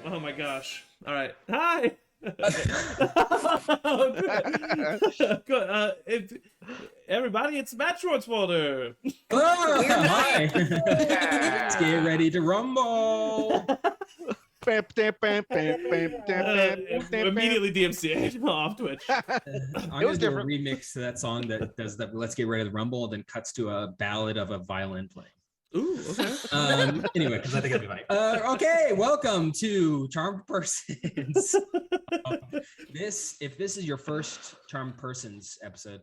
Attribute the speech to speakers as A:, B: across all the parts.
A: Oh my gosh. All right. Hi. Oh, good. Good. Everybody, it's Matt Schwartzwalder.
B: Hi. Let's get
C: Yeah.
B: ready to rumble.
A: Immediately DMCA off Twitch.
B: I'm
C: It
B: gonna
C: was
B: do a
C: different.
B: remix to that song that does that. Let's get ready to rumble, then cuts to a ballad of a violin playing.
A: Ooh, okay.
B: Anyway, because I think that'd be funny. Okay, welcome to Charmed Persons. If this is your first Charmed Persons episode,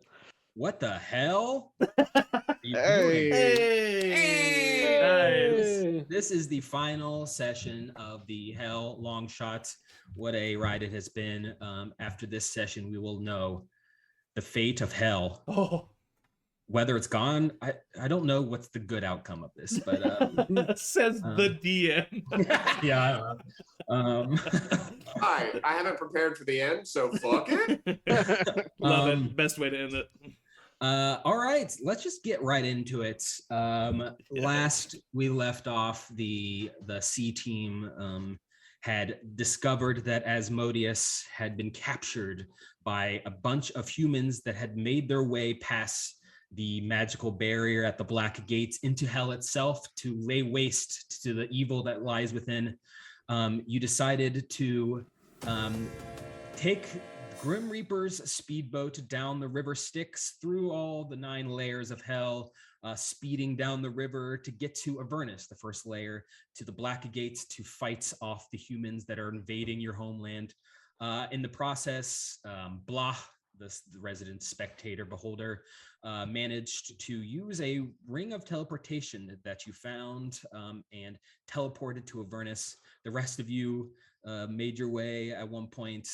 B: what the hell are you doing?
A: Hey. Nice.
B: This is the final session of the Hell Longshot. What a ride it has been. After this session, we will know the fate of Hell.
A: Oh.
B: Whether it's gone, I don't know what's the good outcome of this, but
A: says the DM.
B: yeah, I don't know.
C: Hi, I haven't prepared for the end, so fuck it.
A: Love it. Best way to end it.
B: All right, let's just get right into it. Last we left off, the C team had discovered that Asmodeus had been captured by a bunch of humans that had made their way past the magical barrier at the Black Gates into Hell itself to lay waste to the evil that lies within. You decided to take Grim Reaper's speedboat down the river Styx through all the 9 layers of Hell, speeding down the river to get to Avernus, the first layer, to the Black Gates to fight off the humans that are invading your homeland. In the process, Blah, the resident spectator beholder, managed to use a ring of teleportation that you found and teleported to Avernus. The rest of you made your way at one point.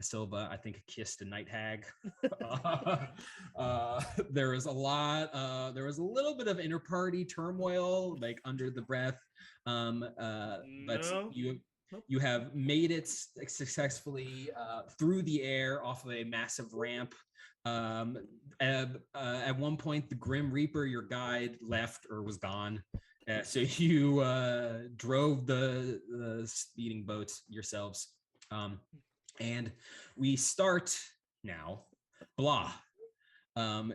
B: Silva, I think, kissed a night hag. There was a lot. There was a little bit of inter-party turmoil, like under the breath. But you have made it successfully through the air off of a massive ramp. At one point, the Grim Reaper, your guide, left or was gone. So you drove the speeding boats yourselves. And we start now. Blah.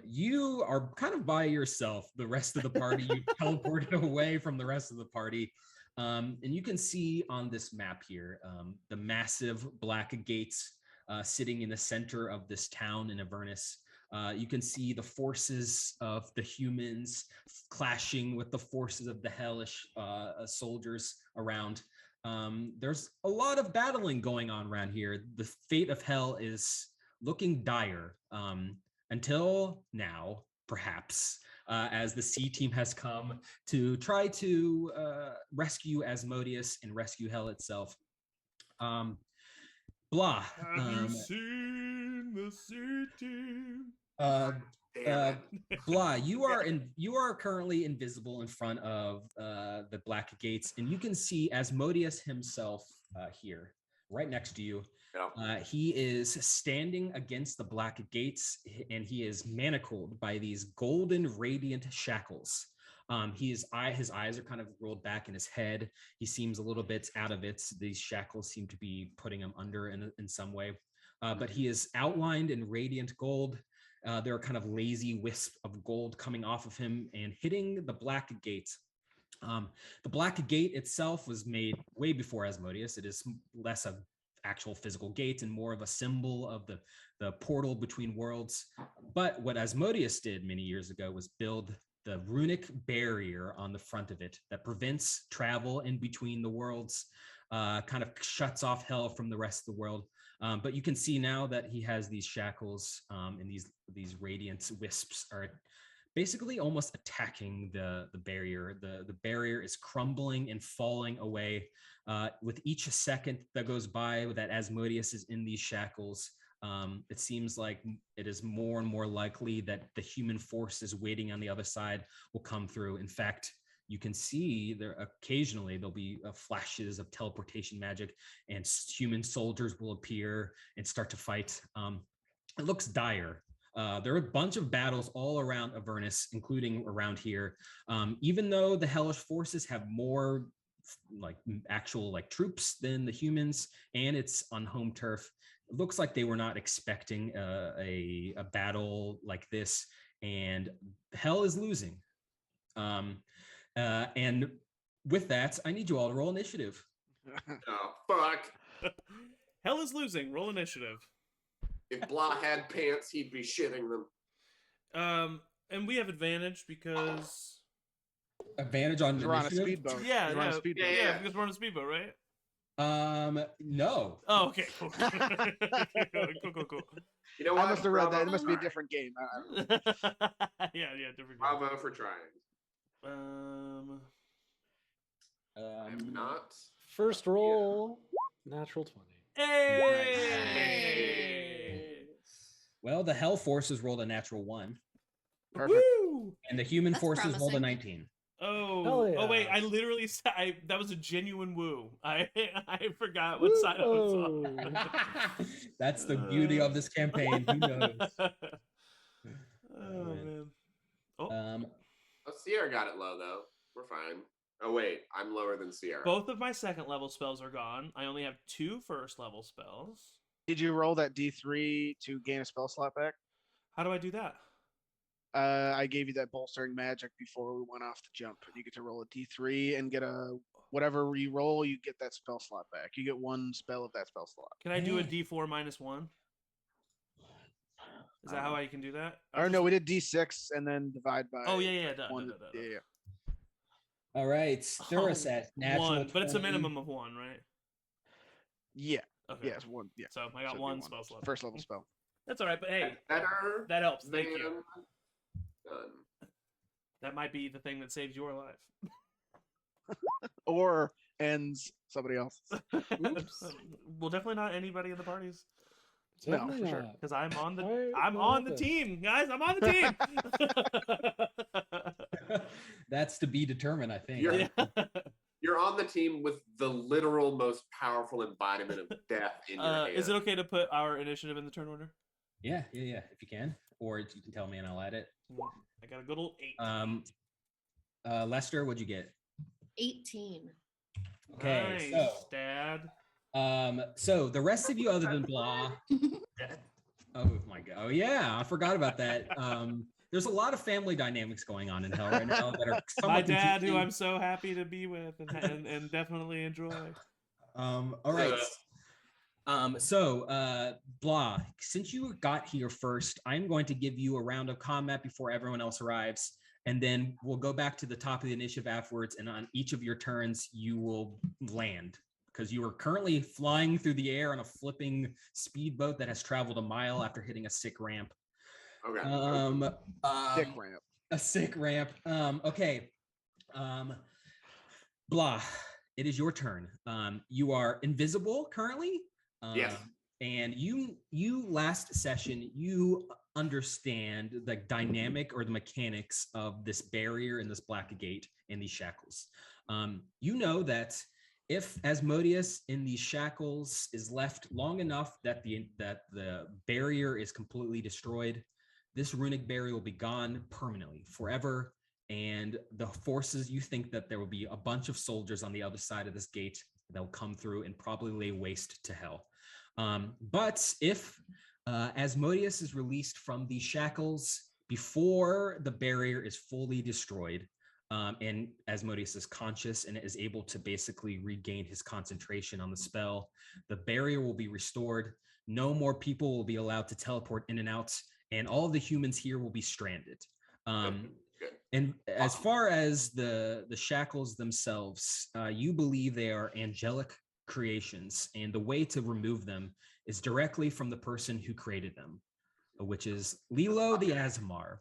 B: You are kind of by yourself. The rest of the party, you teleported away from the rest of the party. And you can see on this map here the massive Black Gates sitting in the center of this town in Avernus. You can see the forces of the humans clashing with the forces of the hellish soldiers around. There's a lot of battling going on around here. The fate of Hell is looking dire until now, perhaps, as the C team has come to try to rescue Asmodeus and rescue Hell itself. Blah.
A: Have you seen the C team?
B: Blah, you are currently invisible in front of the Black Gates, and you can see Asmodeus himself here, right next to you.
C: Yeah.
B: He is standing against the Black Gates, and he is manacled by these golden radiant shackles. His eyes are kind of rolled back in his head. He seems a little bit out of it. These shackles seem to be putting him under in some way. But he is outlined in radiant gold. There are kind of lazy wisps of gold coming off of him and hitting the Black Gate. The Black Gate itself was made way before Asmodeus. It is less of actual physical gate and more of a symbol of the portal between worlds. But what Asmodeus did many years ago was build the runic barrier on the front of it that prevents travel in between the worlds, kind of shuts off Hell from the rest of the world. But you can see now that he has these shackles and these radiant wisps are basically almost attacking the barrier. The barrier is crumbling and falling away with each second that goes by that Asmodeus is in these shackles. It seems like it is more and more likely that the human forces waiting on the other side will come through. In fact, you can see there occasionally there'll be flashes of teleportation magic and human soldiers will appear and start to fight. It looks dire. There are a bunch of battles all around Avernus, including around here. Even though the hellish forces have more like actual like troops than the humans, and it's on home turf. It looks like they were not expecting a battle like this, and hell is losing. And with that, I need you all to roll initiative.
C: Oh, fuck.
A: Hell is losing. Roll initiative.
C: If Blah had pants, he'd be shitting them.
A: And we have advantage because
B: Advantage on
D: We're on a
B: initiative?
D: speedboat.
A: yeah,
D: We're on a
A: yeah,
D: speedboat.
A: yeah, because we're on a speedboat, right?
B: No.
A: Oh, okay, cool. Cool.
C: You know
D: I
C: what?
D: must have read that. It
C: Bravo
D: must be a
C: for
D: different game. I don't know.
A: Yeah, different.
C: trying. Bravo for trying. I'm
B: Um,
C: not.
E: First roll, natural 20.
A: Hey!
B: well, the hell forces rolled a natural 1,
D: Perfect.
A: Woo!
B: and the human
F: That's
B: forces rolled a
F: promising.
B: 19.
A: Oh,
E: Hell
A: oh wait!
E: yeah.
A: I literally said that was a genuine woo. I forgot what side I was on.
B: That's the beauty of this campaign. Who knows?
A: Oh man. Oh,
B: Um,
C: Oh, Sierra got it low though. We're fine. Oh wait, I'm lower than Sierra.
A: both of my second level spells are gone. I only have 2 first level spells.
D: Did you roll that D3 to gain a spell slot back?
A: How do I do that?
D: I gave you that bolstering magic before we went off the jump. You get to roll a D3 and get a whatever you roll, you get that spell slot back. You get 1 spell of that spell slot.
A: Can I do a
B: Hey.
A: D4 minus 1? Is that how I can do that?
D: Or no, we did D6 and then divide by.
A: Oh yeah. Duh.
D: Yeah.
B: all right, Durasat, natural
A: 1, but it's a
B: 20.
A: minimum of 1, right?
D: Yeah.
A: Okay.
D: Yes, 1. Yeah.
A: So I got
D: So it'd be
A: 1 spell slot.
D: First level spell.
A: That's all right, but hey,
C: Better
A: that helps. Thank
C: than
A: you.
C: done.
A: That might be the thing that saves your life.
D: Or ends somebody else's.
A: Well, definitely not anybody in the parties,
D: No,
E: Definitely
D: for sure.
E: not.
A: because I'm on the
E: Why-
A: I'm
E: why
A: on
E: not
A: the
E: then?
A: team, guys. I'm on the team.
B: That's to be determined, I think.
C: You're-
A: Yeah.
C: You're on the team with the literal most powerful embodiment of death in your hand.
A: Is it okay to put our initiative in the turn order?
B: Yeah, if you can, or you can tell me and I'll add it.
A: I got a good old 8.
B: Lester, what'd you get?
F: 18.
B: Okay,
A: Nice, Dad.
B: so the rest of you, other than Blah, oh my god, oh yeah, I forgot about that. There's a lot of family dynamics going on in Hell right now that are
A: My
B: somewhat
A: dad, who
B: confusing.
A: I'm so happy to be with and definitely enjoy.
B: All right. Blah, since you got here first, I'm going to give you a round of combat before everyone else arrives, and then we'll go back to the top of the initiative afterwards, and on each of your turns, you will land, because you are currently flying through the air on a flipping speedboat that has traveled a mile after hitting a sick ramp.
C: Okay.
D: Dick ramp.
B: A sick ramp. Okay. Blah, it is your turn. You are invisible currently.
C: Yes.
B: And you last session, you understand the dynamic or the mechanics of this barrier and this black gate and these shackles. You know that if Asmodeus in these shackles is left long enough that the barrier is completely destroyed, this runic barrier will be gone permanently, forever. And the forces, you think that there will be a bunch of soldiers on the other side of this gate that will come through and probably lay waste to hell. But if Asmodeus is released from these shackles before the barrier is fully destroyed, and Asmodeus is conscious and is able to basically regain his concentration on the spell, the barrier will be restored. No more people will be allowed to teleport in and out, and all of the humans here will be stranded.
C: Good.
B: And as far as the shackles themselves, you believe they are angelic creations, and the way to remove them is directly from the person who created them, which is Lilo the Azamar.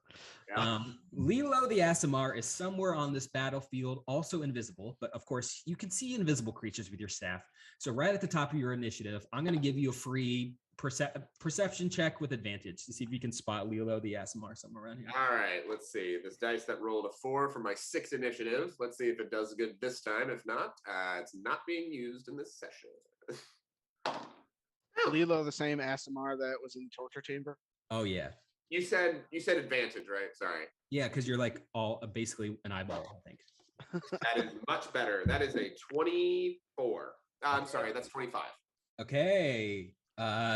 C: Yeah.
B: Lilo the Azamar is somewhere on this battlefield, also invisible, but of course you can see invisible creatures with your staff. So right at the top of your initiative, I'm going to give you a free perception check with advantage to see if you can spot Lilo the Azamar somewhere around here.
C: All right, let's see. This dice that rolled a 4 for my 6 initiative. Let's see if it does good this time. If not, it's not being used in this session.
D: Lilo, the same Asimar that was in the torture chamber.
B: Oh yeah.
C: You said advantage, right? Sorry.
B: Yeah, because you're like all basically an eyeball, I think.
C: That is much better. That is a 24. I'm sorry, that's 25.
B: Okay.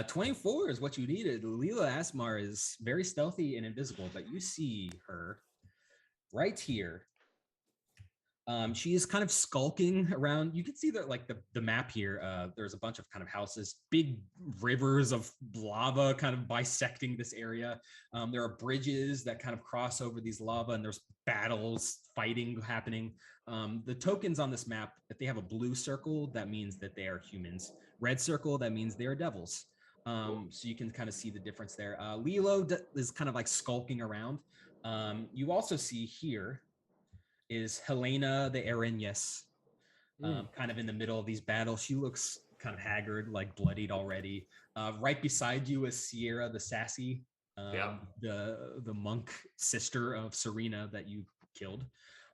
B: 24 is what you needed. Leela Asmar is very stealthy and invisible, but you see her right here. She is kind of skulking around. You can see that, like the map here. There's a bunch of kind of houses, big rivers of lava kind of bisecting this area. There are bridges that kind of cross over these lava, and there's battles, fighting happening. The tokens on this map, if they have a blue circle, that means that they are humans. Red circle, that means they are devils. So you can kind of see the difference there. Lilo is kind of like skulking around. You also see here is Helena the Arenas, kind of in the middle of these battles. She looks kind of haggard, like bloodied already. Right beside you is Sierra the Sassy, the monk sister of Serena that you killed.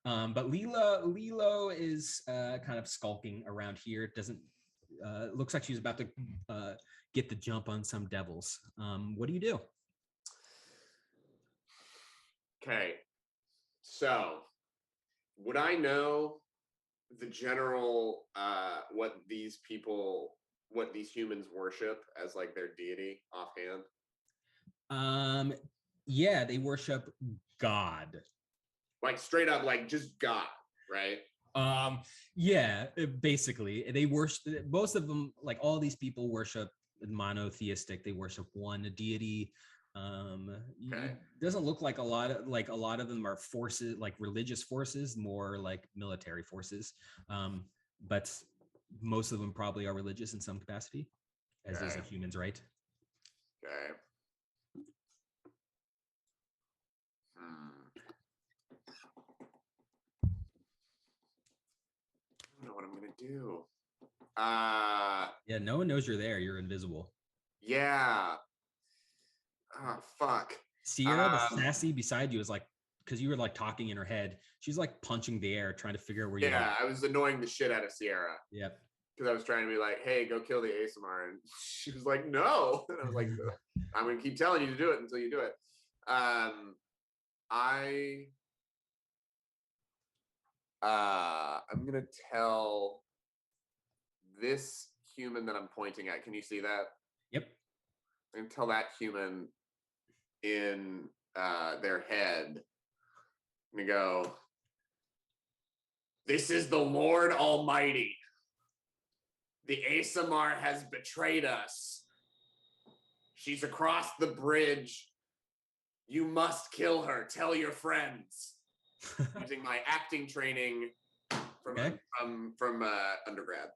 B: But Lilo is kind of skulking around here. Doesn't looks like she's about to get the jump on some devils. What do you do?
C: Okay. So, would I know the general what these humans worship as like their deity offhand?
B: Yeah, they worship God.
C: Like straight up, like just God, right?
B: Yeah, basically they worship, most of them, like all these people worship monotheistic. They worship one deity. It doesn't look like a lot of them are forces, like religious forces, more like military forces. But most of them probably are religious in some capacity, as is a human's right.
C: Okay. I don't know what I'm gonna do.
B: Yeah, no one knows you're there. You're invisible.
C: Yeah. Oh, fuck.
B: Sierra, the sassy beside you, is like, because you were like talking in her head, she's like punching the air, trying to figure out where you are.
C: Yeah, I was annoying the shit out of Sierra.
B: Yep.
C: Because I was trying to be like, hey, go kill the ASMR. And she was like, no. And I was like, I'm going to keep telling you to do it until you do it. I'm going to tell this human that I'm pointing at. Can you see that?
B: Yep.
C: I'm going to tell that human in their head. I'm going to go, this is the Lord Almighty. The ASMR has betrayed us. She's across the bridge. You must kill her. Tell your friends. Using my acting training from undergrad.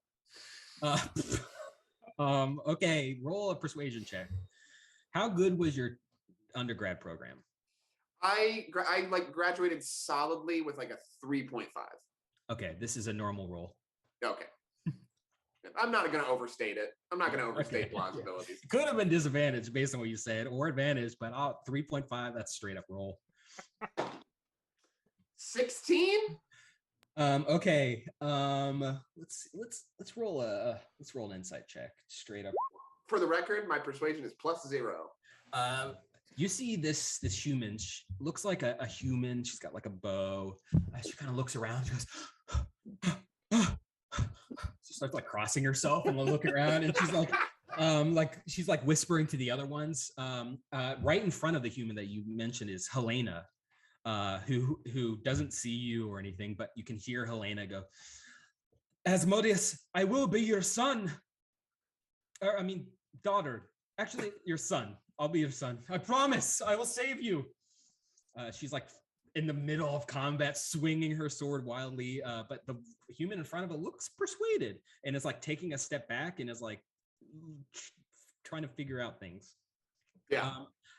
B: Okay, roll a persuasion check. How good was your undergrad program?
C: I like graduated solidly with like a 3.5.
B: Okay, this is a normal roll.
C: Okay. I'm not going to overstate it. I'm not going to overstate plausibilities.
B: It could have been disadvantage based on what you said, or advantage, but 3.5, that's straight up roll.
C: 16?
B: Okay. Let's roll an insight check straight up.
C: For the record, my persuasion is +0.
B: You see this human. She looks like a human. She's got like a bow. She kind of looks around. She goes. She starts like crossing herself and looking around, and she's like whispering to the other ones. Right in front of the human that you mentioned is Helena, who doesn't see you or anything, but you can hear Helena go, Asmodeus, I will be your son. Or, I mean, daughter. Actually, your son. I'll be your son. I promise. I will save you. She's like in the middle of combat, swinging her sword wildly. But the human in front of it looks persuaded and is like taking a step back and is like trying to figure out things.
C: Yeah.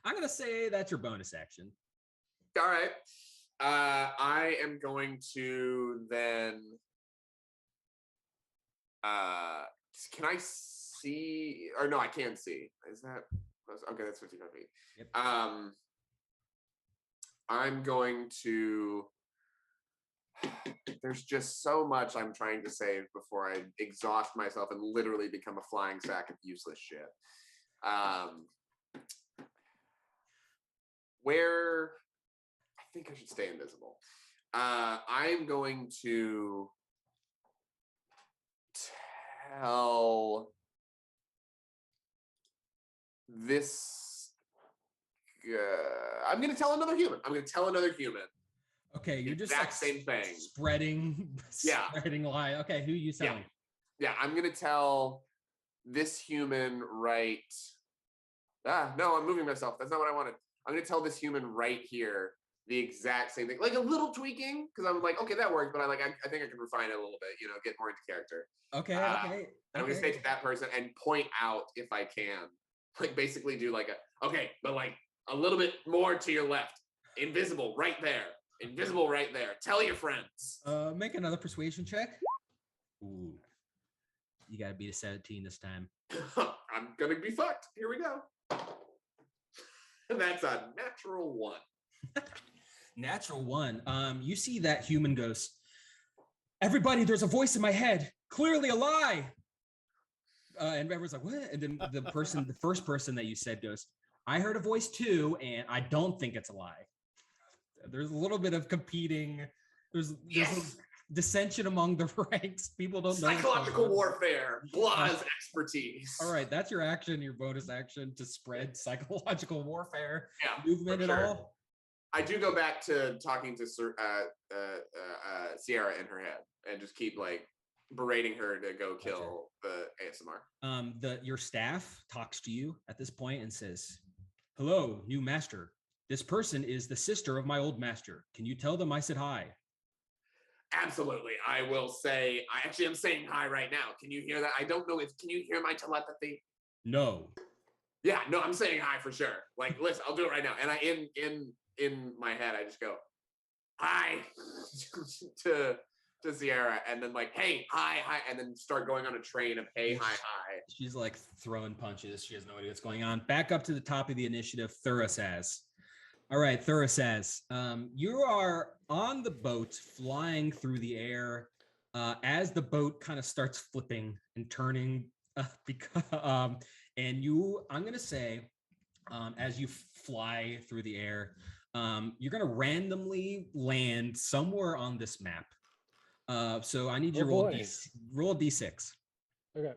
B: I'm going to say that's your bonus action.
C: All right. I am going to then. Can I see? Or no, I can see. Is that okay? That's 55 feet.
B: Yep.
C: I'm going to. There's just so much I'm trying to save before I exhaust myself and literally become a flying sack of useless shit. Where I think I should stay invisible. I'm going to tell this. I'm going to tell another human.
B: Okay, you're just
C: exact same thing.
B: Spreading lie. Okay, who are you telling?
C: Yeah, I'm going to tell this human right. No, I'm moving myself. That's not what I wanted. I'm going to tell this human right here the exact same thing, like a little tweaking, because I'm like, okay, that worked, but I think I can refine it a little bit, get more into character.
B: Okay.
C: And I'm going to say to that person and point out if I can, like basically do like but like a little bit more to your left, invisible right there, Tell your friends.
B: Make another persuasion check. Ooh, you got to beat a 17 this time.
C: I'm gonna be fucked. Here we go. And that's a natural 1.
B: Natural 1. You see that human goes, everybody, there's a voice in my head. Clearly a lie. And everyone's like, what? And then the first person that you said goes, I heard a voice too, and I don't think it's a lie. There's a little bit of competing. There's dissension among the ranks. People don't know.
C: Psychological warfare. Blah's expertise.
B: All right, that's your action, your bonus action to spread psychological warfare.
C: Yeah,
B: movement at all.
C: I do go back to talking to Sierra in her head and just keep like berating her to go kill the ASMR.
B: Your staff talks to you at this point and says, hello, new master. This person is the sister of my old master. Can you tell them I said hi?
C: Absolutely. I will say, I actually am saying hi right now. Can you hear that? I don't know can you hear my telepathy?
B: No.
C: Yeah, no, I'm saying hi for sure. Like, listen, I'll do it right now. And I, in my head, I just go, hi to Sierra, and then like, hey, hi, and then start going on a train of hey, hi.
B: She's like throwing punches. She has no idea what's going on. Back up to the top of the initiative, Thurasaz. All right, Thurasaz, you are on the boat flying through the air as the boat kind of starts flipping and turning and I'm going to say, as you fly through the air, you're going to randomly land somewhere on this map. So I need you to roll a d6.
E: Okay.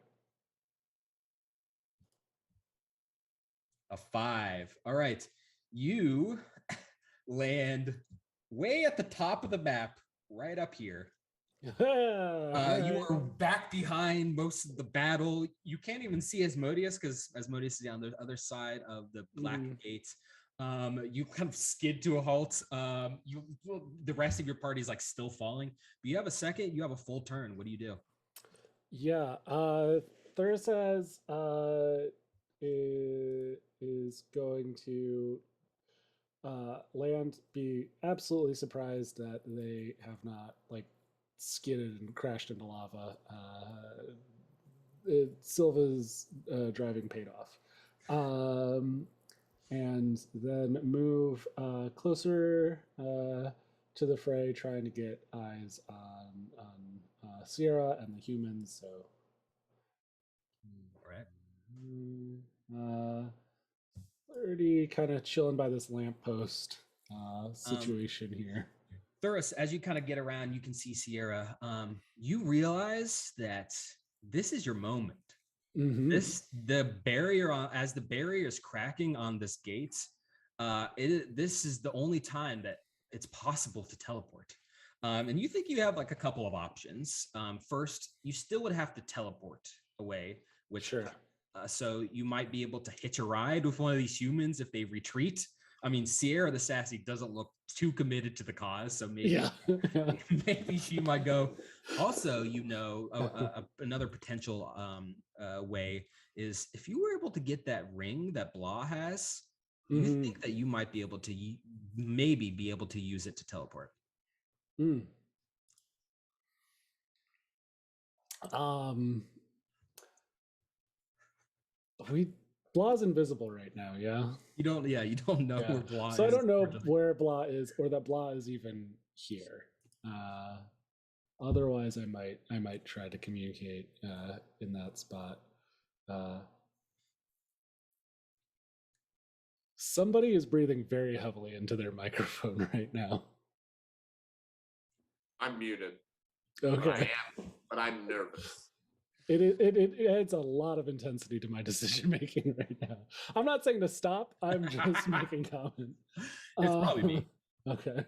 B: A 5. All right. You land way at the top of the map, right up here. You are back behind most of the battle. You can't even see Asmodeus because Asmodeus is on the other side of the black gates. You kind of skid to a halt. The rest of your party is like still falling. But you have a second. You have a full turn. What do you do?
E: Yeah. Thursaz is going to land, be absolutely surprised that they have not like skidded and crashed into lava. Silva's driving paid off. And then move closer to the fray, trying to get eyes on Sierra and the humans. So,
B: all right.
E: 30, kind of chilling by this lamppost situation here.
B: Thuras, as you kind of get around, you can see Sierra. You realize that this is your moment.
E: Mm-hmm.
B: The barrier as the barrier is cracking on this gate. This is the only time that it's possible to teleport. And you think you have like a couple of options. First, you still would have to teleport away, which
E: sure.
B: So you might be able to hitch a ride with one of these humans if they retreat. I mean, Sierra the Sassy doesn't look too committed to the cause, so maybe maybe she might go. Also, another potential way is if you were able to get that ring that Blah has, you think that you might be able to maybe be able to use it to teleport.
E: Blah's invisible right now, yeah?
B: You don't know where Blah is.
E: So I don't know where Blah is, or that Blah is even here. Otherwise, I might try to communicate in that spot. Somebody is breathing very heavily into their microphone right now.
C: I'm muted.
E: Okay.
C: But I'm nervous.
E: It adds a lot of intensity to my decision making right now. I'm not saying to stop. I'm just making comment.
B: It's probably me.
E: Okay.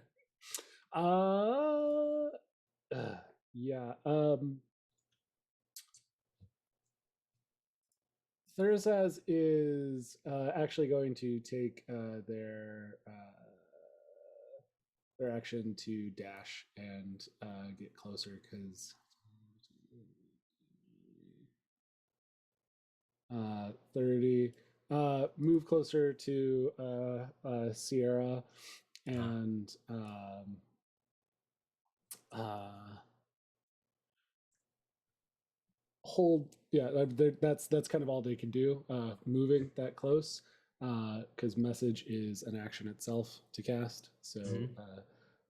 E: Yeah. Thursaz is actually going to take their action to dash and get closer because 30 move closer to Sierra and hold. Yeah, that's kind of all they can do, moving that close, because message is an action itself to cast. So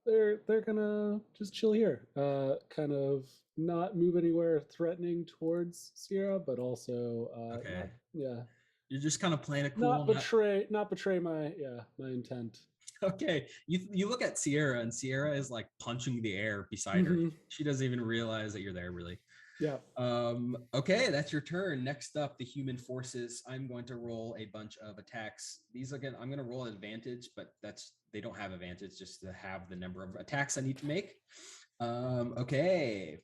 E: they're gonna just chill here, kind of not move anywhere threatening towards Sierra, but also
B: Okay.
E: yeah,
B: You're just kind of playing it cool.
E: not betray my intent.
B: Okay. You look at Sierra, and Sierra is like punching the air beside her. She doesn't even realize that you're there, really.
E: Yeah.
B: Okay, that's your turn. Next up, the human forces. I'm going to roll a bunch of attacks. These again, I'm going to roll advantage, but they don't have advantage, just to have the number of attacks I need to make. Okay.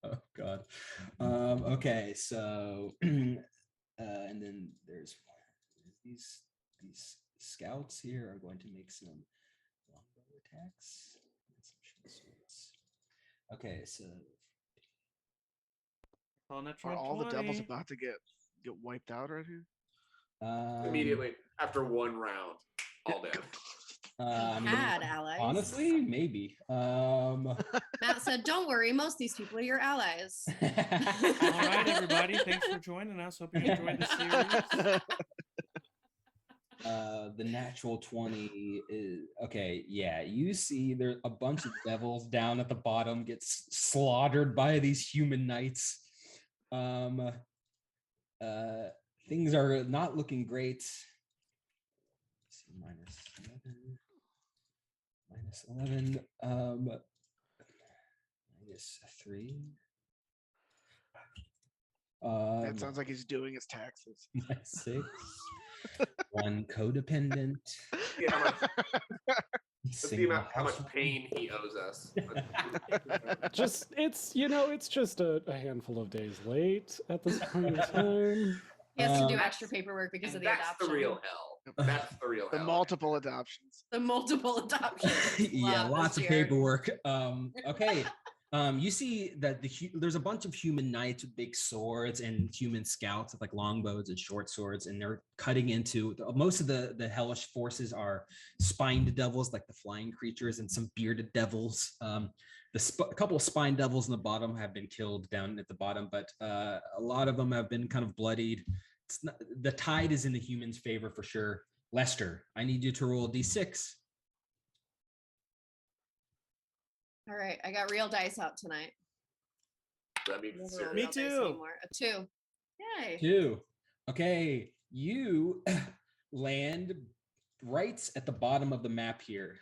B: Oh God. Okay, so and then there's these scouts here are going to make some longbow attacks and some short swords. Okay, so
D: Are all the devils about to get wiped out right here?
C: Immediately after one round, all dead.
F: Had allies.
B: Honestly, maybe.
F: Matt said, "Don't worry, most of these people are your allies."
A: All right, everybody. Thanks for joining us. Hope you enjoyed the series.
B: The natural 20 is okay. Yeah, you see there's a bunch of devils down at the bottom gets slaughtered by these human knights. Things are not looking great. Let's see, -11. -3.
D: That sounds like he's doing his taxes.
B: -6. 1 codependent.
C: Yeah, let's see how much pain he owes us.
E: It's just a handful of days late at this point in time.
F: He has to do extra paperwork because of the
C: that's
F: adoption.
C: The real hell. That's the real
D: The
C: hell.
D: multiple adoptions.
F: The multiple adoptions.
B: Yeah, lots of paperwork. Okay. You see that there's a bunch of human knights with big swords and human scouts with like longbows and short swords, and they're cutting into most of the hellish forces are spined devils, like the flying creatures, and some bearded devils. A couple of spine devils in the bottom have been killed down at the bottom, but a lot of them have been kind of bloodied. The tide is in the humans' favor for sure. Lester, I need you to roll a d6.
F: All right, I got real dice out tonight.
A: Me too.
F: A 2. Yay.
B: 2. Okay, you land right at the bottom of the map here,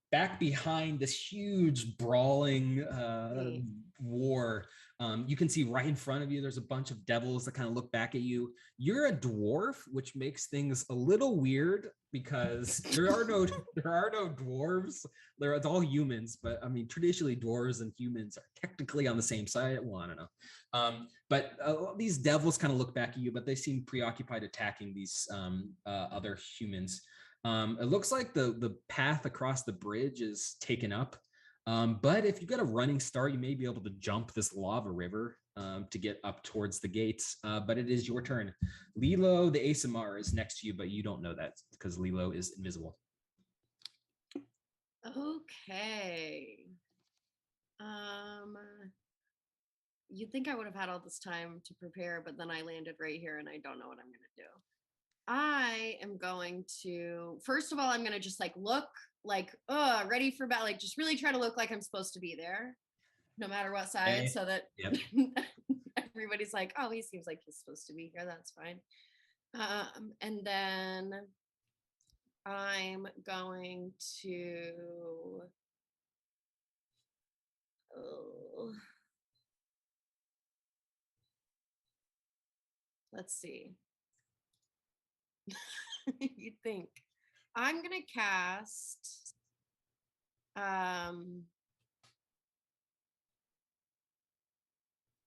B: back behind this huge brawling war. You can see right in front of you, there's a bunch of devils that kind of look back at you. You're a dwarf, which makes things a little weird because there are no dwarves. It's all humans, but I mean, traditionally dwarves and humans are technically on the same side. Well, I don't know. But these devils kind of look back at you, but they seem preoccupied attacking these other humans. It looks like the path across the bridge is taken up. But if you've got a running start, you may be able to jump this lava river to get up towards the gates. But it is your turn. Lilo, the ASMR, is next to you, but you don't know that because Lilo is invisible.
F: Okay. You'd think I would have had all this time to prepare, but then I landed right here and I don't know what I'm going to do. I am going to, first of all, I'm going to just like look like, ready for battle, like just really try to look like I'm supposed to be there, no matter what side, so that everybody's like, oh, he seems like he's supposed to be here. That's fine. And then I'm going to. Oh, let's see. You'd think. I'm gonna cast. I'm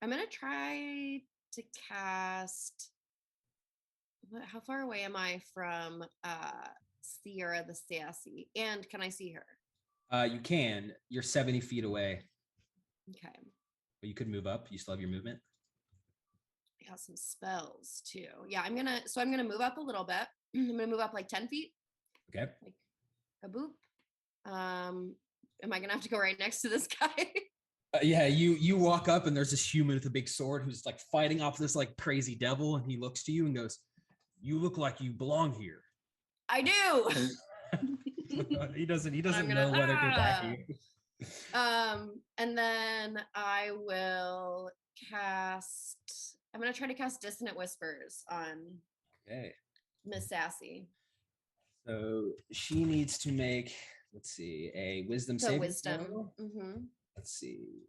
F: gonna try to cast. How far away am I from Sierra the Sassy? And can I see her?
B: You can. You're 70 feet away,
F: Okay.
B: but you could move up. You still have your movement.
F: I got some spells too. Yeah, I'm gonna move up a little bit. I'm gonna move up like 10 feet.
B: Okay.
F: Like a boop. Am I gonna have to go right next to this guy?
B: Yeah, you walk up and there's this human with a big sword who's like fighting off this like crazy devil, and he looks to you and goes, "You look like you belong here."
F: I do.
B: he doesn't
F: I'm
B: know
F: gonna,
B: whether to attack you.
F: And then I will cast. I'm gonna try to cast Dissonant Whispers on
B: Okay.
F: Miss Sassy.
B: So she needs to make, let's see, a wisdom
F: So
B: saving
F: wisdom.
B: throw.
F: Mm-hmm.
B: Let's see.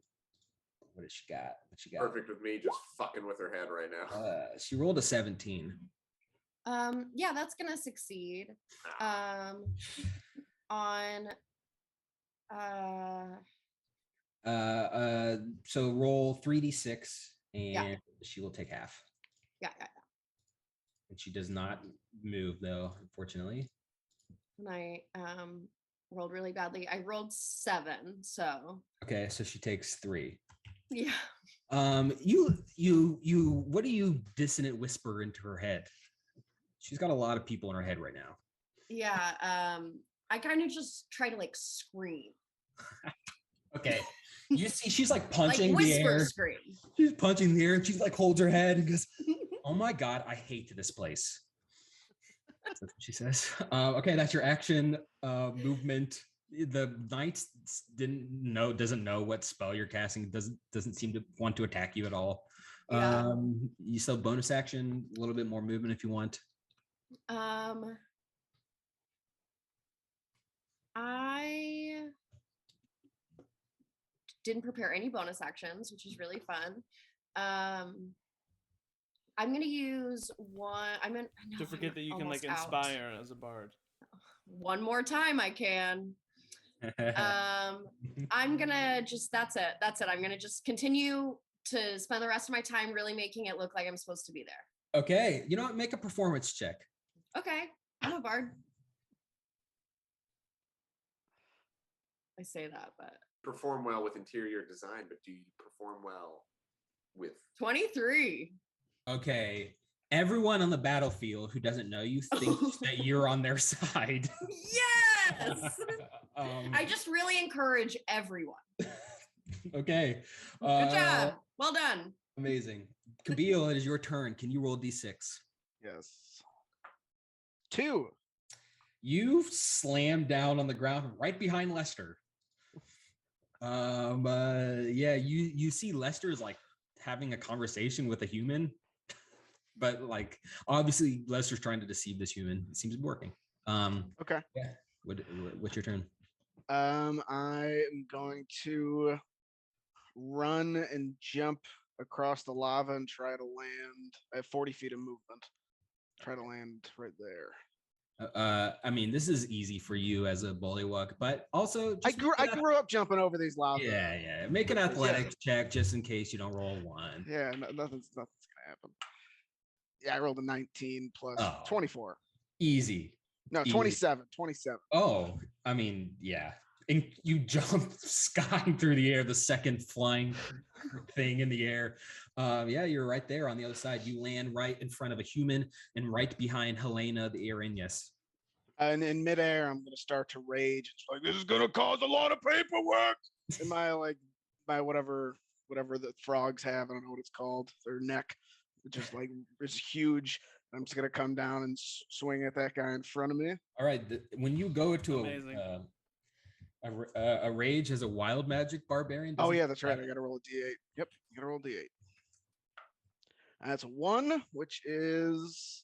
B: What does she got?
C: Perfect with me just fucking with her head right now.
B: She rolled a 17.
F: Yeah, that's gonna succeed. On
B: So roll 3d6 and
F: Yeah.
B: she will take half.
F: yeah.
B: And she does not move though, unfortunately.
F: And I rolled really badly. I rolled 7, so
B: Okay, so she takes 3.
F: yeah.
B: You what do you dissonant whisper into her head? She's got a lot of people in her head right now.
F: Yeah. I kind of just try to like scream.
B: Okay. You see she's like punching
F: like
B: the
F: whisper
B: air.
F: scream.
B: She's punching the air and she like holds her head and goes, "Oh my god, I hate this place." That's what she says. Okay, that's your action movement. The knight doesn't know what spell you're casting. Doesn't seem to want to attack you at all.
F: Yeah.
B: You still bonus action, a little bit more movement if you want.
F: I didn't prepare any bonus actions, which is really fun. I'm gonna use one.
A: Don't forget that you can like inspire as a bard.
F: One more time, I can. I'm gonna just. That's it. I'm gonna just continue to spend the rest of my time really making it look like I'm supposed to be there.
B: Okay, you know what? Make a performance check.
F: Okay, I'm a bard. I say that, but
C: Perform well with interior design, but do you perform well with
F: 23?
B: Okay. Everyone on the battlefield who doesn't know you thinks that you're on their side.
F: Yes. I just really encourage everyone.
B: Okay.
F: Good job. Well done.
B: Amazing. Kabeel, it is your turn. Can you roll d6?
D: Yes. 2.
B: You slam down on the ground right behind Lester. Yeah, you see Lester is like having a conversation with a human, but like obviously Lester's trying to deceive this human. It seems to be working.
D: Okay.
B: Yeah. What's your turn?
D: I am going to run and jump across the lava and try to land. I have 40 feet of movement. Try to land right there.
B: I mean, this is easy for you as a bullywug, but also
D: I grew up jumping over these lava.
B: Yeah. Make an athletics check just in case you don't roll 1.
D: Yeah, nothing's gonna happen. Yeah, I rolled a 19 plus 24.
B: Easy.
D: No,
B: Easy.
D: 27. 27.
B: Oh, I mean, yeah. And you jump skying through the air, the second flying thing in the air. Yeah, you're right there on the other side. You land right in front of a human and right behind Helena the Erinyes.
D: And in midair, I'm gonna start to rage. It's like, this is gonna cause a lot of paperwork. And my whatever the frogs have, I don't know what it's called, their neck, just like it's huge. I'm just gonna come down and swing at that guy in front of me.
B: All right. When you go to a rage as a wild magic barbarian.
D: Oh yeah, that's right. I gotta roll a d8. Yep, you gotta roll a d8. That's a 1, which is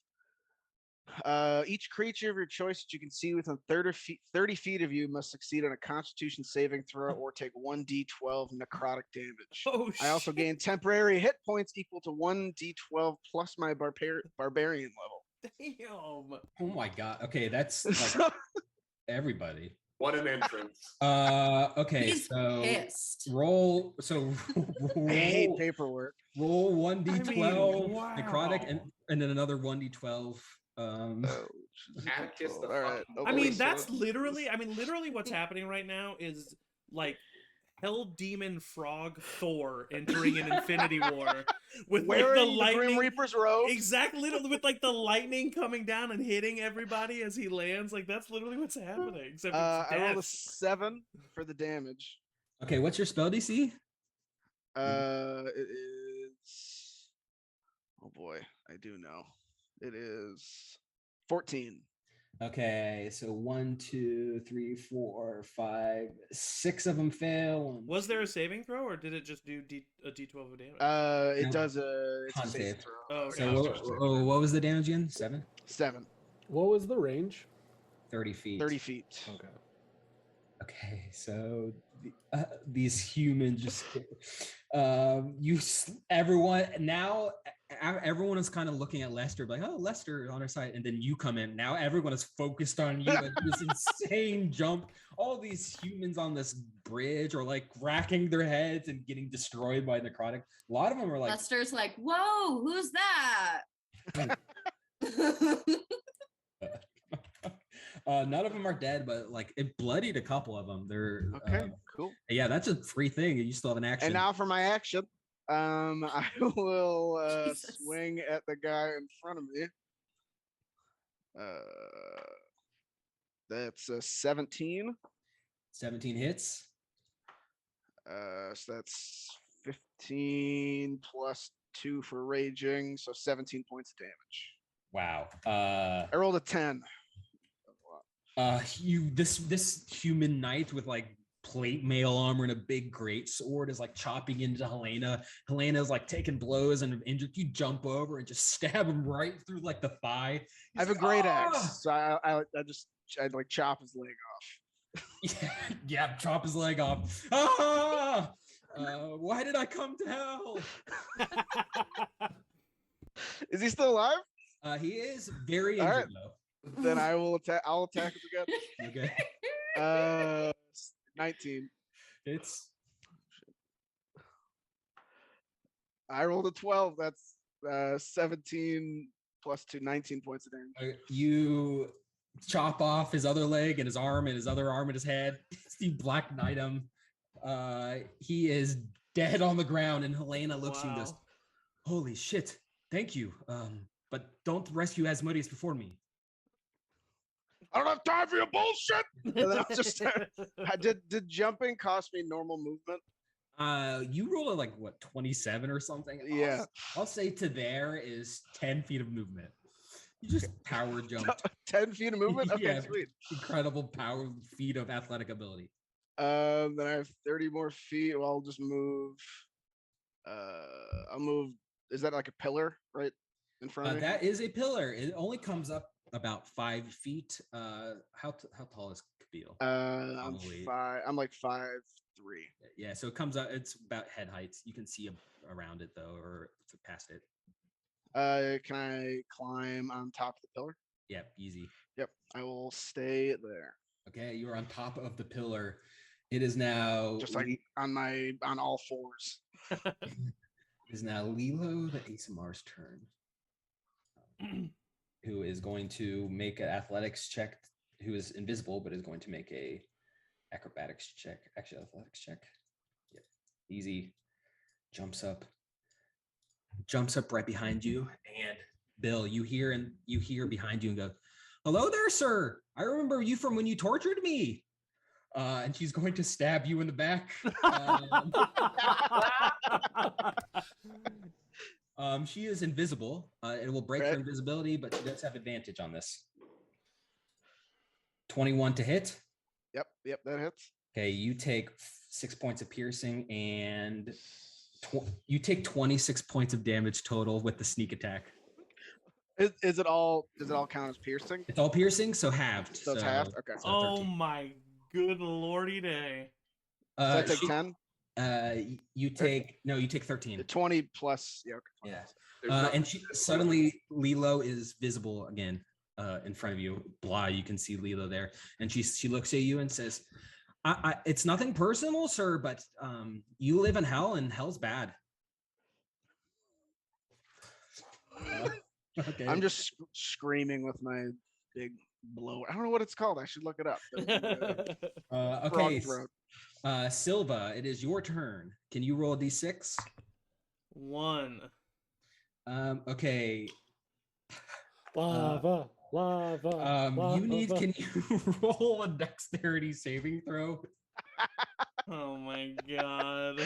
D: Each creature of your choice that you can see within 30 feet of you must succeed on a Constitution saving throw or take 1d12 necrotic damage.
A: Oh,
D: I also
A: shit.
D: gain temporary hit points equal to 1d12 plus my barbarian level.
A: Damn.
B: Oh my god. Okay, that's like
D: So-
B: everybody.
C: What an entrance.
B: Okay,
F: He's
B: so
F: pissed.
B: roll. So
D: I hate
B: roll,
D: paperwork.
B: roll 1d12
A: wow.
B: necrotic and then another 1d12.
D: Oh,
C: Atticus the
D: all right.
C: fucking
A: I mean,
C: voice.
A: that's literally what's happening right now is like Hell Demon Frog Thor entering an Infinity War with like the
D: Wearing the
A: lightning.
D: Grim Reaper's robe.
A: Exactly, with like the lightning coming down and hitting everybody as he lands. Like that's literally what's happening. Except it's
D: I rolled a
A: death.
D: 7 for the damage.
B: Okay, what's your spell DC?
D: It is. Oh boy, I do know. It is 14.
B: Okay, so 1, 2, 3, 4, 5, 6 of them fail.
A: Was there a saving throw, or did it just do a d12 of damage?
D: It
B: No.
D: does it's a
B: Con
D: saving
B: save.
D: throw.
A: Oh,
B: So
A: okay.
B: what was the damage again? 7?
D: 7,
E: What was the range?
B: 30 feet.
D: 30 feet.
E: Okay.
B: Okay, so these humans just everyone now everyone is kind of looking at Lester like, oh, Lester on our side, and then you come in. Now everyone is focused on you. Like, this insane jump. All these humans on this bridge are like cracking their heads and getting destroyed by necrotic. A lot of them are like,
F: Lester's like, whoa, who's that?
B: none of them are dead, but like it bloodied a couple of them. They're
D: Okay, cool.
B: yeah, that's a free thing. You still have an action.
D: And now for my action. I will
F: Jesus.
D: swing at the guy in front of me. That's a 17.
B: 17 hits.
D: So that's 15 plus 2 for raging, so 17 points of damage.
B: Wow.
D: I rolled a 10.
B: This human knight with like plate mail armor and a big great sword is like chopping into Helena. Helena's like taking blows and injured. You jump over and just stab him right through like the thigh.
D: I have a great axe, so I like chop his leg off.
B: Yeah, chop his leg off. Ah! Why did I come to hell?
D: Is he still alive?
B: He is very
D: All right.
B: injured though.
D: Then I'll attack him again.
B: Okay.
D: 19.
B: It's
D: I rolled a 12. That's 17 plus 2, 19 points of damage.
B: You chop off his other leg and his arm and his other arm and his head. You Black Knight him. He is dead on the ground, and Helena looks at you and goes, holy shit, thank you. But don't rescue Asmodeus before me.
D: I don't have time for your bullshit. And then I'll just did jumping cost me normal movement?
B: You rolled a like what 27 or something.
D: Yeah.
B: I'll say to there is 10 feet of movement. You just power jumped.
D: 10 feet of movement? Okay,
B: Yeah.
D: sweet.
B: Incredible power feat of athletic ability.
D: Then I have 30 more feet. Well, I'll just move. I'll move. Is that like a pillar right in front of me?
B: That is a pillar. It only comes up about 5 feet. How tall is Kabeel?
D: I'm
B: Probably.
D: 5. I'm like 5'3".
B: Yeah, so it comes out. It's about head height. You can see around it though, or past it.
D: Can I climb on top of the pillar?
B: Yeah, easy.
D: Yep, I will stay there.
B: Okay, you are on top of the pillar. It is now
D: Just like on all fours.
B: it is now Lilo the ASMR's turn. Who is going to make an athletics check? Who is invisible but is going to make a acrobatics check. Actually, athletics check. Yep, easy. Jumps up right behind you, and Bill, you hear behind you and go, "Hello there, sir. I remember you from when you tortured me." And she's going to stab you in the back. She is invisible. It will break her invisibility, but she does have advantage on this. 21 to hit.
D: Yep, that hits.
B: Okay, you take 6 points of piercing, and you take 26 points of damage total with the sneak attack.
D: Is it all? Does it all count as piercing?
B: It's all piercing, so halved.
D: So it's halved. Okay.
B: so
A: Oh
B: 13.
A: my good lordy day.
D: So I take
B: She-
D: 10.
B: you take 13.
D: 20 plus. Yeah. Okay. 20.
B: Yeah.
C: There's no-
B: And suddenly Lilo is visible again in front of you. Blah, you can see Lilo there, and she looks at you and says, "It's nothing personal, sir, but you live in hell, and hell's bad." Okay.
D: I'm just screaming with my big blower. I don't know what it's called. I should look it up. Frog
B: Okay.
D: throat.
B: Silva, it is your turn. Can you roll a d6?
A: 1.
B: Okay.
E: Lava, lava.
B: You need.
E: lava.
B: Can you roll a dexterity saving throw?
A: Oh my god.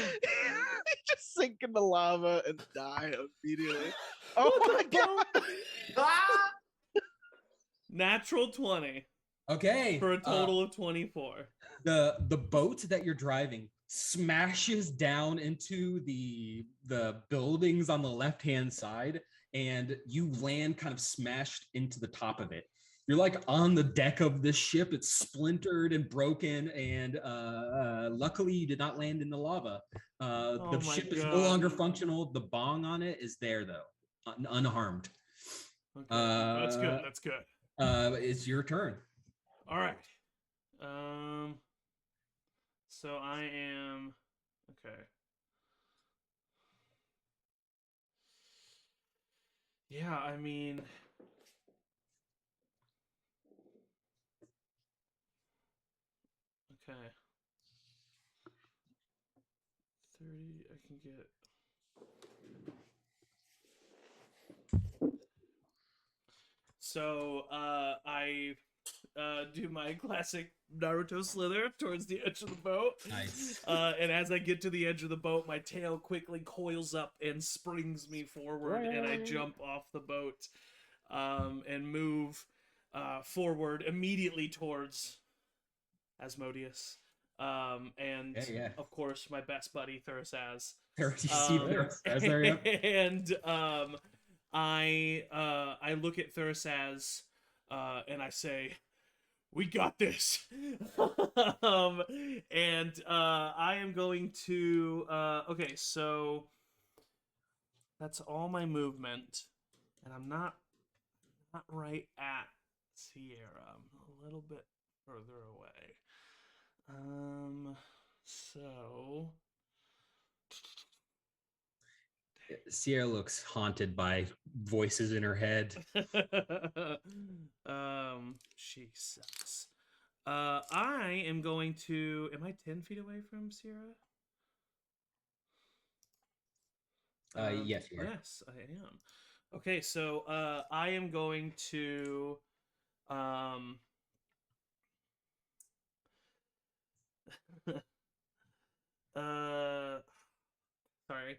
D: Just sink in the lava and die immediately. Oh my god!
C: Ah!
A: Natural 20
B: Okay.
A: for a total of 24.
B: The boat that you're driving smashes down into the buildings on the left hand side, and you land kind of smashed into the top of it. You're like on the deck of this ship. It's splintered and broken, and luckily you did not land in the lava.
A: Oh
B: The
A: my
B: ship is no
A: God.
B: longer functional. The bong on it is there though, unharmed.
A: Okay. That's good. That's good.
B: It's your turn.
A: All right. So I am okay. Yeah, I mean, okay. 30, I can get. So, I do my classic Naruto slither towards the edge of the boat.
B: Nice.
A: And as I get to the edge of the boat, my tail quickly coils up and springs me forward, and I jump off the boat and move forward immediately towards Asmodeus. And
B: Yeah.
A: of course, my best buddy Thursaz.
B: There you see Thursaz there, yep.
A: And I look at Thursaz and I say, "We got this." And I am going to okay, so that's all my movement, and I'm not right at Sierra. I'm a little bit further away. So
B: Sierra looks haunted by voices in her head.
A: Jesus. I am going to. Am I 10 feet away from Sierra?
B: Yes, you are.
A: Yes, I am. Okay, so I am going to. Sorry.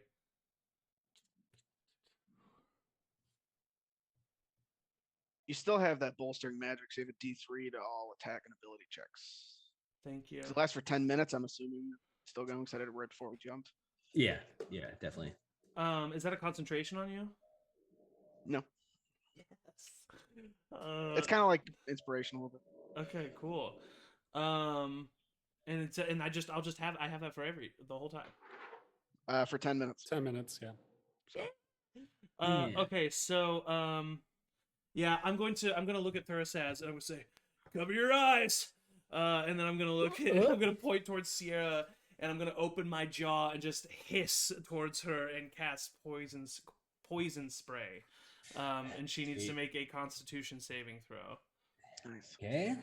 D: You still have that bolstering magic, so you have a D3 to all attack and ability checks.
A: Thank you.
D: Does it last for 10 minutes? I'm assuming still going because I did it right before we jumped.
B: Yeah, definitely.
A: Is that a concentration on you?
D: No.
A: Yes.
D: It's kind of like inspirational.
A: Okay, cool. And it's and I have that for the whole time.
D: For 10 minutes.
E: 10 minutes, yeah.
D: So
B: Yeah.
A: Okay, so yeah, I'm gonna look at Thursaz and I'm gonna say, "Cover your eyes," and then I'm gonna point towards Sierra and I'm gonna open my jaw and just hiss towards her and cast poison spray. And she needs to make a Constitution saving throw.
D: nice.
B: Okay.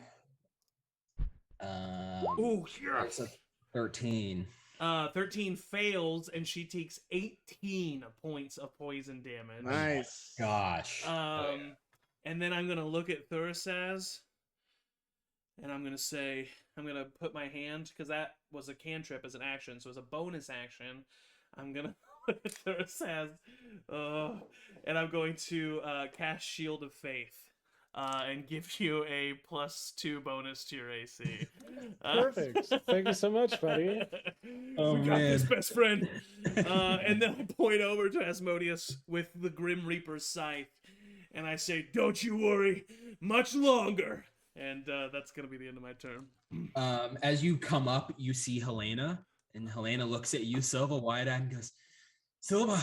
A: Oh, yes.
B: That's a 13.
A: 13 fails, and she takes 18 points of poison damage.
D: Nice.
B: Gosh.
A: And then I'm gonna look at Thursaz, and I'm gonna put my hand, because that was a cantrip as an action, so as a bonus action, I'm gonna look at Thursaz, and I'm going to cast Shield of Faith. And give you a +2 bonus to your AC.
E: Perfect. Thank you so much, buddy.
B: Oh,
A: We got this,
B: man.
A: best friend. And then I point over to Asmodeus with the Grim Reaper's scythe, and I say, "Don't you worry, much longer." And that's gonna be the end of my turn.
B: As you come up, you see Helena, and Helena looks at you, Silva, wide-eyed, and goes, "Silva,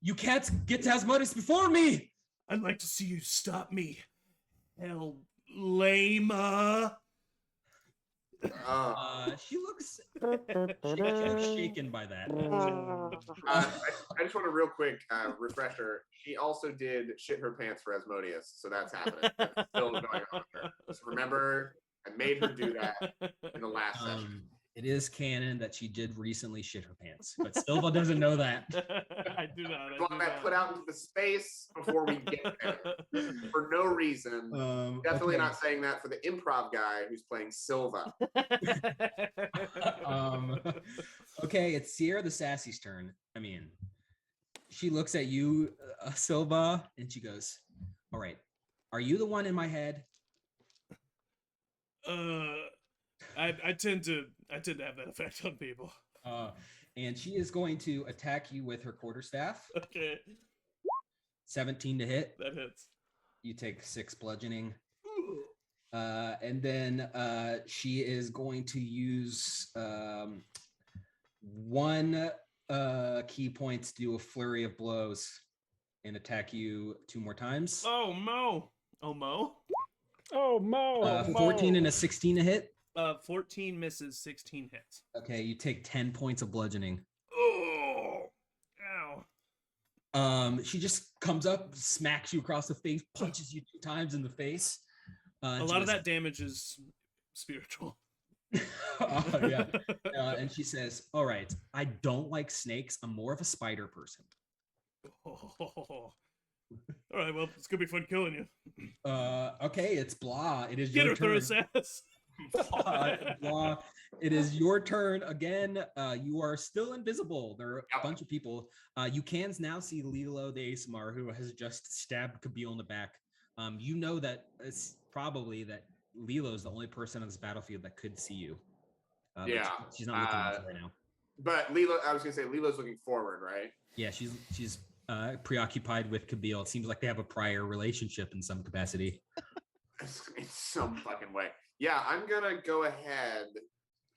B: you can't get to Asmodeus before me."
A: I'd like to see you stop me, hell, lama.
B: She looks shaken by that.
C: I just want a real quick refresher. She also did shit her pants for Asmodeus, so that's happening. That's still going on there. So remember, I made her do that in the last session.
B: It is canon that she did recently shit her pants, but Silva doesn't know that.
A: I do not.
C: I want that put out into the space before we get there for no reason. Definitely not saying that for the improv guy who's playing Silva.
B: Okay, it's Sierra the Sassy's turn. I mean, she looks at you, Silva, and she goes, "All right, are you the one in my head?"
A: I tend to have that effect on people.
B: And she is going to attack you with her quarterstaff.
A: Okay.
B: 17 to hit.
A: That hits.
B: You take 6 bludgeoning. And then she is going to use 1 key point to do a flurry of blows and attack you 2 more times.
A: Oh, Mo. Oh, Mo?
E: Oh, Mo.
B: 14 and a 16 to hit.
A: 14 misses, 16 hits.
B: Okay, you take 10 points of bludgeoning.
A: Oh, ow.
B: She just comes up, smacks you across the face, punches you 2 times in the face.
A: A lot of that damage is spiritual.
B: Yeah. And she says, "All right, I don't like snakes. I'm more of a spider person."
A: All right, well, it's gonna be fun killing you.
B: Okay, it's Blah. It is
A: Get
B: your
A: her,
B: turn.
A: Thursas.
B: Blah, it is your turn again. You are still invisible. There are a bunch of people. You can now see Lilo the ASMR, who has just stabbed Kabeel in the back. You know that it's probably that Lilo is the only person on this battlefield that could see you.
C: Yeah,
B: she's not looking at you right now.
C: But Lilo, I was gonna say Lilo's looking forward, right?
B: Yeah, she's preoccupied with Kabeel. It seems like they have a prior relationship in some capacity.
C: In some fucking way. Yeah, I'm gonna go ahead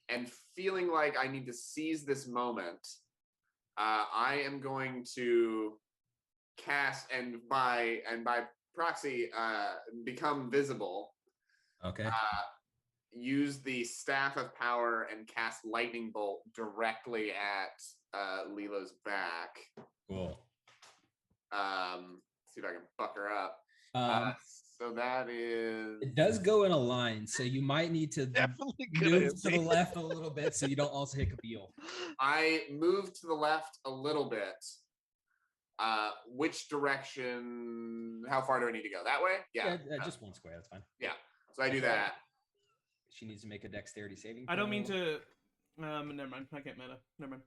C: and feeling like I need to seize this moment. I am going to cast and by proxy become visible.
B: Okay.
C: Use the staff of power and cast lightning bolt directly at Lilo's back.
B: Cool.
C: See if I can fuck her up. So that is.
B: It does go in a line, so you might need to
D: Definitely
B: move to the left a little bit so you don't also hit Kabeel.
C: I move to the left a little bit. Which direction? How far do I need to go? That way? Yeah.
B: Just 1 square. That's fine.
C: Yeah. So I do that.
B: She needs to make a dexterity saving.
A: I don't mean to. Never mind. I can't meta. Never mind.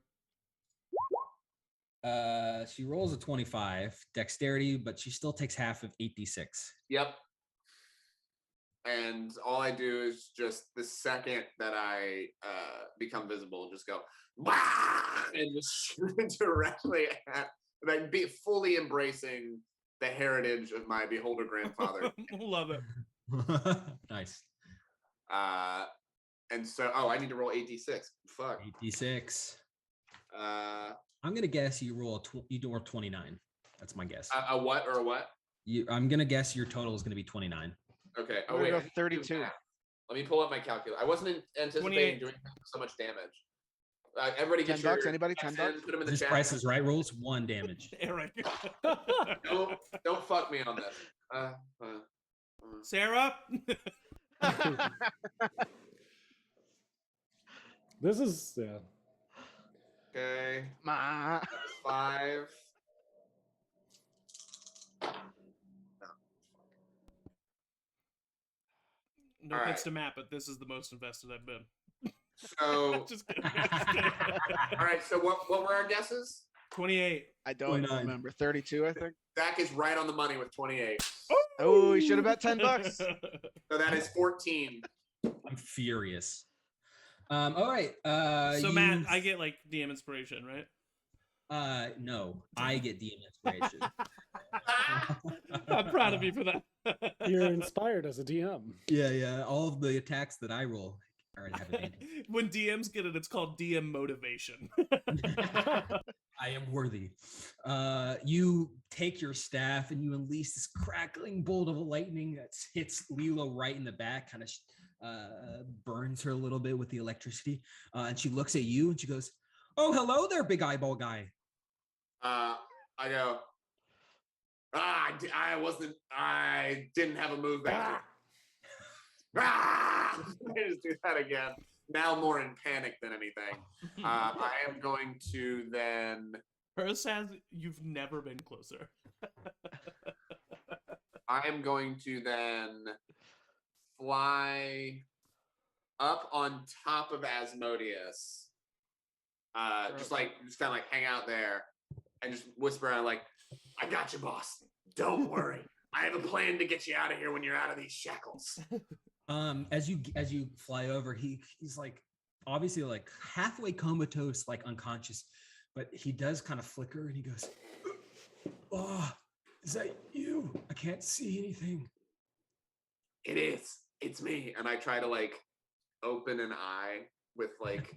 B: She rolls a 25 dexterity, but she still takes half of 8d6.
C: Yep. And all I do is just the second that I become visible, just go "Wah!" and just shoot it directly at, like, be fully embracing the heritage of my beholder grandfather.
A: Love it.
B: Nice.
C: And so, I need to roll 8d6. Fuck.
B: 8d6. I'm gonna guess you roll you do 29. That's my guess.
C: A what or a what?
B: I'm gonna guess your total is gonna be 29.
C: Okay.
D: I'm gonna go 32.
C: Let me pull up my calculator. I wasn't anticipating doing so much damage. Everybody get
D: $10. Anybody? $10.
C: Put them in the
B: This
C: chat.
B: Price is Right rules 1 damage.
A: Yeah, right.
C: Don't fuck me on this.
A: Sarah.
E: This is
C: Okay.
D: Ma.
C: 5.
A: No
C: All
A: offense
C: right.
A: to Matt, but this is the most invested I've been.
C: So,
A: Just kidding. Just kidding.
C: all right. So what were our guesses?
A: 28.
D: I don't
B: 29.
D: remember. 32, I think.
C: Zach is right on the money with 28.
D: Oh, you should have bet $10.
C: So that is 14.
B: I'm furious. All right.
A: So Matt, I get like DM inspiration, right?
B: No, I get DM inspiration.
A: I'm proud of you for that.
E: You're inspired as a DM.
B: Yeah. All of the attacks that I roll are have advantage.
A: When DMs get it, it's called DM motivation.
B: I am worthy. You take your staff and you unleash this crackling bolt of lightning that hits Lilo right in the back, kind of burns her a little bit with the electricity. And she looks at you and she goes, "Oh, hello there, big eyeball guy."
C: I go, I didn't have a move back. I just do that again. Now more in panic than anything. I am going to then.
A: Her says you've never been closer.
C: I am going to then fly up on top of Asmodeus. Just kind of like hang out there and just whisper out like, "I got you, boss. Don't worry. I have a plan to get you out of here when you're out of these shackles."
B: As you fly over, he's like obviously like halfway comatose, like unconscious, but he does kind of flicker and he goes, "Oh, is that you? I can't see anything."
C: It is. It's me. And I try to like open an eye with like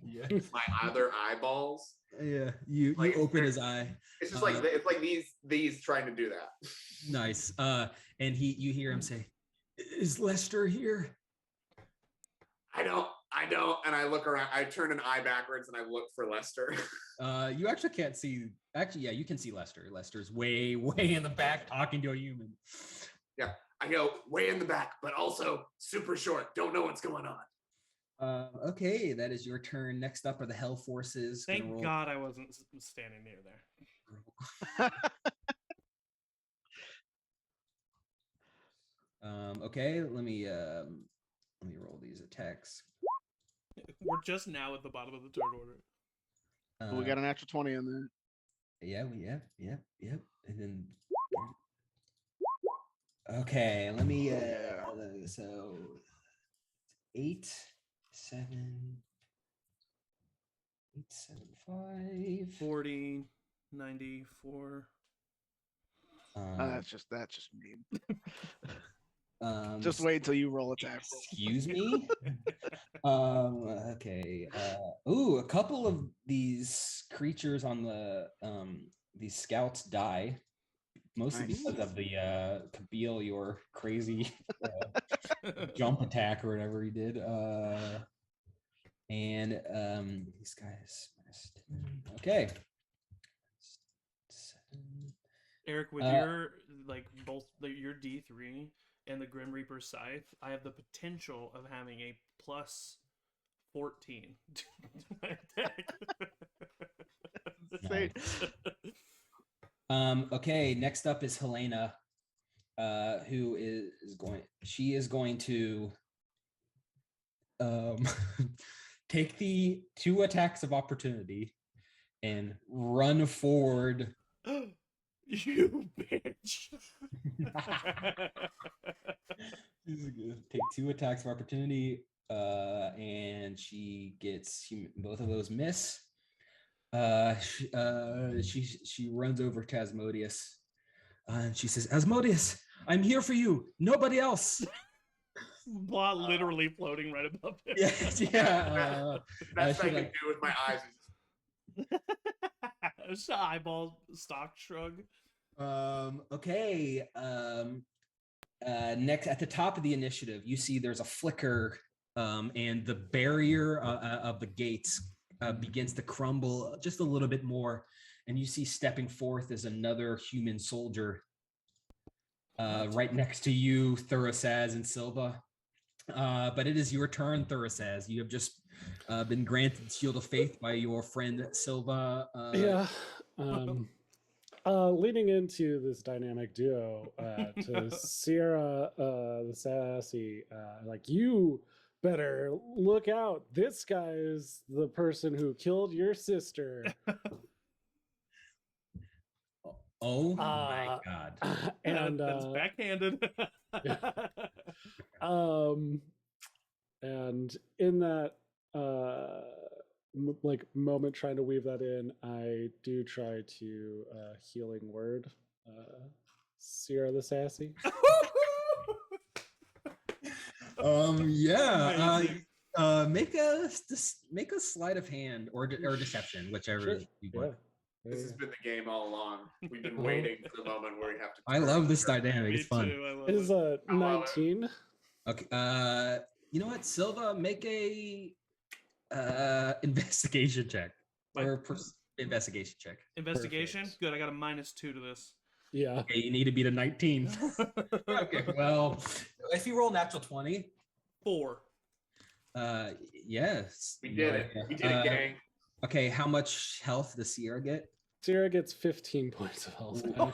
C: my other eyeballs.
B: Yeah, you
C: Like,
B: open his eye.
C: It's just like it's like these trying to do that.
B: Nice. And you hear him say, "Is Lester here?"
C: I don't. And I look around. I turn an eye backwards and I look for Lester.
B: You actually can't see. Actually, yeah, you can see Lester. Lester's way in the back talking to a human.
C: Yeah, I go way in the back, but also super short. Don't know what's going on.
B: Okay, that is your turn. Next up are the Hell Forces.
A: Thank God I wasn't standing near there.
B: Okay, let me roll these attacks.
A: We're just now at the bottom of the turn order.
D: We got a natural 20 in there.
B: Yeah. And then okay, let me so 8, 7, 8, 7, 5,
A: 40, 94.
D: That's just mean.
B: Just
D: wait until you roll attack.
B: Excuse me. Okay. A couple of these creatures on the these scouts die, mostly
D: Nice.
B: because of the Kabeel, your crazy jump attack or whatever he did. And these guys missed. Okay. 7.
A: Eric, with your like both your D3 and the Grim Reaper Scythe, I have the potential of having a plus 14 to my attack.
B: Okay, next up is Helena, who is going to take the 2 attacks of opportunity and run forward.
A: You bitch.
B: Take 2 attacks of opportunity, and she gets both of those miss. She runs over to Asmodeus, and she says, "Asmodeus, I'm here for you. Nobody else."
A: Blah, literally floating right above him.
B: Yeah.
C: That's what I can do with my eyes.
A: Just an eyeball stock shrug.
B: Okay. Next, at the top of the initiative, you see there's a flicker, and the barrier of the gates begins to crumble just a little bit more, and you see stepping forth is another human soldier. Right next to you, Thurasaz and Silva. But it is your turn, Thurasaz. You have just been granted Shield of Faith by your friend Silva.
E: Leading into this dynamic duo, to Sierra the Sassy, like, you better look out. This guy is the person who killed your sister.
B: Oh my God.
E: And
A: that's backhanded.
E: And in that like moment trying to weave that in, I do try to healing word Sierra the Sassy.
A: Amazing.
B: Make a sleight of hand or deception, whichever
E: Sure.
B: you
E: Yeah.
B: want.
C: This has been the game all along. We've been
E: Uh-huh.
C: waiting for the moment where we have to.
B: I
C: turn
B: love this
C: turn.
B: dynamic.
A: Me
B: It's fun.
A: too. I love
E: It is
A: it.
E: a
C: I love it.
E: 19.
B: Okay. You know what, Silva, make a investigation check
A: Like-
B: or investigation check.
A: Investigation.
E: Perfect.
A: Good. I got a -2 to this.
E: Yeah.
B: Okay, you need to beat a 19. Okay, well, if you roll natural 20,
A: 4.
B: yes.
C: We
B: no
C: did it.
B: idea.
C: We did it, gang.
B: Okay, how much health does Sierra get?
E: Sierra gets 15 points of health.
B: Ooh.
E: now.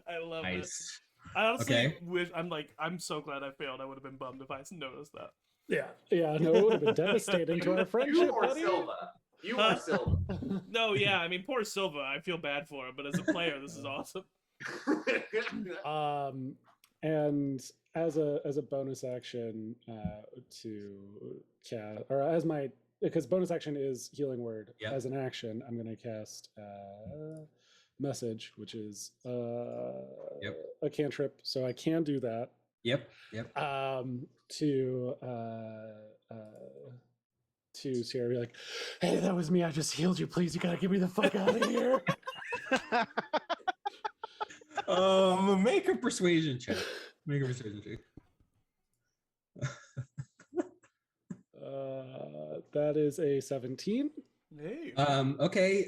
A: I love it.
B: Nice.
A: I honestly
B: Okay.
A: wish I'm so glad I failed. I would have been bummed if I noticed that.
E: Yeah. Yeah. No, it would have been devastating to our friendship,
C: You or
E: buddy.
C: Silva? You or Silva?
A: No, yeah, I mean poor Silva. I feel bad for him, but as a player, this is awesome.
E: And as a bonus action to cast, or as my, because bonus action is healing word.
B: Yep.
E: As an action, I'm going to cast message, which is a cantrip, so I can do that.
B: Yep.
E: To Sierra, be like, hey, that was me. I just healed you. Please, you gotta get me the fuck out of here.
B: Make a persuasion check. Make a persuasion check.
E: That is a 17.
A: Hey.
B: Okay.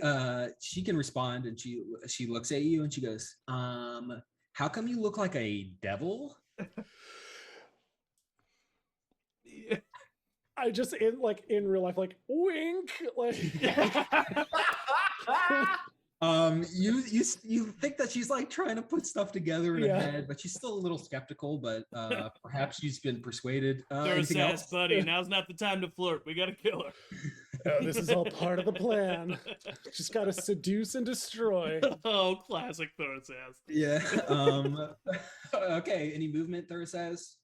B: She can respond, and she looks at you and she goes, how come you look like a devil?
A: Yeah.
E: I just in real life, like wink, like
B: you think that she's like trying to put stuff together in her
E: Yeah.
B: head, but she's still a little skeptical, but perhaps she's been persuaded.
A: Third
B: Anything
A: sass,
B: else?
A: buddy. Now's not the time to flirt. We gotta kill her.
E: oh, this is all part of the plan. Just gotta seduce and destroy.
A: Oh, classic third sass.
B: Yeah. Okay. Any movement, Thur says?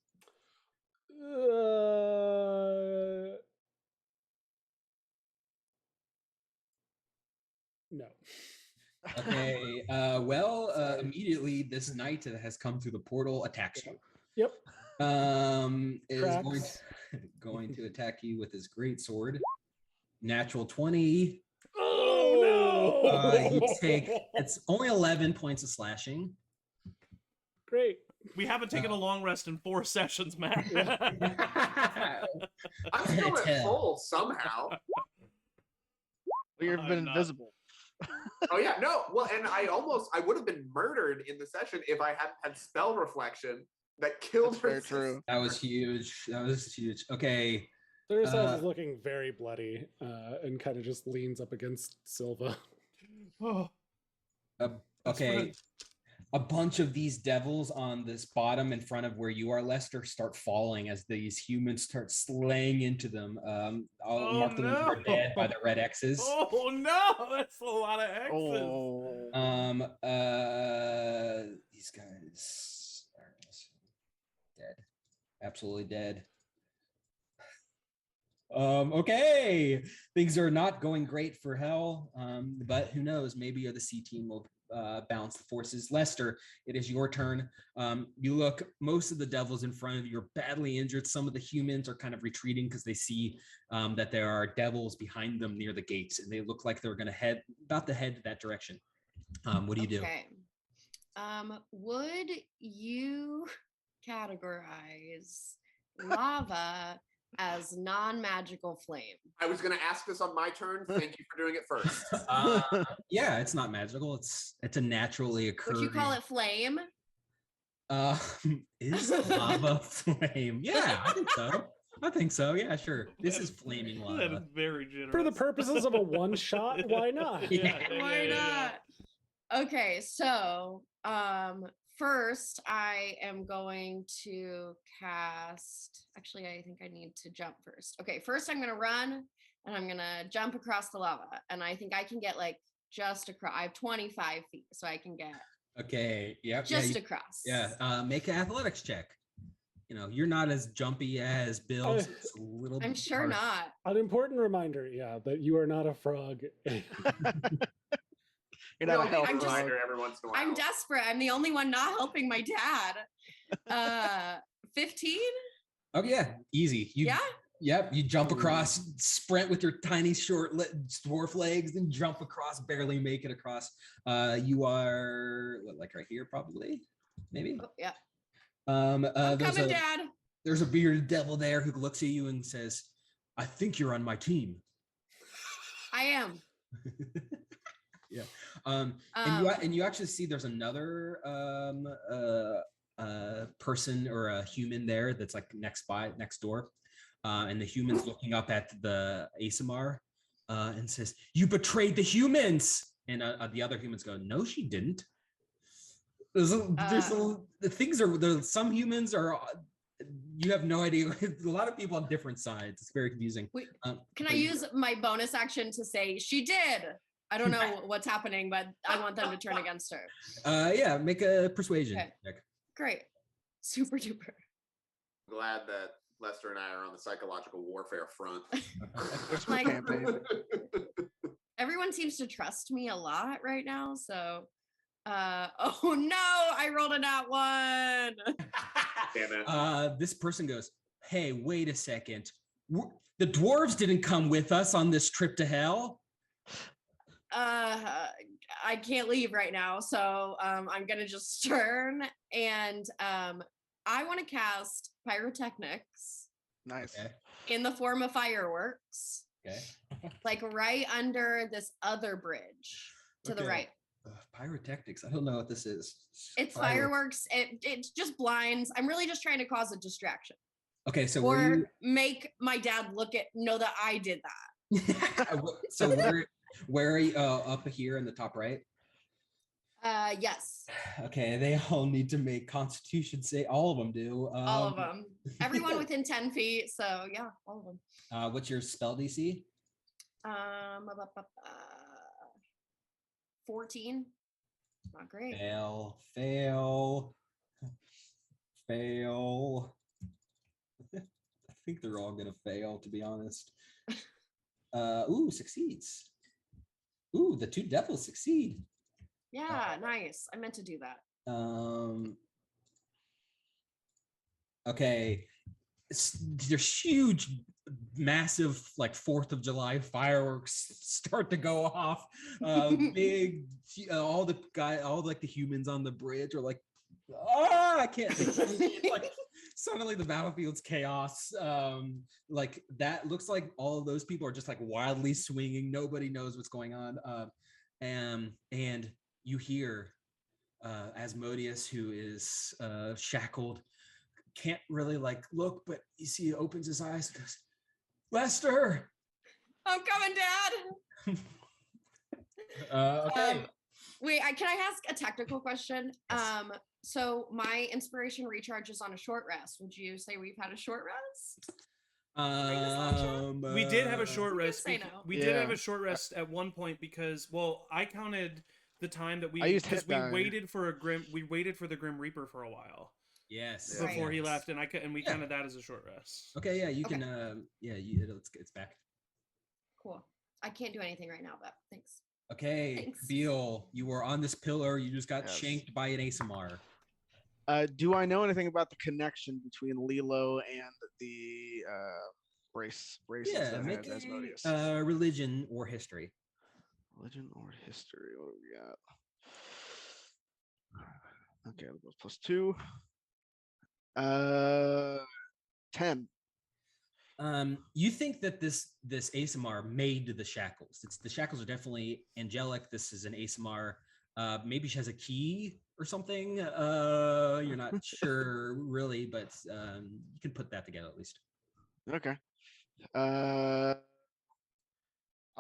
E: No.
B: Okay. Immediately this knight that has come through the portal attacks you.
E: Yep.
B: Is
E: Tracks.
B: going to attack you with his great sword. Natural 20.
E: Oh no!
B: You take, it's only 11 points of slashing.
E: Great.
A: We haven't taken a long rest in 4 sessions, Matt.
C: I'm still at
B: Tell.
C: full somehow.
D: You've been
A: I'm not.
D: invisible.
C: Oh yeah, no. Well, and I would have been murdered in the session if I hadn't had spell reflection that killed
D: That's
C: her.
D: very true.
B: That was huge. Okay.
E: Thursaz is looking very bloody and kind of just leans up against Silva.
A: Oh,
B: Okay.
A: right.
B: A bunch of these devils on this bottom in front of where you are, Lester, start falling as these humans start slaying into them. I'll mark them as they're dead by the red X's.
A: oh no, that's a lot of X's.
D: Oh.
B: These guys are just dead. Absolutely dead. Okay. Things are not going great for Hell. But who knows? Maybe the C team will balance the forces. Lester, it is your turn. You look, most of the devils in front of you are badly injured. Some of the humans are kind of retreating because they see that there are devils behind them near the gates, and they look like they're going to head that direction. What do you do?
F: Okay. Would you categorize lava as non-magical flame?
C: I was going to ask this on my turn. Thank you for doing it first.
B: Yeah, it's not magical. It's a naturally occurring.
F: Would you call it flame?
B: Is lava flame? Yeah, I think so. Yeah, sure. This is flaming
A: That is
B: lava.
A: very generous.
E: For the purposes of a one shot, why not?
B: Yeah.
F: Why not? Okay, so first I am going to cast, actually I think I need to jump first. Okay, first I'm gonna run and I'm gonna jump across the lava, and I think I can get like just across. I have 25 feet, so I can get
B: Okay. Yep.
F: just
B: yeah,
F: across.
B: yeah. Make an athletics check. you're not as jumpy as Bill. So it's a little.
F: I'm sure
B: hard.
F: not.
E: An important reminder, that you are not a frog.
D: You're
C: We
D: not
C: all
D: a
C: need
D: health
C: a
F: I'm just-
D: frog.
C: reminder every once in a while.
F: I'm desperate. I'm the only one not helping my dad. 15?
B: Oh yeah, easy. You
F: Yeah.
B: Yep, you jump across, sprint with your tiny short dwarf legs, and jump across, barely make it across. You are like right here, probably, maybe.
F: Oh, yeah.
B: I'm
F: Coming, Dad.
B: There's a bearded devil there who looks at you and says, "I think you're on my team."
F: I am.
B: Yeah. And you actually see there's another person or a human there that's like next door. And the human's looking up at the ASMR and says, "You betrayed the humans." And the other humans go, "No, she didn't." Some humans are, you have no idea. A lot of people on different sides. It's very confusing.
F: Wait, Can I
B: but-
F: use my bonus action to say she did? I don't know what's happening, but I want them to turn against her.
B: Yeah, make a persuasion
F: Okay.
B: check.
F: Great. Super duper.
C: Glad that Lester and I are on the psychological warfare front.
D: Whisper
F: Like-
D: campaign.
F: Everyone seems to trust me a lot right now, so oh no, I rolled a nat 1.
C: Damn it.
B: This person goes, "Hey, wait a second. The dwarves didn't come with us on this trip to hell."
F: I can't leave right now, so I'm gonna just turn and I want to cast pyrotechnics
D: Nice.
B: Okay.
F: in the form of fireworks,
B: Okay.
F: like right under this other bridge to the
B: Okay.
F: right.
B: Pyrotechnics. I don't know what this is.
F: It's fireworks. It's just blinds. I'm really just trying to cause a distraction
B: Okay, so
F: or make my dad know that I did that.
B: so where are you? Up here in the top right.
F: Yes,
B: Okay, they all need to make Constitution say. All of them do.
F: all of them. Everyone within 10 feet. So yeah, all of them.
B: What's your spell DC?
F: 14. Not great.
B: Fail. Fail. I think they're all gonna fail, to be honest. Ooh, succeeds. Ooh, the two devils succeed.
F: Yeah, nice. I meant to do that.
B: Okay. There's huge, massive, like 4th of July fireworks start to go off. Big, all the humans on the bridge are like, "Oh, I can't." Like suddenly the battlefield's chaos. Like that looks like all of those people are just like wildly swinging. Nobody knows what's going on. And you hear Asmodeus, who is shackled, can't really like look, but you see he opens his eyes and goes, "Lester."
F: I'm coming, Dad.
B: Okay.
F: Wait, can I ask a technical question?
B: Yes.
F: So my inspiration recharges on a short rest. Would you say we've had a short rest?
A: We did have a short
F: You could
A: rest.
F: say no.
A: We did have
D: Yeah.
A: a short rest at one point because, well, I counted the time that we
D: I used
A: because
D: hit
A: we
D: die.
A: waited for the Grim Reaper for a while
B: Yes.
A: before he
B: yes.
A: left, and we
B: Yeah.
A: counted that as a short rest.
B: Okay, yeah, you
F: Okay.
B: can. It's back.
F: Cool. I can't do anything right now, but thanks.
B: Okay,
F: Thanks.
B: Beal, you were on this pillar. You just got
D: Yes.
B: shanked by an ASMR.
D: Do I know anything about the connection between Lilo and the braces
B: Yeah,
D: that
B: make
D: has Asmodeus?
B: a religion or history.
D: Religion or history? What do we got? Okay, that goes +2. 10.
B: You think that this ASMR made the shackles? The shackles are definitely angelic. This is an ASMR. Maybe she has a key or something. You're not sure really, but you can put that together at least.
D: Okay. I'll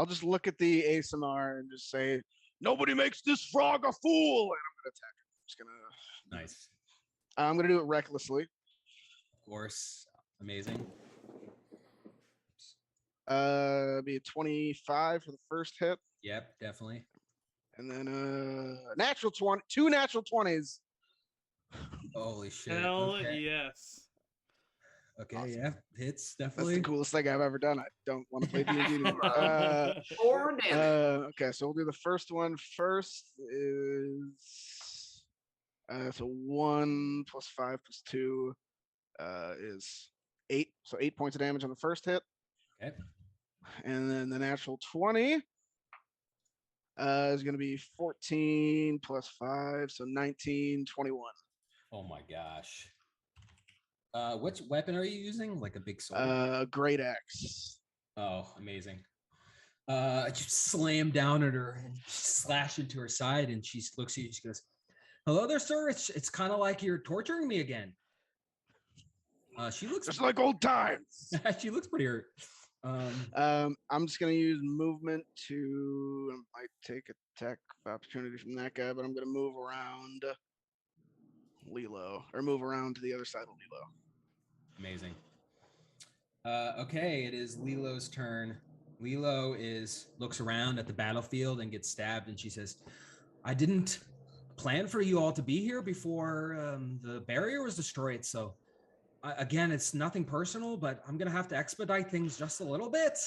D: just look at the ASMR and just say, "Nobody makes this frog a fool," and I'm gonna attack him. I'm just gonna.
B: Nice.
D: I'm gonna do it recklessly.
B: Of course. Amazing.
D: Be a 25 for the first hit,
B: Yep, definitely.
D: and then natural 20, 2 natural 20s.
B: Holy shit.
A: Hell
B: Okay.
A: yes.
B: Okay,
D: Awesome.
B: yeah, hits
D: That's
B: definitely.
D: the coolest thing I've ever done. I don't want to play D&D anymore.
C: 4 damage.
D: Okay, so we'll do the first one first. Is so 1 plus 5 plus 2 is 8. So 8 points of damage on the first hit.
B: Okay.
D: And then the natural 20 is going to be 14 plus 5, so 19, 21.
B: Oh my gosh. Which weapon are you using? Like a big sword?
D: Great axe.
B: Oh, amazing. You slam down at her and slash into her side, and she looks at you. She goes, "Hello there, sir. It's kind of like you're torturing me again." She looks
D: Just like old times.
B: she looks pretty hurt.
D: I'm just gonna use movement to. I might take attack of opportunity from that guy, but I'm gonna move around Lilo, or move around to the other side of Lilo.
B: Amazing. Okay, it is Lilo's turn. Lilo looks around at the battlefield and gets stabbed, and she says, "I didn't plan for you all to be here before the barrier was destroyed. So, again, it's nothing personal, but I'm gonna have to expedite things just a little bit."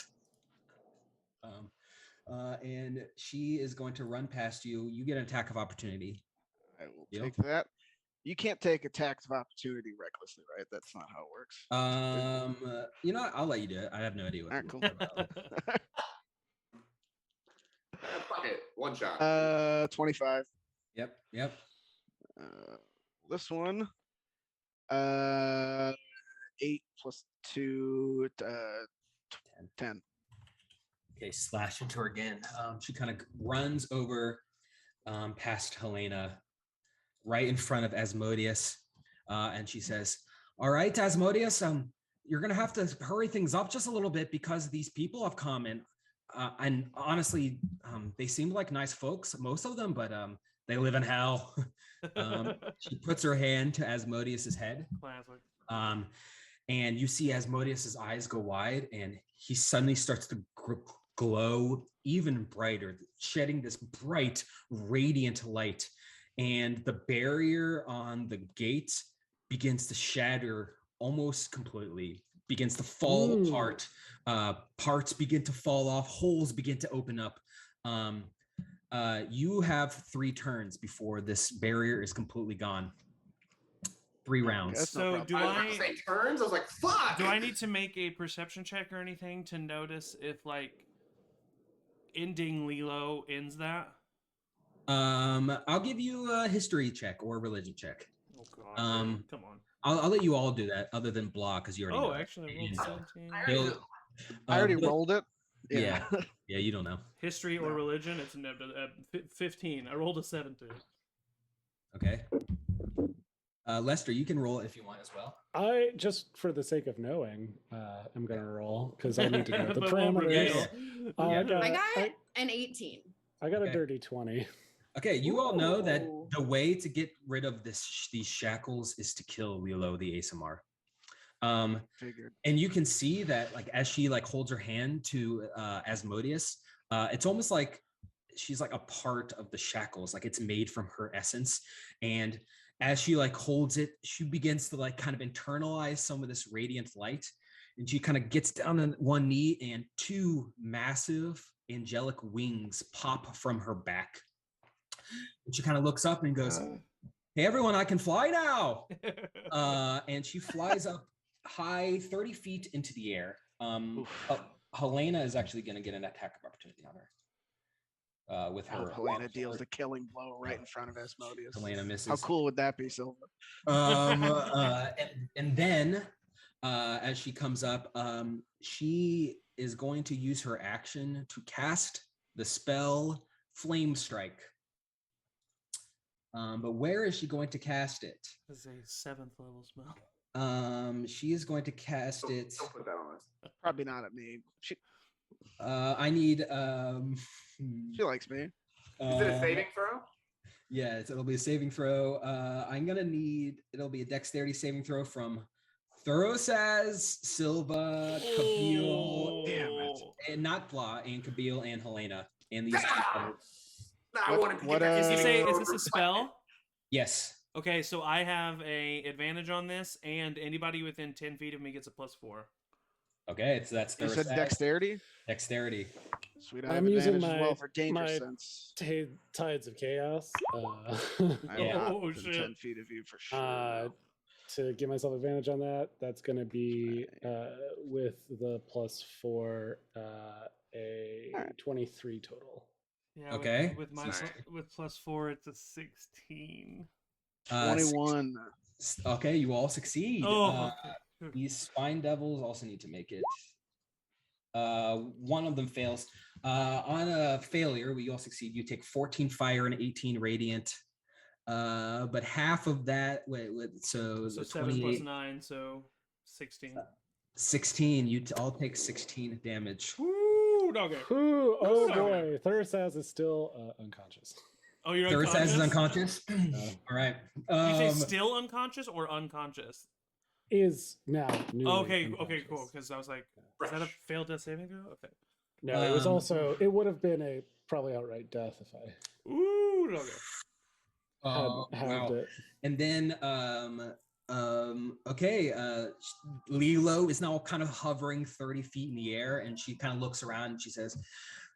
B: And she is going to run past you. You get an attack of opportunity.
D: I will
B: Deal.
D: take that. You can't take attacks of opportunity recklessly, right? That's not how it works.
B: You know what? I'll let you do it. I have no idea what.
D: Alright, cool.
C: Fuck it. One shot.
D: 25.
B: Yep.
D: This one. 8 plus 2, 10.
B: Okay, slash into her again. She kind of runs over past Helena, right in front of Asmodeus, and she says, "All right, Asmodeus, you're gonna have to hurry things up just a little bit because these people have come and honestly, they seem like nice folks, most of them, but they live in hell." She puts her hand to Asmodeus's head.
A: Classic.
B: And you see Asmodeus's eyes go wide, and he suddenly starts to glow even brighter, shedding this bright, radiant light. And the barrier on the gate begins to shatter almost completely, begins to fall apart. Parts begin to fall off, holes begin to open up. You have 3 turns before this barrier is completely gone. 3 rounds.
D: That's no
A: So
D: problem.
A: do
C: I was about
A: I
C: to say turns. I was like, fuck.
A: do I need to make a perception check or anything to notice if like ending Lilo ends that?
B: I'll give you a history check or a religion check.
A: Oh god. Come on.
B: I'll let you all do that, other than Blah, because you already know.
A: Oh, actually, I rolled
B: And
A: 17.
D: I already
B: Bill-
D: rolled it.
B: Yeah, yeah, you don't know.
A: History or
D: No.
A: religion? It's 15. I rolled a 17.
B: Okay. Lester, you can roll it if you want as well.
E: I just for the sake of knowing, I'm gonna roll because I need to know the
A: But won't
E: parameters.
A: reveal.
E: I got,
F: I got an 18.
E: I got
B: Okay.
E: a dirty 20.
B: Okay, you all know that
F: Ooh.
B: the way to get rid of these shackles is to kill Lilo the ASMR.
D: Figured.
B: And you can see that, like, as she like holds her hand to Asmodeus, it's almost like she's like a part of the shackles, like it's made from her essence. And as she like holds it, she begins to like kind of internalize some of this radiant light, and she kind of gets down on one knee, and 2 massive angelic wings pop from her back. And she kind of looks up and goes, "Hey everyone, I can fly now." And she flies up high 30 feet into the air. Helena is actually going to get an attack of opportunity on her. With her
D: Helena deals the killing blow right in front of Asmodeus.
B: Helena misses.
D: How cool would that be, Silva?
B: And then as she comes up, she is going to use her action to cast the spell Flame Strike. But where is she going to cast it?
A: It's a 7th level spell.
B: She is going to cast it.
C: Don't put that on us.
D: Probably not at me.
B: I need.
D: She likes me.
C: Is it a saving throw?
B: Yeah, it'll be a saving throw. I'm gonna need. It'll be a dexterity saving throw from Thorosaz, Silva, Kabeel,
D: Damn it.
B: and not Blah, and Kabeel and Helena, and these.
C: Ah! I
D: What-
C: wanted to
D: what,
C: get that
A: Is
D: Uh,
A: this a spell?
B: Yes.
A: Okay, so I have a advantage on this, and anybody within 10 feet of me gets a +4.
B: Okay, so that's
D: You said
B: Thursday.
D: dexterity?
B: Dexterity.
D: Sweet. I have
E: I'm using
D: advantage as well
E: my-
D: for danger
E: my-
D: sense.
E: Tides of Chaos.
D: I'm
B: Yeah.
D: not
A: Oh,
D: within
A: shit.
D: 10 feet of you for sure.
E: Uh, to give myself advantage on that, that's going to be with the +4, a
D: Alright.
E: 23 total.
A: Yeah,
B: Okay.
A: with my
C: Nice.
A: with +4, it's a 16.
D: 21.
B: Okay, you all succeed.
A: Oh,
B: These spine devils also need to make it. One of them fails. On a failure, we all succeed. You take 14 fire and 18 radiant. But half of that, so
A: so
B: the
A: 7
B: 28,
A: plus 9, so 16.
B: 16. All take 16 damage.
A: Woo, doggo.
E: Ooh, oh
A: Sorry.
E: boy, Thursaz is still unconscious.
A: Oh, you're
B: Thursaz is
A: unconscious?
B: unconscious. All right.
A: Did you say still unconscious or unconscious?
E: Is now newly
A: Okay, cool.
E: unconscious.
A: Because I was like, is that a
C: Fresh.
A: failed death saving throw? Okay.
E: No, it was
B: Um,
E: also, it would have been a probably outright death if I
A: Ooh, doggo.
E: hadn't halved
B: wow.
E: it.
B: And then okay, Lilo is now kind of hovering 30 feet in the air, and she kind of looks around and she says,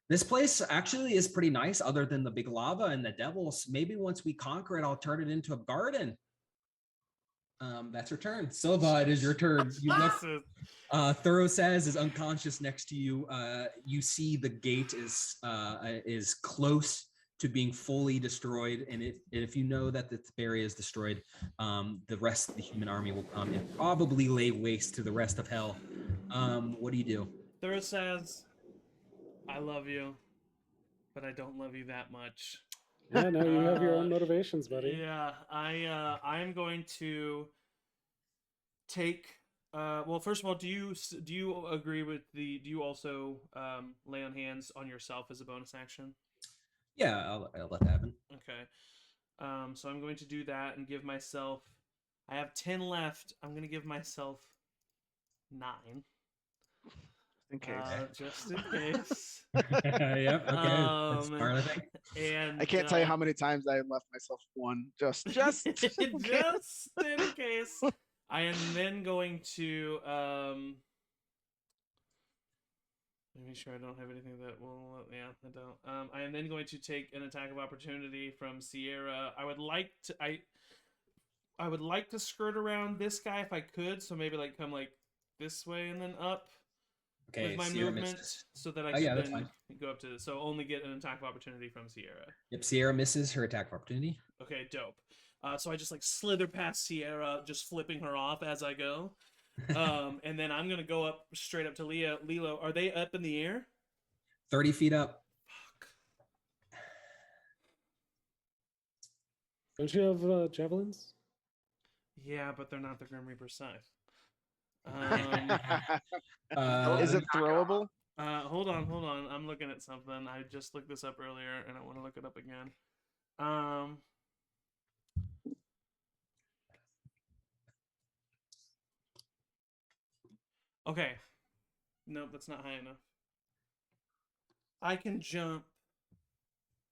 B: this place actually is pretty nice other than the big lava and the devils. Maybe once we conquer it, I'll turn it into a garden. That's her turn. Silva, it is your turn. You look,
A: Jesus.
B: Thursaz is unconscious next to you. You see the gate is close to being fully destroyed, and if you know that the barrier is destroyed, the rest of the human army will come and probably lay waste to the rest of hell. What do you do?
A: Thura says, I love you, but I don't love you that much.
E: Yeah, no, you have your own motivations, buddy.
A: Yeah, I'm going to take. Well, first of all, do you agree with the? Do you also lay on hands on yourself as a bonus action?
B: Yeah, I'll let that happen.
A: Okay. So I'm going to do that and give myself. I have 10 left. I'm going to give myself 9.
D: In case.
A: Just in case.
B: Yep. Okay. That's smart, I think.
A: And
D: I can't tell you how many times I left myself one. Just
A: just in case. I am then going to make sure I don't have anything that will. Yeah, I don't. I am then going to take an attack of opportunity from Sierra. I would like to skirt around this guy if I could. So maybe like come like this way and then up.
B: Okay,
A: With my
B: Sierra
A: movement,
B: misses.
A: so that I
B: Oh,
A: can
B: yeah, that's
A: then
B: fine.
A: go up to this. So only get an attack of opportunity from Sierra.
B: Yep, Sierra misses her attack of opportunity.
A: Okay, dope. So I just like slither past Sierra, just flipping her off as I go. And then I'm gonna go up straight up to Lilo. Are they up in the air?
B: 30 feet up.
A: Fuck.
E: Don't you have javelins?
A: Yeah, but they're not the Grim Reaper scythe.
D: Is it throwable?
A: Hold on. I'm looking at something. I just looked this up earlier, and I want to look it up again. Okay. Nope, that's not high enough. I can jump.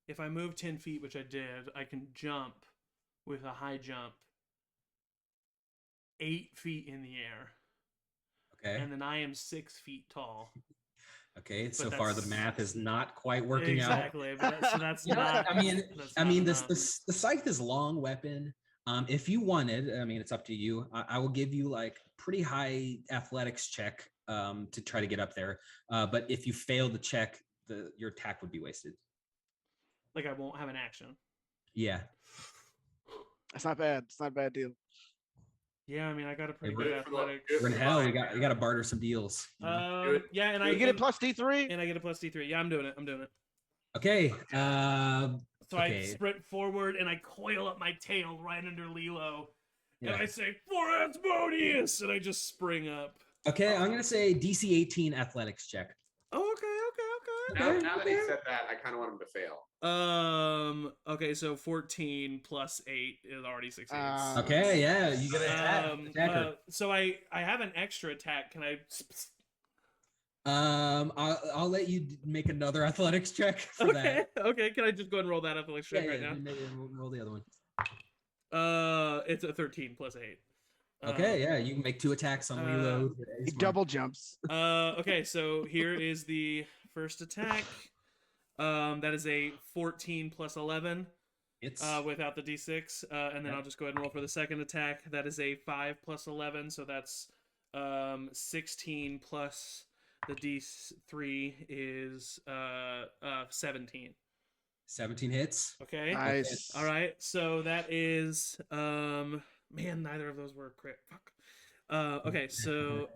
A: If I move 10 feet, which I did, I can jump with a high jump 8 feet in the air.
B: Okay.
A: And then I am 6 feet tall.
B: Okay.
A: But
B: So far, the
A: that's-
B: math is not quite working out.
A: Exactly. But so that's
B: Yeah,
A: not.
B: I mean,
A: that's
B: I
A: not
B: mean,
A: enough.
B: the scythe is a long weapon. If you wanted, I mean, it's up to you. I will give you like pretty high athletics check to try to get up there. But if you fail the check, your attack would be wasted.
A: Like I won't have an action.
B: Yeah.
D: It's not bad. It's not a bad deal.
A: Yeah, I mean, I got a pretty
B: we're-
A: good athletics.
B: We're in hell. We got to barter some deals. you know?
A: Yeah, and
D: You get it plus D3.
A: and I get a plus D3. Yeah, I'm doing it.
B: Okay.
A: So I
B: Okay.
A: sprint forward and I coil up my tail right under Lilo,
B: Yeah.
A: and I say, "For Asmodeus!" and I just spring up.
B: Okay, I'm gonna say DC 18 athletics check.
A: Oh, okay.
C: Now that he said that, I kind of want him to fail.
A: Okay, so 14 plus 8 is already 16.
B: Okay, yeah, you get an attacker.
A: So I have an extra attack. Can I?
B: I'll let you make another athletics check for that.
A: Okay. Can I just go and roll that athletics check right now?
B: Roll the other one.
A: It's a 13 plus 8.
B: Okay, yeah, you can make 2 attacks on reload.
D: He double jumps.
A: Okay, so here is the first attack. That is a 14 plus 11
B: It's
A: without the d6. And then I'll just go ahead and roll for the second attack. That is a 5 plus 11, so that's 16 plus the d3 is 17.
B: 17 hits.
A: Okay.
D: Nice.
A: All right. So that is man, neither of those were a crit. Fuck. Okay, so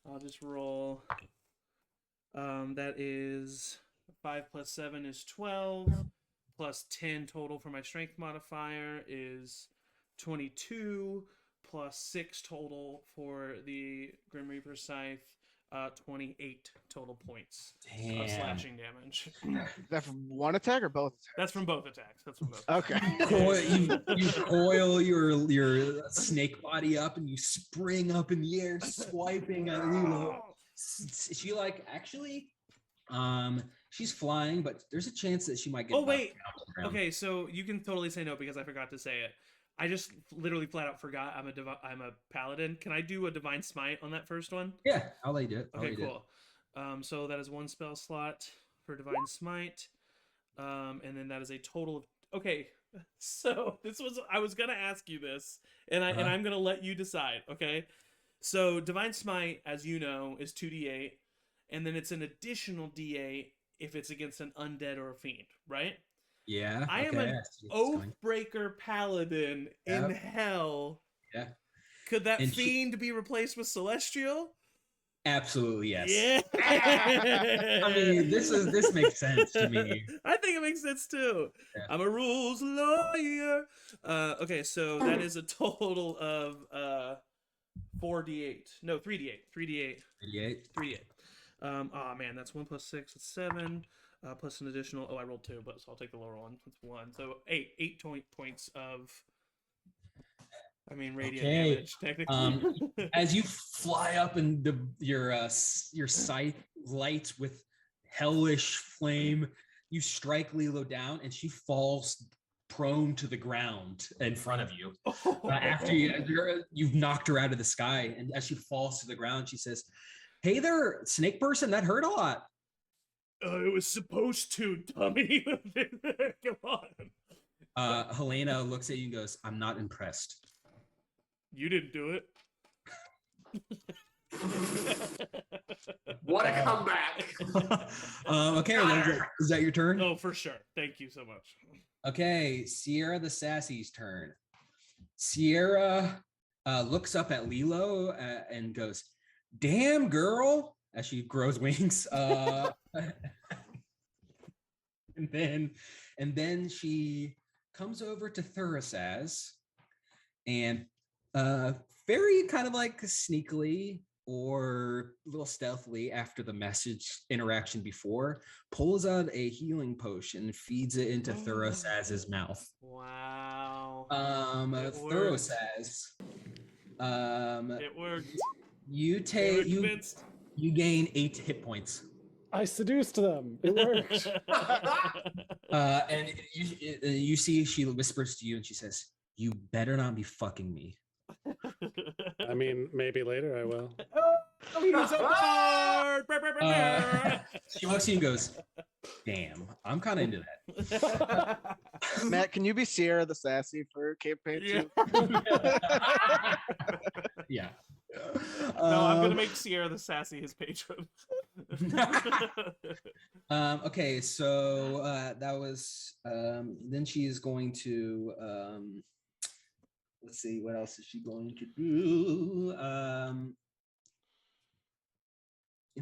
A: I'll just roll. That is 5 plus 7 is 12, plus 10 total for my strength modifier is 22, plus 6 total for the Grim Reaper Scythe, 28 total points of
B: Damn.
A: slashing damage.
D: Is that from one attack or both?
A: That's from both attacks. That's from both.
D: Okay.
B: You coil your snake body up and you spring up in the air, swiping at Lilo. She like actually, she's flying, but there's a chance that she might get.
A: Oh wait.
B: knocked down to the ground.
A: Okay, so you can totally say no because I forgot to say it. I just literally flat out forgot I'm a paladin. Can I do a divine smite on that first one?
B: Yeah, I'll let you do it. I'll let
A: Okay,
B: you do it.
A: cool. So that is 1 spell slot for divine smite, and then that is a total of. Okay, so I was gonna ask you this, and I'm gonna let you decide. Okay, so divine smite, as you know, is 2d8, and then it's an additional d8 if it's against an undead or a fiend, right?
B: Yeah.
A: I am
B: okay,
A: an
B: I see where it's going.
A: Oathbreaker paladin in
B: Yep.
A: hell.
B: Yeah.
A: Could that
B: And she-
A: fiend be replaced with celestial?
B: Absolutely yes.
A: Yeah.
B: I mean, this makes sense to me.
A: I think it makes sense too.
B: Yeah.
A: I'm a rules lawyer. Okay, so that is a total of 4d8. No, 3d8. 3d8.
B: 38.
A: 3d8. Oh man, that's 1 plus 6. It's 7. Plus an additional. Oh, I rolled 2, but so I'll take the lower one. It's 1. So 8 points of. I mean, radiant
B: Okay.
A: damage technically.
B: As you fly up and your sight lights with hellish flame, you strike Lilo down, and she falls prone to the ground in front of you. After you've knocked her out of the sky, and as she falls to the ground, she says, "Hey there, snake person, that hurt a lot."
A: It was supposed to, dummy. Come on.
B: Helena looks at you and goes, "I'm not impressed."
A: You didn't do it.
C: What a comeback!
B: Okay, is that your turn?
A: Oh, for sure. Thank you so much.
B: Okay, Sierra the Sassy's turn. Sierra looks up at Lilo and goes, "Damn, girl," as she grows wings. And then she comes over to Thurasaz and very kind of like sneakily or a little stealthily after the message interaction before, pulls out a healing potion and feeds it into Thurasaz's mouth.
A: Wow.
B: Thurasaz.
A: It worked.
B: You gain 8 hit points.
E: I seduced them. It worked.
B: And you see she whispers to you and she says, "You better not be fucking me."
E: I mean, maybe later I will.
B: She looks at you and goes, "Damn, I'm kind of into that."
D: Matt, can you be Sierra the Sassy for campaign
A: Yeah.
D: 2?
B: Yeah.
A: No, I'm gonna make Sierra the Sassy his patron.
B: Okay, so that was then she is going to let's see, what else is she going to do?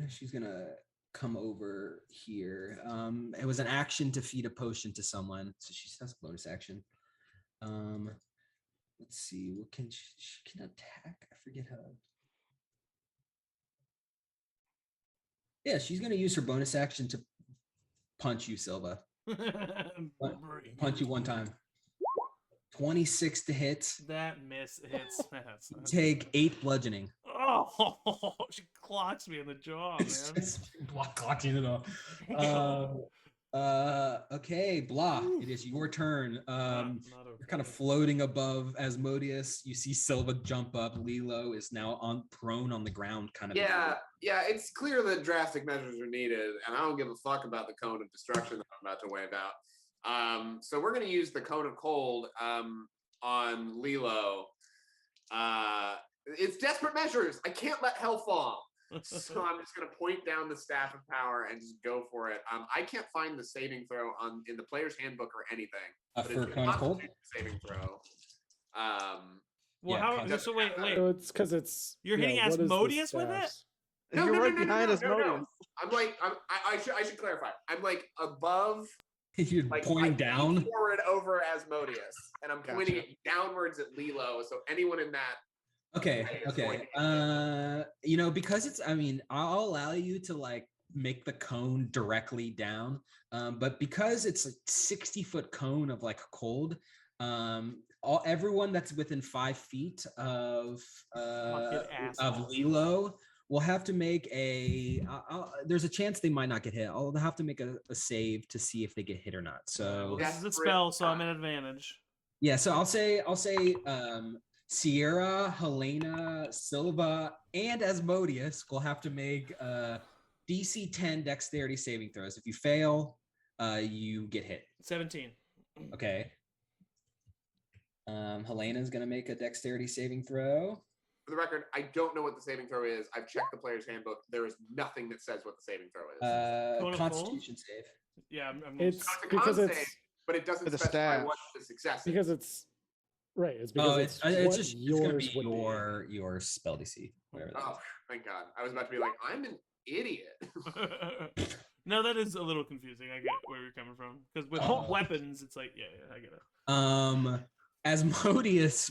B: She's gonna come over here. It was an action to feed a potion to someone, so she has a bonus action. Let's see, what can she can attack? I forget how. Yeah, she's gonna use her bonus action to punch you, Silva. Punch you one time. 26 to hit.
A: That miss hits.
B: Take 8 bludgeoning.
A: Oh, she clocks me in the jaw, man.
B: Clocks you in the jaw. Okay, Blah. It is your turn.
A: Not
B: You're kind of floating above Asmodeus. You see Silva jump up. Lilo is now prone on the ground, kind of.
C: Yeah, it's clear that drastic measures are needed, and I don't give a fuck about the cone of destruction that I'm about to wave out. So we're gonna use the cone of cold on Lilo. It's desperate measures. I can't let hell fall. So I'm just gonna point down the staff of power and just go for it. I can't find the saving throw in the player's handbook or anything. But
B: For
C: it's
B: cone of cold?
C: saving throw.
A: Well,
B: Yeah,
A: so wait.
E: So it's because it's
A: You're hitting
E: what is the
A: Asmodeus with it?
E: staffs?
C: No,
D: You're
C: no,
D: right
C: no, no,
D: behind
C: no,
D: us,
C: no, no.
D: Modius.
C: I should clarify. I'm like above,
B: You're
C: like
B: pointing
C: I lean
B: down.
C: forward over Asmodeus, and I'm pointing
D: Gotcha.
C: it downwards at Lilo. So anyone in that.
B: Okay.
C: It's going
B: Because it's. I mean, I'll allow you to like make the cone directly down, but because it's a 60-foot cone of like cold, everyone that's within 5 feet of
A: asshole.
B: Lilo will have to make there's a chance they might not get hit. They'll have to make a save to see if they get hit or not. So
A: This is a spell, so I'm at advantage.
B: yeah, so I'll say Sierra, Helena, Silva, and Asmodeus will have to make DC 10 dexterity saving throws. If you fail, you get hit.
A: 17.
B: Okay. Helena's gonna make a dexterity saving throw.
C: For the record, I don't know what the saving throw is. I've checked the player's handbook. There is nothing that says what the saving throw is.
A: Cone of
B: Constitution save.
A: Yeah, I'm
E: It's
C: So it's a
E: because
C: con
E: it's
C: save, but it doesn't
D: For the
C: specify
D: staff.
C: what the success is.
E: because it's right. It's because it's
B: It's
E: what
B: gonna be
E: yours would
B: your spell DC. Whatever that
C: Oh, thank God. I was about to be like, I'm an idiot.
A: No, that is a little confusing. I get where you're coming from. Because with weapons, it's like, yeah, I get it.
B: Asmodeus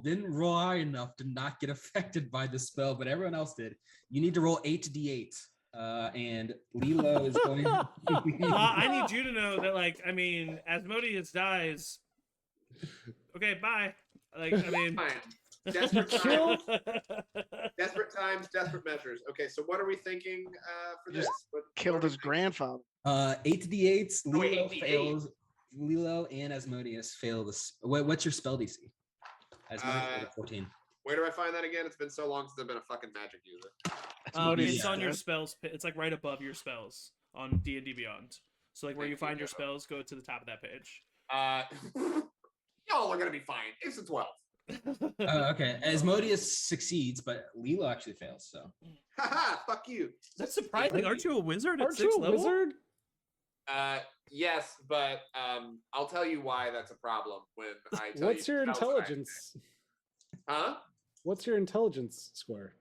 B: didn't roll high enough to not get affected by the spell, but everyone else did. You need to roll 8d8. And Lilo is going.
A: I need you to know that, like, I mean, Asmodeus dies. Okay, bye. Like, I mean,
C: Fine. Desperate times, desperate measures. Okay, so what are we thinking for this? What
D: Killed
C: are we
D: his grandfather.
B: 8d8s.
C: Oh, wait,
B: Lilo
C: 8d8.
B: fails. Lilo and Asmodeus fail this. What's your spell DC? Asmodeus failed a 14.
C: Where do I find that again? It's been so long since I've been a fucking magic user.
D: Asmodeus
A: it's on your
D: dead.
A: spells. It's like right above your spells on D&D Beyond. So like where you find your spells, go to the top of that page.
C: Y'all are gonna be fine. It's a 12.
B: Okay, Asmodeus succeeds, but Lilo actually fails. So
C: Haha, fuck you.
A: That's surprising. Aren't you a wizard at
E: Aren't you
A: 6th
E: a
A: level?
E: wizard?
C: Yes, but I'll tell you why that's a problem when I tell
E: What's
C: you
E: your
C: spells that I-
E: intelligence?
C: Huh?
E: What's your intelligence score?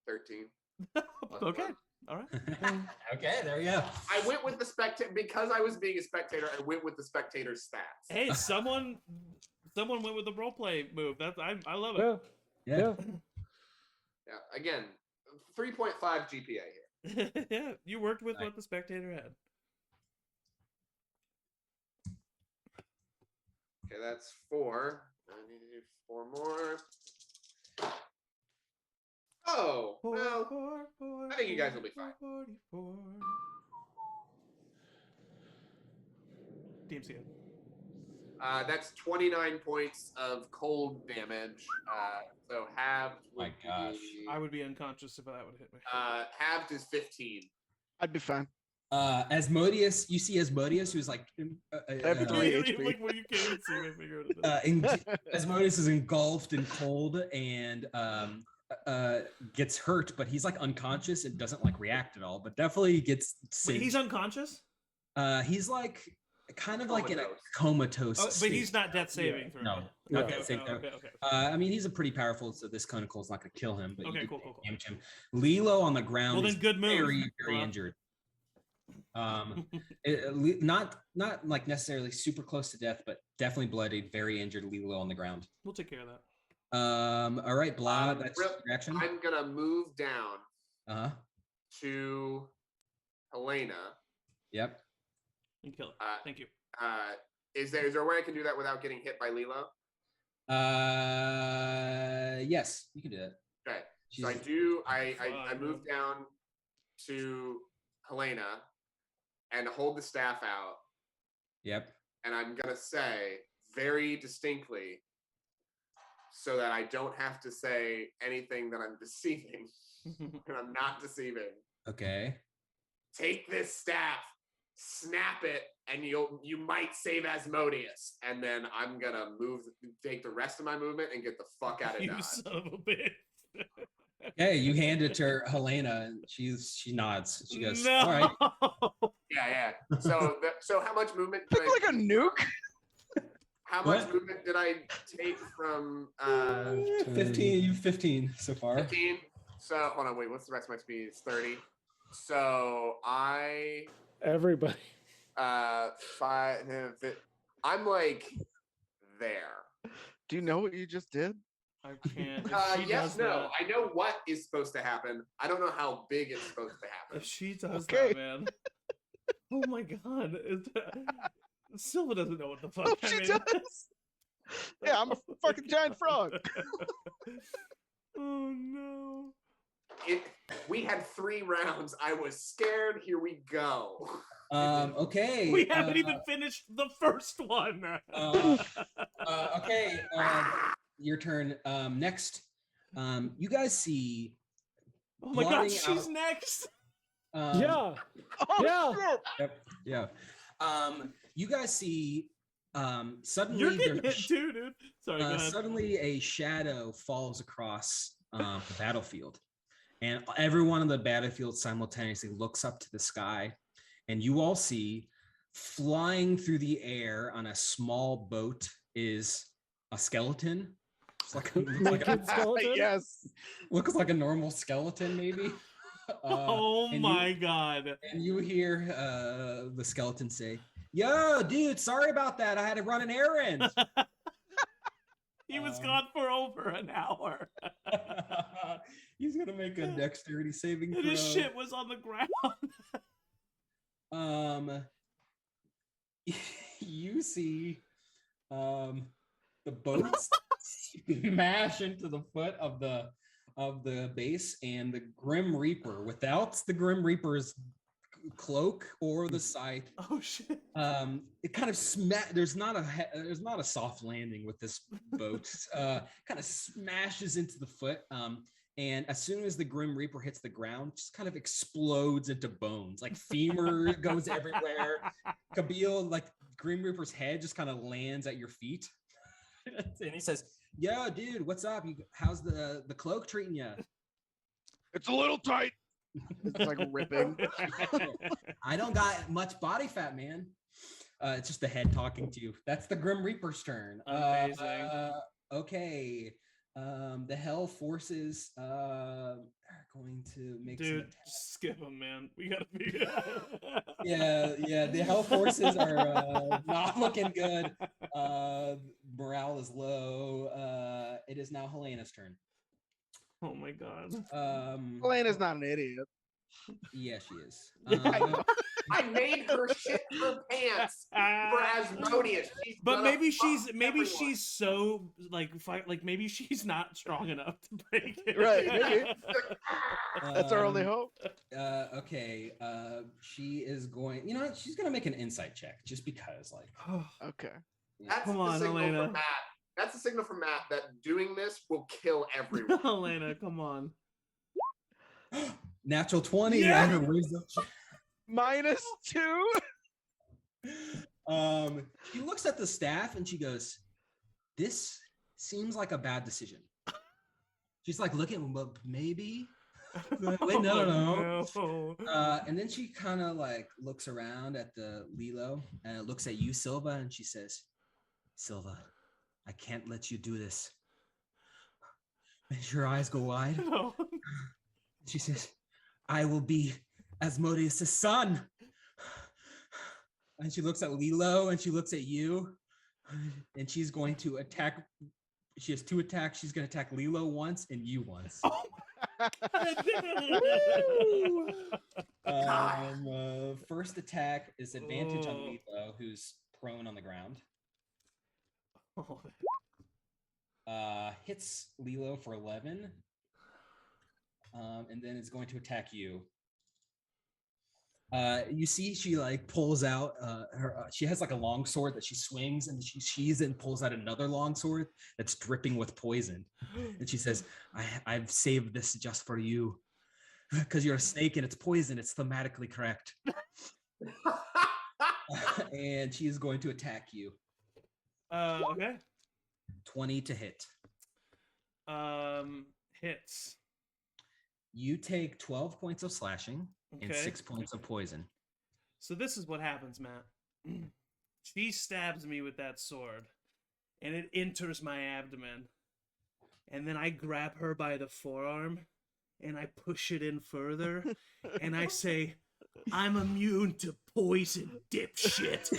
C: 13.
A: Okay. All right.
B: okay, there you go.
C: I went with the spectator because I was being a spectator. I went with the spectator's stats.
A: Hey, someone went with the roleplay move. I love it.
E: Yeah.
C: Yeah. Again, 3.5 GPA here.
A: Yeah, you worked with what the spectator had.
C: Okay, that's 4. I need to do 4 more. Oh, well, I think you guys will be fine.
A: 44. DMC.
C: That's 29 points of cold damage. So halved would
B: My gosh.
C: be,
A: I would be unconscious if that would hit me.
C: halved is 15.
D: I'd be fine.
B: Asmodeus, you see Asmodeus, who's like
D: have 3
A: Like,
D: HP.
A: like when you can't even see me, I figure it out.
B: Asmodeus is engulfed in cold and gets hurt, but he's like unconscious and doesn't like react at all, but definitely gets
A: Wait, he's
B: singed.
A: unconscious?
B: He's like kind of like in a
C: Comatose.
B: comatose
A: Oh, but
B: state.
A: he's not death saving through.
B: No.
E: No.
A: Okay,
B: Save throw.
A: okay.
B: I mean, he's a pretty powerful, so this conical is not going to kill him. But
A: Okay,
B: you
A: cool.
B: damage him. Lilo on the ground.
A: Well, then
B: is
A: good move.
B: very
A: Wow.
B: injured. Not like necessarily super close to death, but definitely bloodied, very injured. Lilo on the ground.
A: We'll take care of that.
B: All right, Blah. That's
C: real-
B: your action.
C: I'm gonna move down
B: Uh-huh.
C: to Helena.
B: Yep.
A: And kill it. Thank you.
C: Is there a way I can do that without getting hit by Lilo?
B: Yes, you can do that.
C: Okay.
B: She's,
C: So I do. I
A: Fine.
C: move down to Helena, and hold the staff out.
B: Yep.
C: And I'm going to say very distinctly, so that I don't have to say anything that I'm deceiving, and I'm not deceiving.
B: Okay.
C: Take this staff, snap it, and you might save Asmodeus. And then I'm gonna take the rest of my movement and get the fuck out of
A: You
C: Dodge.
A: son of a bitch.
B: Okay, you hand it to Helena, and she nods. She goes,
A: No.
B: "All right."
C: Yeah. So how much movement? Did
D: Think like a nuke.
C: How
B: What?
C: much movement did I take from
B: 15. You 15 so far.
C: 15? So hold on, wait. What's the rest of my speed? It's 30. So
E: Everybody.
C: 5. I'm like there.
D: Do you know what you just did?
A: I can't. If she
C: Yes,
A: does
C: no.
A: that,
C: I know what is supposed to happen. I don't know how big it's supposed to happen.
A: if she does
D: Okay.
A: that, man. Oh my god. Silva doesn't know what the fuck.
D: Oh, she does. Yeah, I'm a fucking giant frog.
A: Oh no.
C: We had 3 rounds. I was scared. Here we go.
B: Okay.
A: We haven't even finished the first one.
B: Okay. Your turn. Next, you guys see.
A: Oh my god,
B: blotting
A: she's
B: out-
A: next.
E: Yeah.
D: Oh,
E: Yeah.
D: shit.
B: Yep. Yeah. You guys see. Suddenly,
A: You're getting
B: there's
A: hit too, dude. Sorry, go ahead.
B: suddenly a shadow falls across the battlefield, and everyone on the battlefield simultaneously looks up to the sky, and you all see flying through the air on a small boat is a skeleton. It's like, looks
E: My
B: like
E: kid skeleton?
D: Yes.
B: looks like a normal skeleton, maybe.
A: Oh
B: and
A: my god.
B: And you hear the skeleton say, "Yo, dude, sorry about that. I had to run an errand."
A: He was gone for over an hour.
B: He's gonna make a dexterity saving
A: And
B: throw.
A: his shit was on the ground.
B: You see, the boats smash into the foot of the base, and the Grim Reaper, without the Grim Reaper's cloak or the scythe,
A: Oh shit.
B: it kind of there's not a soft landing with this boat. Kind of smashes into the foot, and as soon as the Grim Reaper hits the ground, just kind of explodes into bones, like femur goes everywhere. Kabeel, like Grim Reaper's head, just kind of lands at your feet, and he says, "Yo, dude, what's up? How's the cloak treating you?"
D: It's a little tight. It's like ripping.
B: I don't got much body fat, man. It's just the head talking to you. That's the Grim Reaper's turn.
A: Amazing.
B: Okay. The Hell Forces are going to make some
A: Dude,
B: attacks.
A: just skip him, man. We gotta be.
B: Yeah. The Hell Forces are not looking good. Morale is low. It is now Helena's turn.
A: Oh my god.
D: Elena's not an idiot.
B: Yeah, she is.
C: I made her shit her pants for Asmodeus.
A: But maybe she's so like maybe she's not strong enough to break it.
D: Right, maybe. That's our only hope.
B: Okay. She is going. You know what? She's gonna make an insight check just because, like.
D: Okay.
C: That's
A: Come
C: the
A: on,
C: signal
A: Elena.
C: from Matt. That's the signal from Matt that doing this will kill everyone.
A: Elena, come on.
B: Natural 20.
A: Yeah.
B: I have a wisdom check.
D: -2.
B: She looks at the staff and she goes, "This seems like a bad decision." She's like looking, but maybe. Wait, no. And then she kind of like looks around at the Lilo and looks at you, Silva, and she says, "Silva, I can't let you do this." And your eyes go wide.
A: No.
B: She says, "I will be Asmodeus' son." And she looks at Lilo and she looks at you, and she's going to attack. She has 2 attacks. She's going to attack Lilo once and you once. First attack is advantage on Lilo, who's prone on the ground. Hits Lilo for 11. And then it's going to attack you. You see, she like pulls out her. She has like a long sword that she swings, and she sheathes it and pulls out another long sword that's dripping with poison. And she says, "I've saved this just for you, because you're a snake and it's poison. It's thematically correct." And she is going to attack you.
A: Okay.
B: 20 to hit.
A: Hits.
B: You take 12 points of slashing and
A: Okay.
B: 6 points of poison.
A: So this is what happens, Matt. She stabs me with that sword, and it enters my abdomen. And then I grab her by the forearm, and I push it in further, and I say, "I'm immune to poison, dipshit."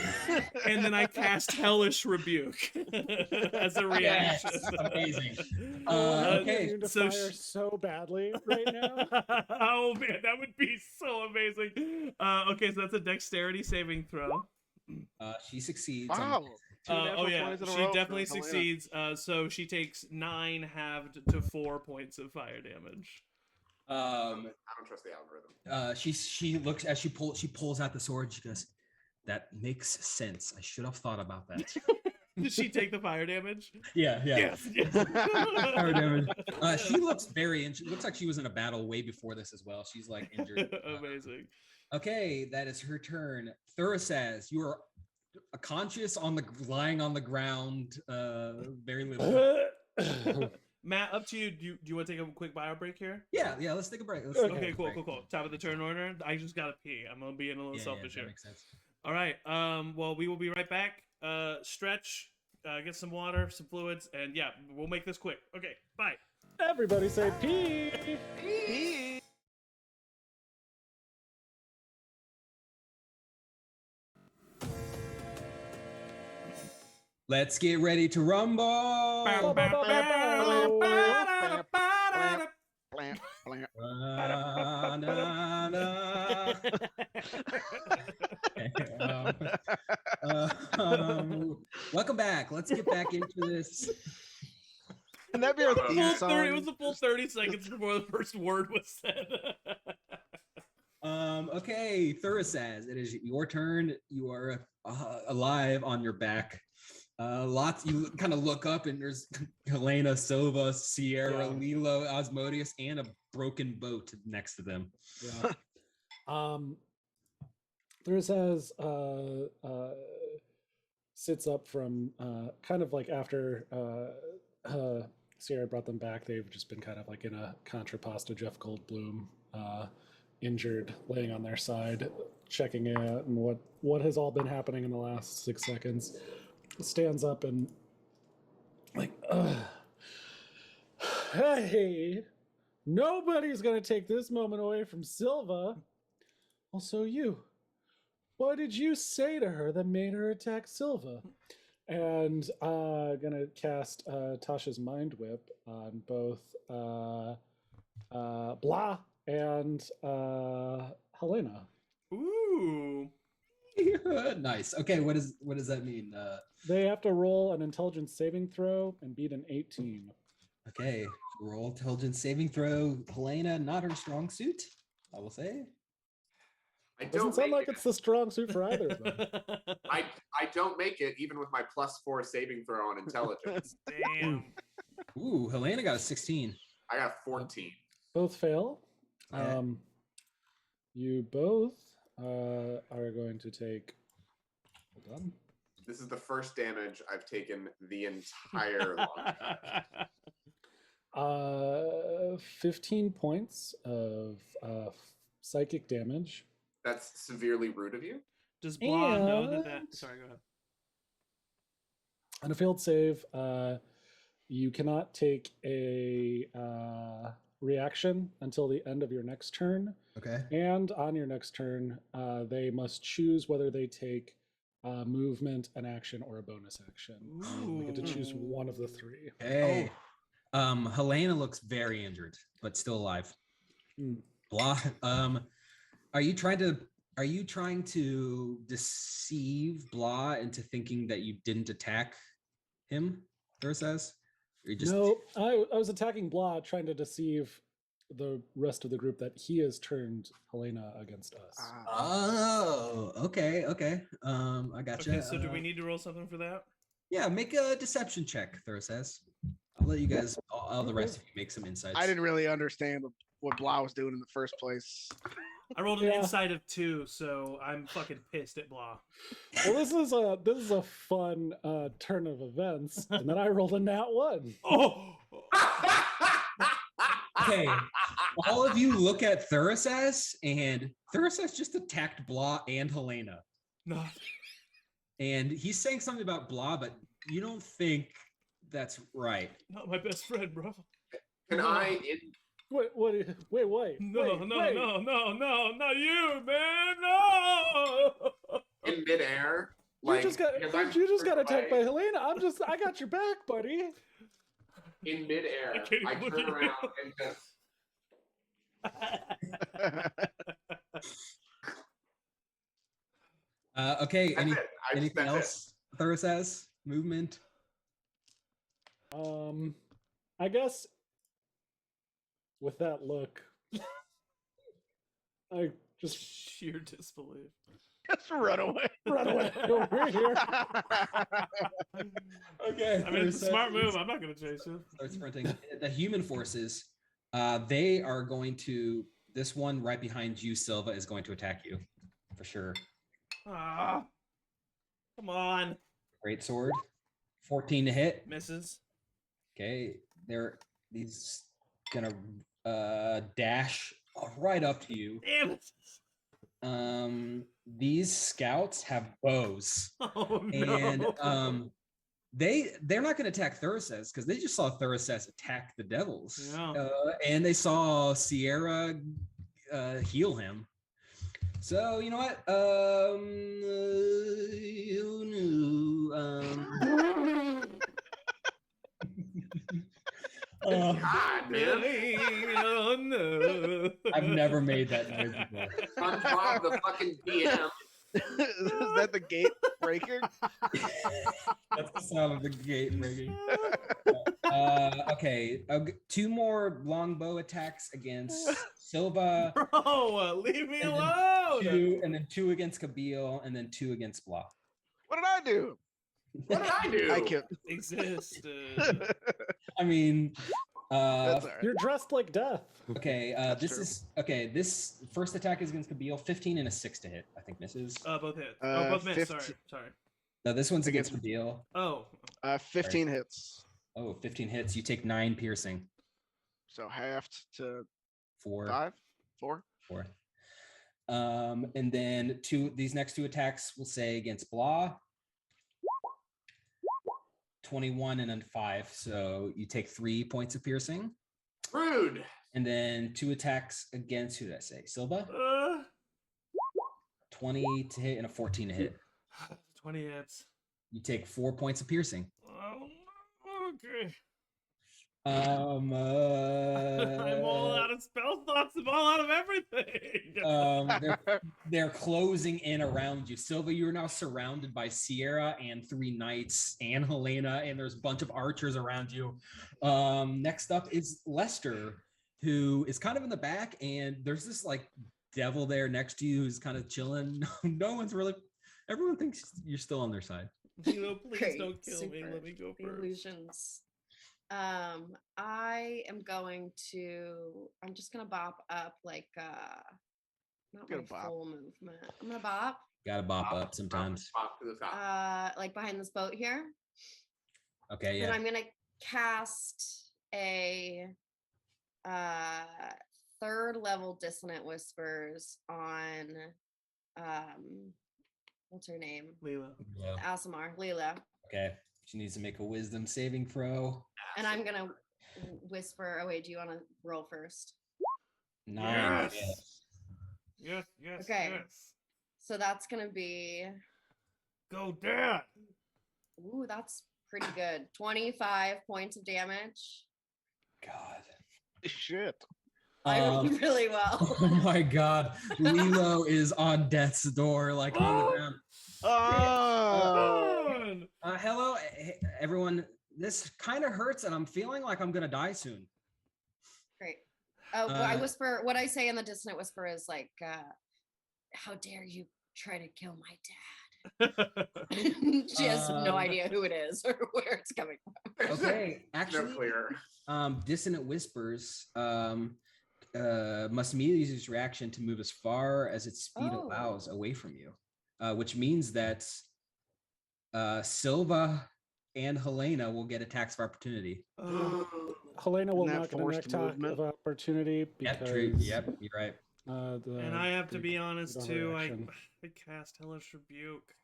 A: And then I cast Hellish Rebuke as a reaction.
B: Yes, amazing.
E: Okay.
B: Okay,
E: To
A: so
E: fire so badly right now.
A: Oh man, that would be so amazing. Okay, so that's a dexterity saving throw.
B: she succeeds.
D: Wow. Two natural
A: Oh yeah,
D: 20s in a
A: she
D: row for
A: definitely
D: Helena.
A: succeeds. So she takes 9 halved to 4 points of fire damage.
C: I don't trust the algorithm.
B: She looks as she pulls out the sword. She goes, "That makes sense. I should have thought about that."
A: Did she take the fire damage?
B: Yeah.
A: Yes.
B: Fire damage. She looks very injured. Looks like she was in a battle way before this as well. She's like injured.
A: Amazing.
B: Okay, that is her turn. Thurasaz, you are conscious lying on the ground. Very little.
A: Matt, up to you. Do you want to take a quick bio break here?
B: Yeah. Let's take a break.
A: Okay, cool. Top of the turn order. I just gotta pee. I'm gonna be a little selfish
B: that
A: here.
B: makes sense.
A: All right. Well, we will be right back. Stretch, get some water, some fluids, and yeah, we'll make this quick. Okay, bye.
E: Everybody say pee.
B: Let's get ready to rumble.
D: Blam, blam.
B: Welcome back. Let's get back into this.
D: Can that be our theme song?
A: It was a full 30 seconds before the first word was said.
B: Okay, Thurasaz, it is your turn. You are alive on your back. You kind of look up and there's Helena, Silva, Sierra, Lilo, Osmodius, and a broken boat next to them.
E: Yeah. Thurasaz sits up from kind of like after Sierra brought them back. They've just been kind of like in a contrapasta Jeff Goldblum, injured, laying on their side, checking in and what has all been happening in the last 6 seconds. Stands up and like, hey, nobody's gonna take this moment away from Silva. Also, you. What did you say to her that made her attack Silva? And gonna cast Tasha's Mind Whip on both Blah and Helena.
A: Ooh.
B: Nice. Okay, what does that mean?
E: They have to roll an intelligence saving throw and beat an 18.
B: Okay, roll intelligence saving throw. Helena, not her strong suit, I will say.
E: Doesn't sound like it's the strong suit for either of them.
C: I don't make it even with my +4 saving throw on intelligence.
A: Damn.
B: Ooh, Helena got a 16.
C: I got 14.
E: Both fail.
B: Okay.
E: You both are going to take. Hold on.
C: This is the first damage I've taken the entire long.
E: 15 points of psychic damage.
C: That's severely rude of you.
A: Does Blah know that? Sorry, go ahead.
E: On a failed save, you cannot take a reaction until the end of your next turn.
B: Okay.
E: And on your next turn, they must choose whether they take movement, an action, or a bonus action. They get to choose one of the 3.
B: Hey. Helena looks very injured, but still alive. Blah. Are you trying to deceive Blah into thinking that you didn't attack him, Thurasaz?
E: No, I was attacking Blah, trying to deceive the rest of the group that he has turned Helena against us.
B: Oh, okay. I gotcha.
A: Okay, so do we need to roll something for that?
B: Yeah, make a deception check, Thor says. I'll let you guys, all the rest of you, make some insights.
D: I didn't really understand what Blah was doing in the first place.
A: I rolled an
E: Yeah.
A: inside of 2, so I'm fucking pissed at Blah.
E: Well, this is a fun turn of events, and then I rolled a nat 1.
A: Oh!
B: Okay, all of you look at Thurasas, and Thurasas just attacked Blah and Helena.
A: No.
B: And he's saying something about Blah, but you don't think that's right.
A: Not my best friend, bro.
C: Can I?
E: Wait,
A: No, not you, man. No.
C: In midair,
E: You
C: like
E: just got
C: because
E: you just got
C: I'm
E: attacked by Helena. I got your back, buddy.
C: in midair.
A: I can't
C: I
A: even look
C: turn
A: at
C: around
A: you.
C: and just
B: Okay,
C: that's it.
B: anything
C: that's
B: else Thurasas? Movement?
E: I guess with that look, I just
A: Sheer disbelief.
D: Just run away.
E: run away over here.
B: Okay.
A: I mean, it's a smart move. I'm not gonna chase him.
B: Start sprinting. The human forces, they are going to. This one right behind you, Silva, is going to attack you, for sure.
A: Ah, come on.
B: Great sword, 14 to hit.
A: Misses.
B: Okay, he's gonna dash right up to you.
A: Damn it.
B: These scouts have bows,
A: Oh no.
B: and they're not going to attack Thurasas because they just saw Thurasas attack the devils,
A: Yeah.
B: and they saw Sierra heal him. So you know what?
C: God, man.
A: Oh no.
B: I've never made that noise before.
C: SpongeBob the fucking PM.
D: Is that the gate breaker?
B: That's the sound of the gate ringing. Okay, 2 more longbow attacks against Silva,
A: Bro, leave me
B: and then
A: alone.
B: and then 2 against Kabil, and then 2 against Blah.
D: What did I do?
C: What did I do?
D: I killed.
A: Exist.
B: I mean,
D: That's all right.
E: You're dressed like death.
B: okay.
D: That's
B: This
D: true.
B: is okay. This first attack is against Kabil, 15 and a 6 to hit. I think misses.
A: Both hit. Oh, both miss. Sorry.
D: 15.
A: Sorry.
B: No, this one's against Kabil.
A: Oh.
D: 15 hits.
B: Oh, 15 hits. You take 9 piercing.
D: So halved to
B: 4.
D: 5, 4.
B: 4. And then these next 2 attacks will say against Blah. 21 and then 5. So you take 3 points of piercing.
C: Rude.
B: And then 2 attacks against, who did I say? Silva? 20 to hit and a 14 to hit.
A: 20 hits.
B: You take 4 points of piercing.
A: Oh, okay.
B: Um,
A: I'm all out of spell slots. I'm all out of everything.
B: they're closing in around you. Silva, you are now surrounded by Sierra and 3 knights and Helena, and there's a bunch of archers around you. Next up is Lester, who is kind of in the back, and there's this like devil there next to you who's kind of chilling. No one's really. Everyone thinks you're still on their side.
A: You know, please
F: Great,
A: don't kill me.
F: super.
A: Let me go
F: The
A: first.
F: illusions. I am going to. I'm just gonna bop up like not
D: Gonna
F: my
D: bop.
F: full movement. I'm gonna bop
B: Gotta bop up sometimes.
C: Pop to the top.
F: like behind this boat here.
B: Okay,
F: And
B: yeah.
F: I'm gonna cast a 3rd level dissonant whispers on what's her name?
A: Leela.
B: Yeah.
F: Asimar, Leela.
B: Okay. She needs to make a wisdom saving throw.
F: And I'm gonna whisper. Oh wait, do you want to roll first?
B: 9.
A: Yes. Yes, yes,
F: Okay.
A: yes.
F: So that's gonna be.
A: Go, Dad.
F: Ooh, that's pretty good. 25 points of damage.
B: God.
D: Shit.
F: I rolled really well.
B: Oh my God. Lilo is on death's door, like on the ground.
D: Oh.
A: Run.
B: Hello, everyone. This kind of hurts, and I'm feeling like I'm gonna die soon.
F: Great. I whisper. What I say in the dissonant whisper is like, "How dare you try to kill my dad?" She has no idea who it is or where it's coming from.
B: Okay,
C: No
B: actually,
C: clear.
B: dissonant whispers must immediately use its reaction to move as far as its speed allows away from you, which means that Silva and Helena will get attacks of opportunity.
E: Helena will
D: Isn't that
E: not get an
D: forced
E: attack
D: movement?
E: of opportunity
B: Yep,
E: because
B: true. Yep, you're right.
A: And I have to be honest
E: don't have
A: too. I
E: reaction.
A: cast Hellish Rebuke.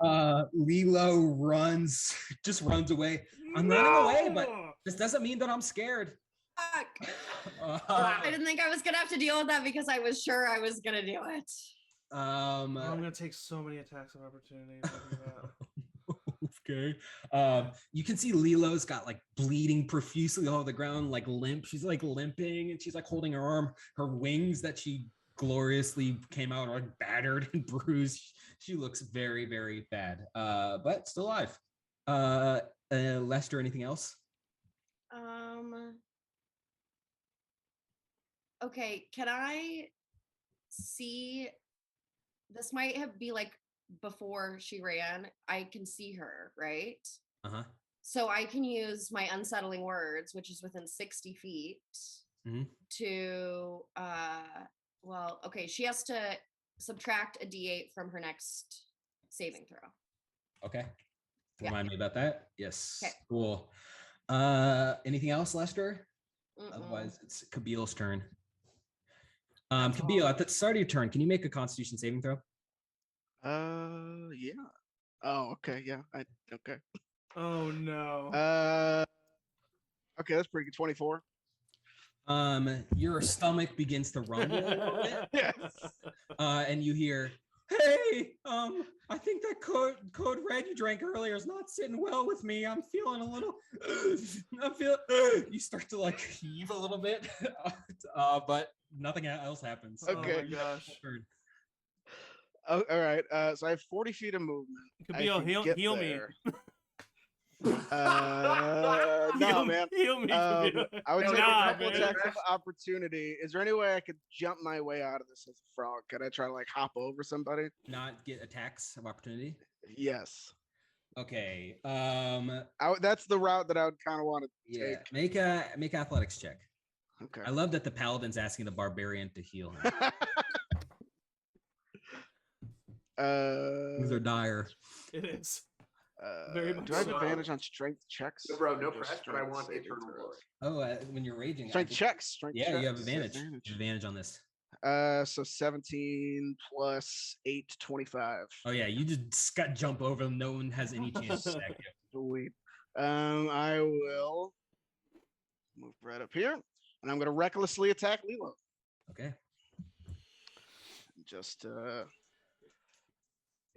E: Yeah.
B: Lilo just runs away. I'm running away, but this doesn't mean that I'm scared.
F: Fuck. I didn't think I was gonna have to deal with that because I was sure I was gonna do it.
A: I'm gonna take so many attacks of opportunity. If I do that.
B: Okay. You can see Lilo's got like bleeding profusely all over the ground, like limp. She's like limping and she's like holding her arm, her wings that she gloriously came out are like battered and bruised. She looks very, very bad. But still alive. Lester, anything else?
F: Okay, can I see? This might be like before she ran. I can see her, right?
B: Uh-huh.
F: So I can use my unsettling words, which is within 60 feet, to well, okay, she has to subtract a d8 from her next saving throw.
B: Okay.
F: Yeah.
B: Remind me about that. Yes.
F: Okay.
B: Cool. Anything else, Lester? Otherwise, it's Kabil's turn. Kabil, at the start of your turn, can you make a Constitution saving throw?
D: Yeah. Oh, okay. Yeah. Okay.
A: Oh no.
D: Okay, that's pretty good. 24.
B: Your stomach begins to rumble a little bit.
D: Yes.
B: And you hear, "Hey, I think that code red you drank earlier is not sitting well with me. I'm feeling a little. You start to like heave a little bit, but nothing else happens.
D: Okay.
A: Oh my gosh.
D: Oh, all right. So I have 40 feet of movement.
A: Kabil, heal me.
D: No, man.
A: Heal me. Kabil.
D: I would take
A: Nah,
D: a couple
A: man.
D: attacks of opportunity. Is there any way I could jump my way out of this as a frog? Could I try to like hop over somebody?
B: Not get attacks of opportunity.
D: Yes.
B: Okay.
D: That's the route that I would kind of want to
B: Yeah.
D: take.
B: Make athletics check.
D: Okay.
B: I love that the paladin's asking the barbarian to heal him. Things are dire.
A: It is.
D: Very
A: much
D: do I have
A: so.
D: advantage on strength checks?
C: No, bro, no
D: Or just
C: pressure, but I
D: strength
C: want
D: saving
C: eternal
D: throws?
C: glory.
B: Oh, when you're raging.
D: Strength checks. Strength
B: Yeah, you have
D: checks,
B: advantage. You have advantage on this.
D: So 17 plus 8, 25.
B: Oh yeah, you just jump over them. No one has any chance to stack you.
D: Sweet. I will move right up here, and I'm going to recklessly attack Lilo.
B: Okay.
D: Just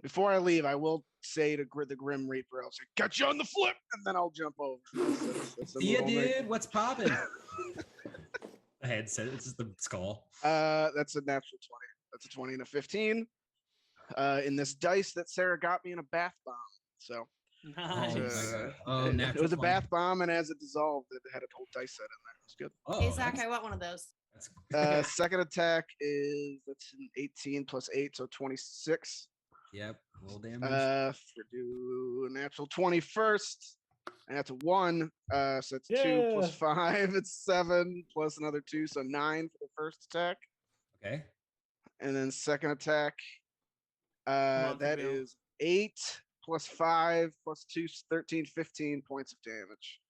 D: before I leave, I will say to the Grim Reaper, I'll say, "Catch you on the flip," and then I'll jump over. That's
B: See ya, dude. What's popping? The head says it's just the skull.
D: That's a natural 20. That's a 20 and a 15. In this dice that Sarah got me in a bath bomb. So
A: Nice.
D: it was a bath bomb, and as it dissolved, it had a whole dice set in there. It was good.
B: Oh,
F: Hey Zach, I want one of those.
D: Second attack that's an 18 plus 8, so 26.
B: Yep, roll damage.
D: Do a natural 20 first, and that's a 1. So it's 2 plus 5. It's 7 plus another 2, so 9 for the first attack.
B: Okay.
D: And then second attack,
A: on,
D: that
A: Kabil.
D: is 8 plus 5 plus 2, 13, 15 points of damage.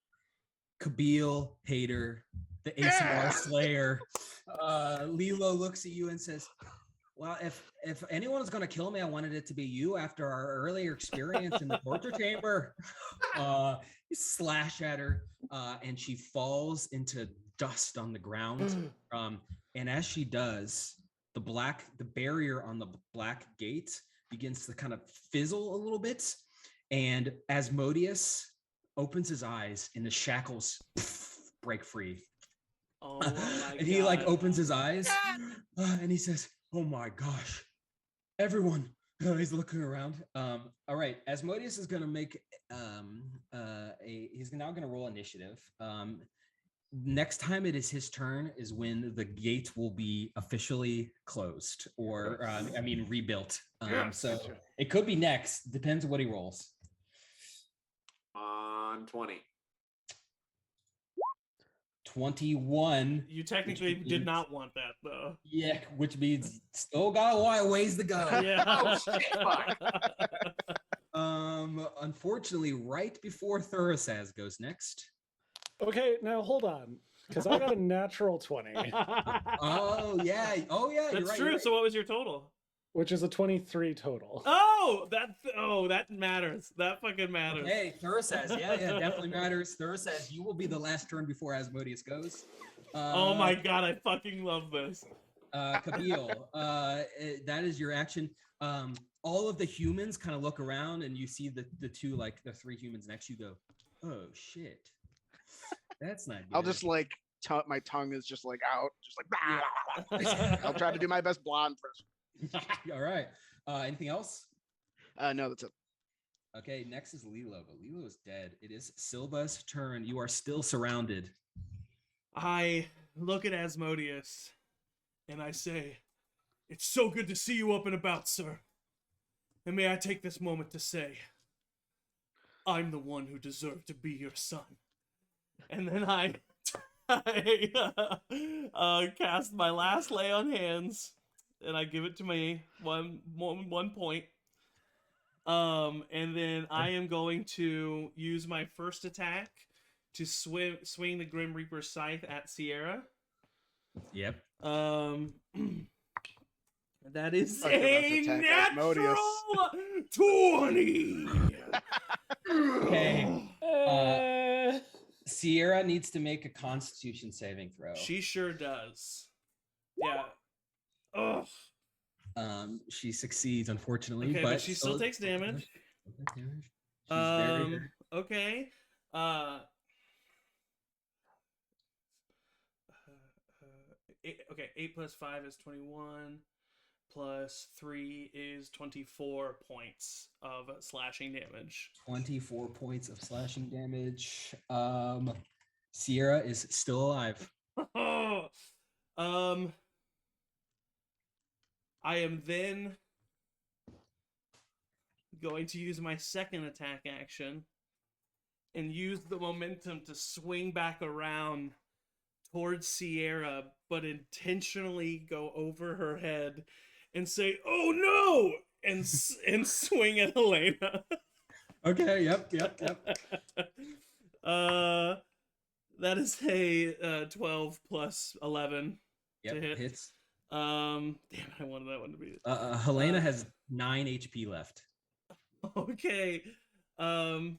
B: Kabil, Hater, the ASMR Slayer. Lilo looks at you and says, "Well, if anyone was going to kill me, I wanted it to be you after our earlier experience in the torture chamber." You slash at her, and she falls into dust on the ground. And as she does, the barrier on the black gate begins to kind of fizzle a little bit. And Asmodeus opens his eyes and the shackles break free.
A: Oh my
B: And he like
A: God.
B: opens his eyes and he says, "Oh my gosh, everyone." He's looking around. All right, Asmodeus is gonna make he's now gonna roll initiative. next time it is his turn is when the gate will be officially closed, or rebuilt. So
D: Gotcha.
B: it could be next. Depends on what he rolls.
C: On 20.
B: 21.
A: You technically
B: Which
A: did
B: means-
A: not want that though.
B: Yeah, which means still got a while ways to go.
A: Yeah.
C: Oh, shit, fuck.
B: Unfortunately, right before Thurasaz goes next.
E: Okay, now hold on, because I got a natural 20,
B: Oh yeah,
A: That's
B: you're right,
A: true.
B: you're right.
A: So what was your total?
E: which is a 23 total.
A: Oh, that matters. That fucking matters.
B: Okay, Thurasaz, yeah, definitely matters. Thurasaz, you will be the last turn before Asmodeus goes.
A: Oh my god, I fucking love this.
B: Kabil, that is your action. All of the humans kind of look around, and you see the two, like the three humans next to you. Go, oh shit, that's not good.
D: I'll just like my tongue is just like out, just like. I'll try to do my best blonde impression.
B: All right. Anything else?
D: No, that's it.
B: Okay, next is Lilo, but Lilo is dead. It is Silva's turn. You are still surrounded.
A: I look at Asmodeus and I say, "It's so good to see you up and about, sir. And may I take this moment to say, I'm the one who deserved to be your son." And then I cast my last lay on hands, and I give it to me one point. And then I am going to use my first attack to swing the Grim Reaper scythe at Sierra.
B: Yep.
A: That is
D: I was about to
A: a
D: attack
A: natural
D: Asmodeus.
A: 20.
B: Okay. Sierra needs to make a Constitution saving throw.
A: She sure does. Yeah. Ugh.
B: She succeeds, unfortunately,
A: Okay, but she still takes damage.
B: She's very.
A: Okay. Okay, 8 plus 5 is 21. Plus 3 is 24 points of slashing damage.
B: 24 points of slashing damage. Sierra is still alive.
A: I am then going to use my second attack action and use the momentum to swing back around towards Sierra, but intentionally go over her head and say, "Oh no!" and swing at Helena.
B: Okay. Yep.
A: That is a 12 plus 11 to
B: Yep.
A: hit.
B: Hits.
A: Damn it, I wanted that one to be.
B: Helena has 9 HP left.
A: Okay. That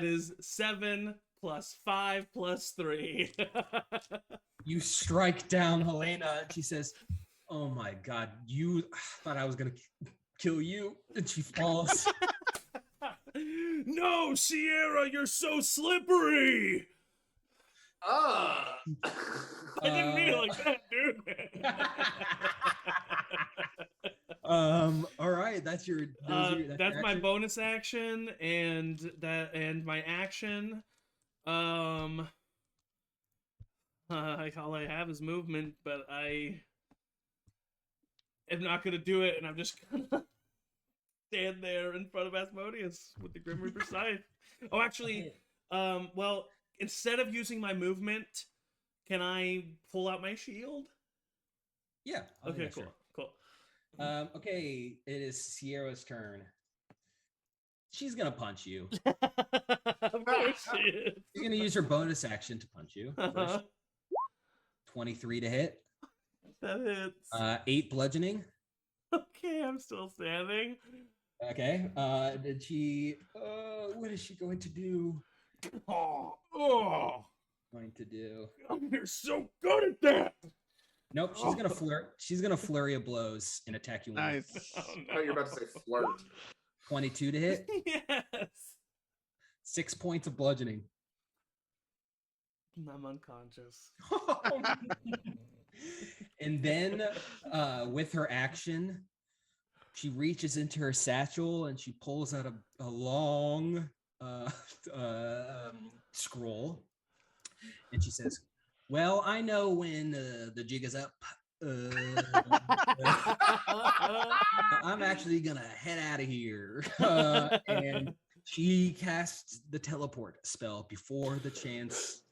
A: is 7 plus 5 plus 3.
B: You strike down Helena, and she says, "Oh my god, you thought I was gonna kill you," and she falls.
A: No, Sierra, you're so slippery. I didn't mean it like that, dude.
B: All right, that's
A: that's
B: your
A: my
B: action.
A: bonus action and my action. All I have is movement, but I am not gonna do it, and I'm just gonna stand there in front of Asmodeus with the Grim Reaper scythe. Oh, actually, well, instead of using my movement, can I pull out my shield?
B: Yeah.
A: Okay,
B: yeah,
A: cool,
B: sure.
A: cool.
B: Okay, it is Sierra's turn. She's gonna punch you.
A: Of course she is.
B: She's gonna use her bonus action to punch you. First. 23 to hit.
A: That hits.
B: 8 bludgeoning.
A: Okay, I'm still standing.
B: Okay. Did she? What is she going to do?
A: Oh,
B: Going to do?
A: you're so good at that.
B: Nope. She's gonna flirt. She's gonna flurry of blows and attack you.
D: Nice.
A: Oh,
C: I thought you were about to say flirt.
B: 22 to hit.
A: Yes.
B: 6 points of bludgeoning.
A: I'm unconscious.
B: And then, with her action, she reaches into her satchel and she pulls out a long scroll, And she says, well, I know when the jig is up. I'm actually gonna head out of here. And she casts the teleport spell before the chance.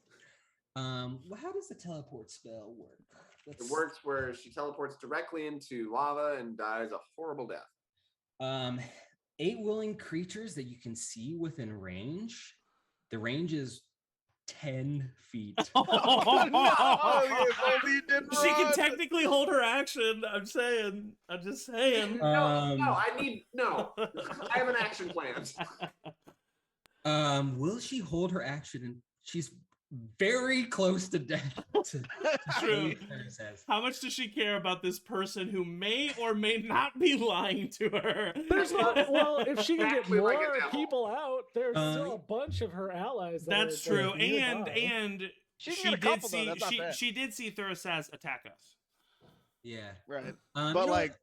B: Well, how does the teleport spell work?
C: It works where she teleports directly into lava and dies a horrible death.
B: 8 willing creatures that you can see within range. The range is 10 feet.
D: Oh, no! If only you didn't
A: She can
D: run.
A: technically hold her action. I'm just saying.
C: I have an action plan.
B: Will she hold her action? And she's very close to death.
A: True. How much does she care about this person who may or may not be lying to her?
E: There's not. Well, if she can get
C: Exactly like a
E: more
C: devil.
E: people out, there's still a bunch of her allies.
A: That's true. And
D: She can get a couple, though. That's not bad.
A: she did see Thursaz attack us.
B: Yeah.
D: Right.
B: You
D: But
B: know
D: like,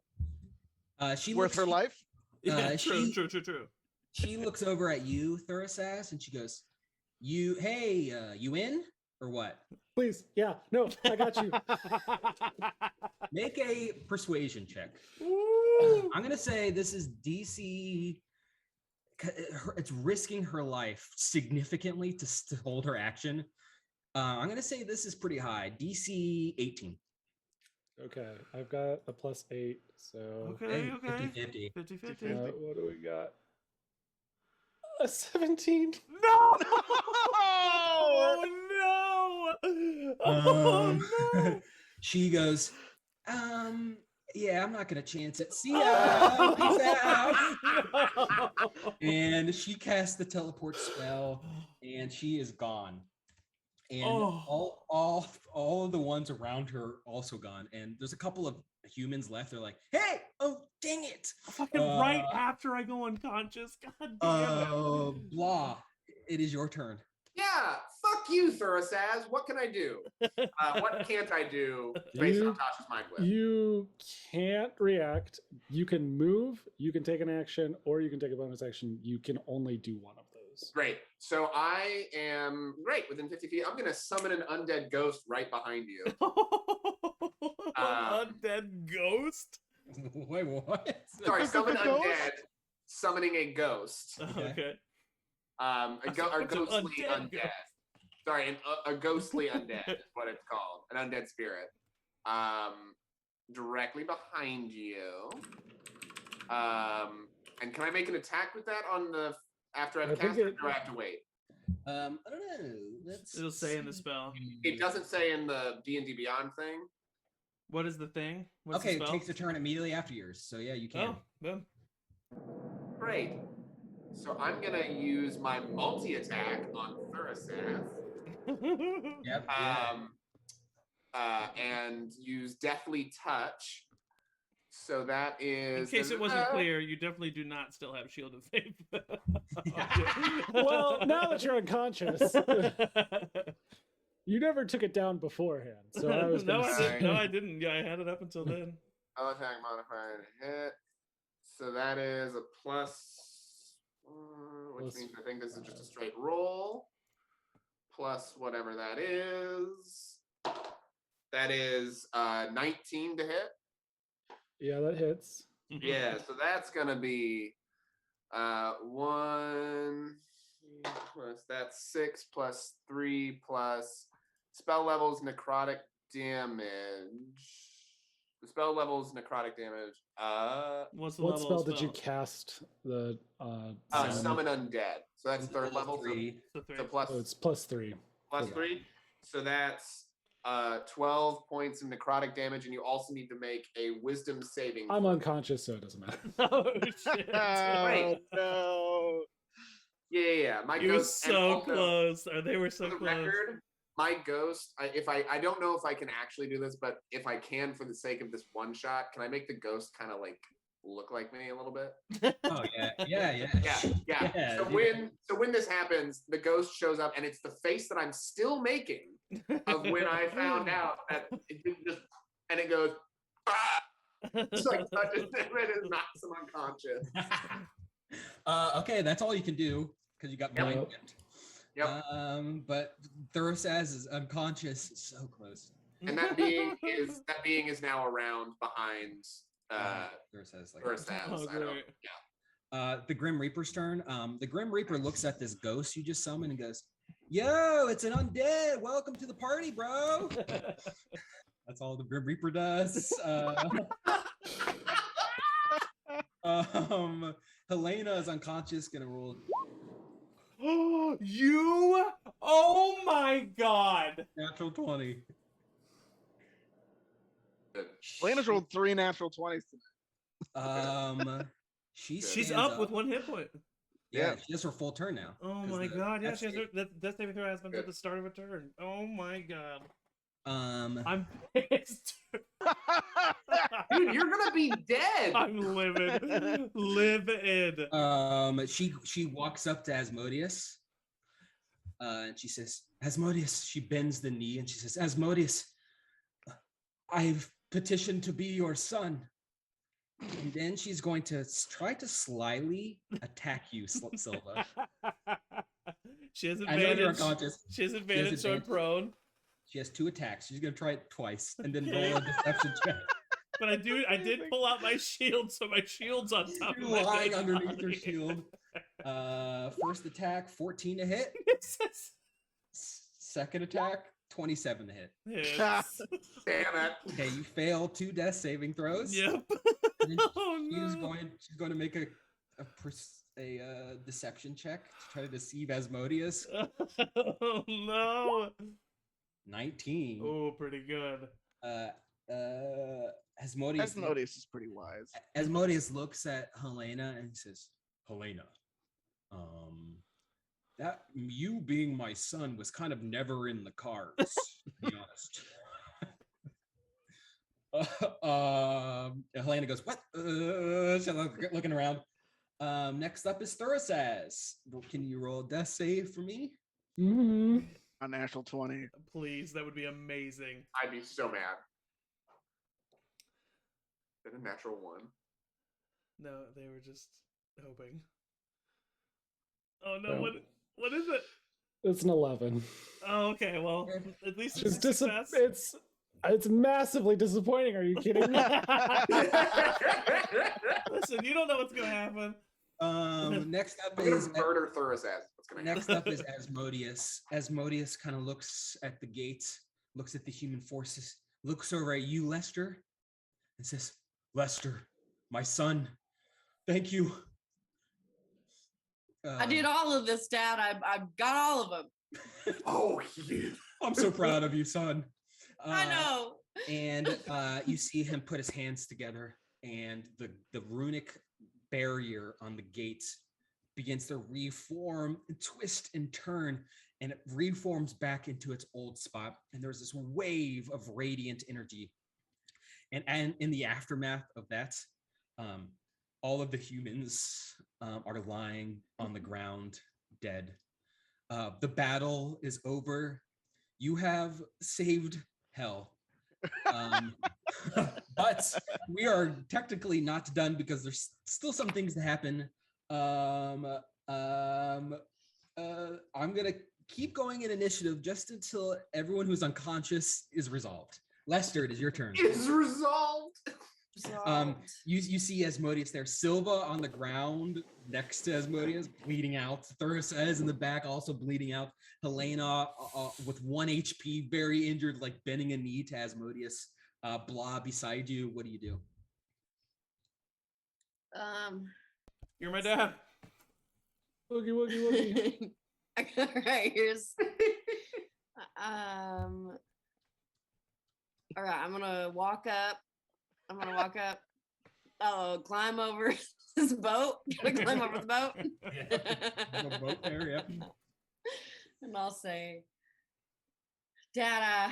B: what? She
D: worth her life?
A: Yeah,
B: she-
A: true.
B: She looks over at you, Thursaz, and she goes, you in or what?
E: Please, yeah, no, I got you.
B: Make a persuasion check.
A: Woo!
B: I'm gonna say this is DC. It's risking her life significantly to hold her action. I'm gonna say this is pretty high. DC 18.
E: Okay, I've got a +8, so
A: Okay.
B: 50-50.
A: 50-50.
E: what do we got? A 17.
A: No!
D: Oh,
A: no! Oh no!
B: She goes, yeah, I'm not gonna chance it. See ya. Peace out. And she casts the teleport spell, and she is gone. And all of the ones around her also gone. And there's a couple of humans left. They're like, hey, oh dang it!
A: Fucking right after I go unconscious. God damn it.
B: Blah. It is your turn.
C: Yeah, fuck you, Thursaz. What can I do? What can't I do based on Tasha's mind whip?
E: You can't react. You can move, you can take an action, or you can take a bonus action. You can only do one of those.
C: Great. So I am within 50 feet. I'm gonna summon an undead ghost right behind you.
A: Undead ghost?
B: Wait, what?
C: Sorry, summon
D: A ghost?
C: undead, summoning a ghost.
A: Okay.
C: A ghostly
A: undead
C: undead. Sorry, a ghostly undead is what it's called. An undead spirit. Directly behind you. And can I make an attack with that on the after I've cast it, or do I have to wait?
B: I don't know.
A: It'll say in the spell.
C: It doesn't say in the D&D Beyond thing.
A: What is the thing? What's
B: Okay,
A: the
B: it
A: spell?
B: takes a turn immediately after yours. So yeah, you can.
A: Oh, boom.
C: Great. So I'm gonna use my multi-attack on Thursaz.
B: Yep.
C: And use Deathly Touch. So that
A: In
C: is.
A: case it wasn't clear, you definitely do not still have Shield of Faith.
E: Well, now that you're unconscious, you never took it down beforehand. So I was
A: no,
E: gonna
A: I
E: say-
A: didn't. No, I didn't. Yeah, I had it up until then.
C: I'll attack modifier to hit. So that is a plus, which
E: Plus
C: means I think this is just a straight roll. Plus whatever that is. That is 19 to hit.
E: Yeah, that hits.
C: Yeah, so that's gonna be 1 plus that's 6 plus 3 plus spell levels necrotic damage. The spell levels necrotic damage.
A: What's the
E: What
A: level
E: spell
A: of
E: did you cast? The
C: Summon undead. So that's third level.
B: 3.
A: So three.
C: So plus
E: Oh, it's +3.
C: plus
E: for that.
C: 3. So that's 12 points of necrotic damage, and you also need to make a wisdom saving.
E: I'm unconscious, so it doesn't matter.
A: Oh shit!
D: Oh, no.
C: Yeah. My
A: You were
C: ghost. and
A: so
C: also,
A: close, or they were
C: For
A: so
C: the
A: close.
C: record, my ghost. I don't know if I can actually do this, but if I can, for the sake of this one shot, can I make the ghost kind of like look like me a little bit?
B: Oh yeah.
C: Yeah.
B: Yeah,
C: So
B: dude.
C: when this happens, the ghost shows up, and it's the face that I'm still making of when I found out that it didn't just, and it goes, ah! It's like touches him and knocks him unconscious.
B: Okay, that's all you can do because you got
E: Yep.
B: blind whipped.
C: Yep.
B: But Thursaz is unconscious, so close.
C: And that being is now around behind
B: Thursaz, like
C: Thursaz.
A: Oh, great.
B: the Grim Reaper's turn. The Grim Reaper looks at this ghost you just summoned and goes, "Yo, it's an undead. Welcome to the party, bro." That's all the Grim Reaper does. Helena is unconscious, gonna roll
A: You? Oh my god.
B: natural 20.
D: Lena's rolled 3 natural 20s tonight.
A: She's up with 1 hit point.
B: Yeah, she has her full turn now.
A: Oh
B: 'cause
A: my
B: the
A: god, yeah,
B: death
A: she has
B: save-
A: her death saving throw has been at the start of a turn. Oh my god.
B: Um,
A: I'm pissed.
C: Dude, you're gonna be dead.
A: I'm livid. Livid.
B: she walks up to Asmodeus, and she says, "Asmodeus." She bends the knee and she says, "Asmodeus, I've petitioned to be your son." And then she's going to try to slyly attack you, Silva.
A: She has
B: I know you're
A: advantage.
B: unconscious.
A: She has advantage, so I'm
B: advantage.
A: prone.
B: She has 2 attacks. She's gonna try it twice and then roll a deception check.
A: But I did pull out my shield, so my shield's on top
B: You're
A: of my
B: lying
A: dead
B: underneath your
A: body.
B: shield. First attack, 14 to hit. Second attack, 27 to hit.
A: Yes.
C: Damn it.
B: Okay, you fail 2 death saving throws.
A: Yep.
B: And then
A: Oh,
B: she's
A: no.
B: going to make a deception check to try to deceive Asmodeus.
A: Oh no.
B: 19.
A: Oh, pretty good.
B: Asmodeus
D: Asmodeus is pretty wise.
B: Asmodeus looks at Helena and he says, "Helena, that you being my son was kind of never in the cards, to be honest." Helena goes, "What?" She's looking around. Next up is Thursaz. Can you roll a death save for me?
E: Mm-hmm.
D: A natural 20.
A: Please, that would be amazing.
C: I'd be so mad. Is it a natural 1?
A: No, they were just hoping. Oh no,
E: No.
A: what is it?
E: It's an 11.
A: Oh, okay, well, at least
E: It's
A: it's a success.
E: it's massively disappointing. Are you kidding me?
A: Listen, you don't know what's gonna happen.
B: Next up
C: I'm gonna
B: is
C: murder Thursaz. What's gonna happen?
B: next up is Asmodeus. Asmodeus kind of looks at the gates, looks at the human forces, looks over at you, Lester, and says, "Lester, my son, thank you."
F: I did all of this, Dad. I've got all of them.
C: Oh, you.
B: I'm so proud of you, son.
F: I know.
B: And you see him put his hands together, and the runic barrier on the gates begins to reform, and twist, and turn, and it reforms back into its old spot. And there's this wave of radiant energy. And in the aftermath of that, all of the humans are lying on the ground, dead. The battle is over. You have saved hell. But we are technically not done because there's still some things to happen. I'm gonna keep going in initiative just until everyone who's unconscious is resolved. Lester, it is your turn.
C: Is resolved.
B: You see Asmodeus there, Silva on the ground next to Asmodeus, bleeding out. Thursaz in the back, also bleeding out. Helena with 1 HP, very injured, like bending a knee to Asmodeus. Blah beside you. What do you do?
A: You're my dad.
E: Woogie woogie woogie.
F: All right, here's. All right, I'm gonna walk up. Oh, climb over this boat. Can I climb over the boat?
B: The boat there, yeah.
F: And I'll say, Dad,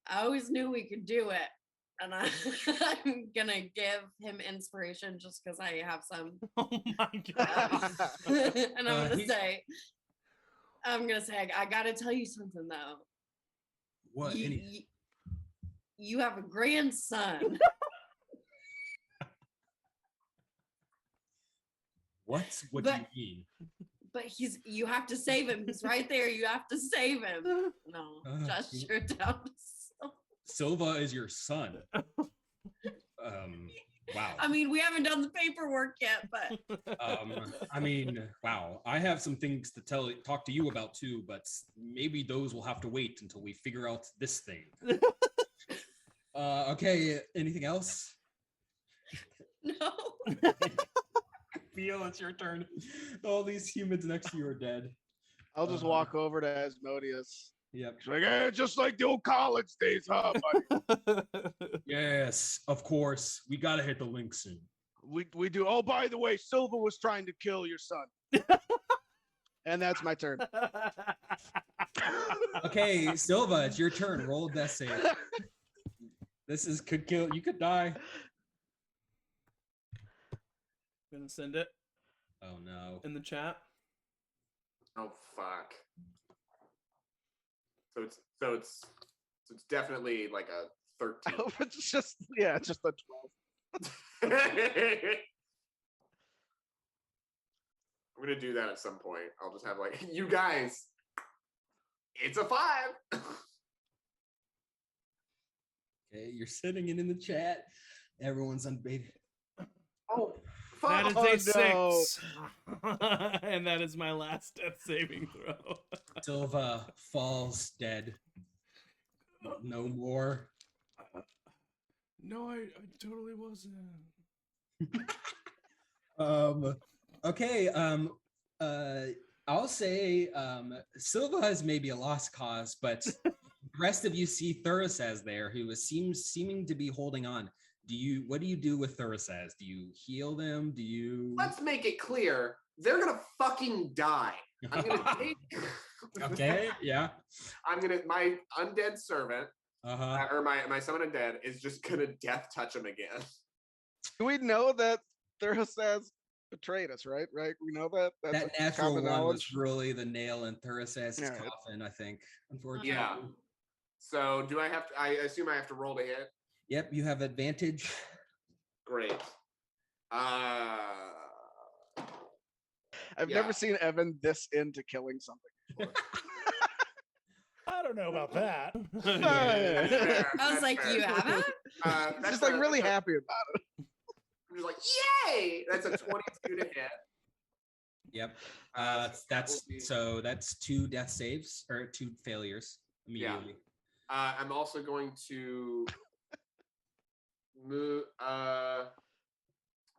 F: I always knew we could do it. And I'm gonna give him inspiration just because I have some.
A: Oh my god.
F: And I'm gonna say, I gotta tell you something though.
B: What?
F: You have a grandson.
B: What? What
F: But-
B: do you mean?
F: But you have to save him. He's right there. You have to save him. No, gesture down to
B: Silva is your son. Wow.
F: I mean, we haven't done the paperwork yet, but
B: I mean, wow. I have some things to talk to you about too, but maybe those will have to wait until we figure out this thing. Okay, anything else?
F: no.
B: Feel it's your turn. All these humans next to you are dead.
D: I'll just walk over to Asmodeus.
B: Yep.
D: She's like, hey, just like the old college days, huh, buddy?
B: Yes, of course. We gotta hit the link soon.
D: we do. Oh, by the way, Silva was trying to kill your son. And that's my turn.
B: Okay, Silva, it's your turn. Roll a death save. This could kill. You could die.
A: Gonna send it
B: Oh no.
A: in the chat.
C: Oh fuck. So it's definitely like a 13.
D: It's just it's just a 12.
C: I'm gonna do that at some point. I'll just have like, you guys, it's a 5.
B: Okay, you're sitting in the chat. Everyone's unbaited.
C: Oh,
A: That
C: fuck.
A: is a
D: no.
A: 6. And that is my last death saving throw.
B: Silva falls dead. No more.
A: No, I totally wasn't.
B: Okay, I'll say Silva is maybe a lost cause, but the rest of you see Thurisaz there, who seeming to be holding on. What do you do with Thurisaz? Do you heal them? Do you
C: Let's make it clear. They're gonna fucking die. I'm gonna take
B: Okay, yeah.
C: my undead servant,
B: Uh-huh.
C: or my summon undead is just gonna death touch him again.
D: Do we know that Thurisaz betrayed us, right? Right? We know that. That's
B: That
D: like
B: natural
D: common
B: one
D: knowledge.
B: was really the nail in Thurisaz's
D: Yeah.
B: coffin, I think. Unfortunately.
C: Yeah. So do I have to? I assume I have to roll to hit.
B: Yep, you have advantage.
C: Great.
D: I've
C: Yeah.
D: never seen Evan this into killing something before.
E: I don't know about that.
C: That's
D: Yeah.
C: fair,
F: I was
C: that's
F: like,
C: fair.
F: you haven't?
C: That's
D: Just like really
C: that's
D: happy about it.
C: I'm just like, yay! That's a 22 to hit.
B: Yep.
C: So that will be-
B: That's 2 death saves or 2 failures immediately.
C: I'm also going to move. I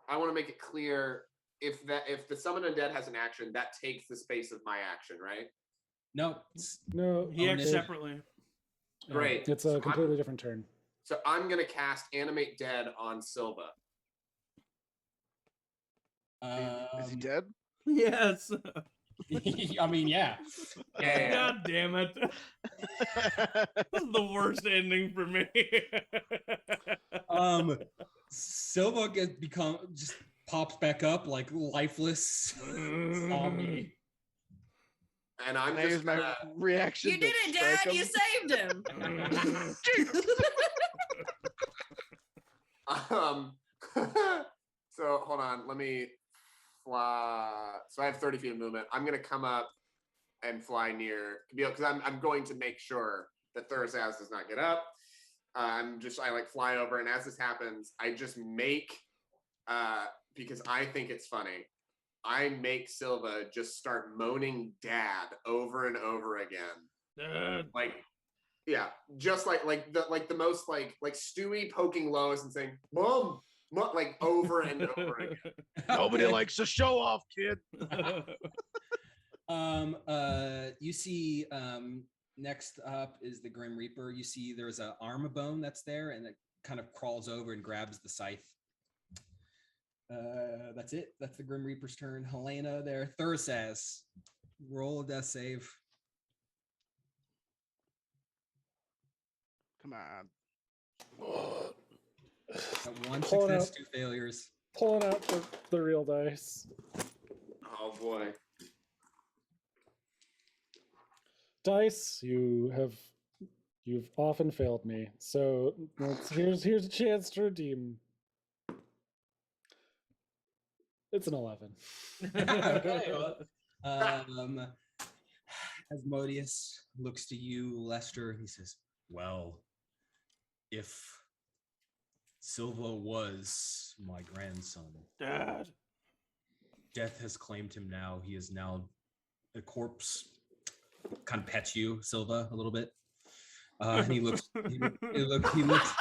C: want to make it clear if the summon undead has an action, that takes the space of my action, right?
B: No.
E: No,
A: He acts
E: okay.
A: separately.
C: Great.
E: It's a completely different turn.
C: So I'm gonna cast Animate Dead on Silva.
D: Is he dead?
A: Yes.
B: I mean, yeah.
C: Yeah.
A: God damn it. This is the worst ending for me.
B: Silva just pops back up like lifeless zombie.
C: And I'm
D: Can I
C: just
D: use my
C: gonna,
D: reaction?
F: You did
D: to
F: it,
D: strike
F: Dad.
D: him?
F: You saved him.
C: so hold on, let me fly. So I have 30 feet of movement. I'm gonna come up and fly near because I'm going to make sure that Thurisaz does not get up. I like fly over, and as this happens, I just make because I think it's funny. I make Silva just start moaning "Dad" over and over again. Like, yeah, just like the most like Stewie poking Lois and saying "Mom," like over and over again.
D: Nobody likes to show off, kid.
B: You see next up is the Grim Reaper. You see there's an arm bone that's there, and it kind of crawls over and grabs the scythe. That's it. That's the Grim Reaper's turn. Helena there. Thurisaz. Roll a death save.
D: Come on.
B: Got 1
E: Pull it
B: success,
E: out.
B: 2 failures.
E: Pulling out the real dice.
C: Oh boy.
E: Dice, you've often failed me. So here's a chance to redeem. It's an 11.
B: Okay, well, Asmodeus looks to you, Lester, and he says, well, if Silva was my grandson,
A: Dad.
B: death has claimed him now. He is now a corpse. Kind of pets you, Silva, a little bit. And he looks. He looks.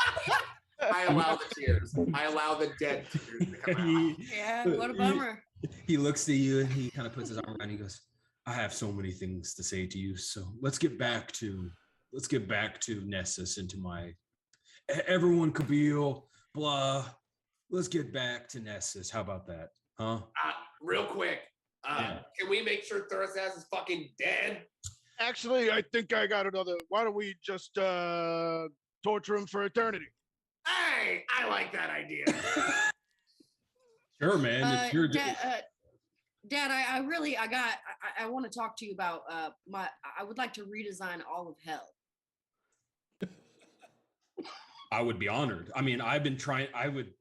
C: I allow the tears. I allow the dead tears to come out.
F: Yeah, what a bummer.
B: He looks to you and he kind of puts his arm around. He goes, "I have so many things to say to you. So let's get back to Nessus and to my everyone, Kabeel, blah. Let's get back to Nessus. How about that, huh?"
C: Real quick, can we make sure Thursas is fucking dead?
D: Actually, I think I got another. Why don't we just torture him for eternity?
C: Hey, I like that idea.
B: Sure, man. It's your
F: Dad, I want to talk to you about I would like to redesign all of hell.
B: I would be honored. I mean, I've been trying. I would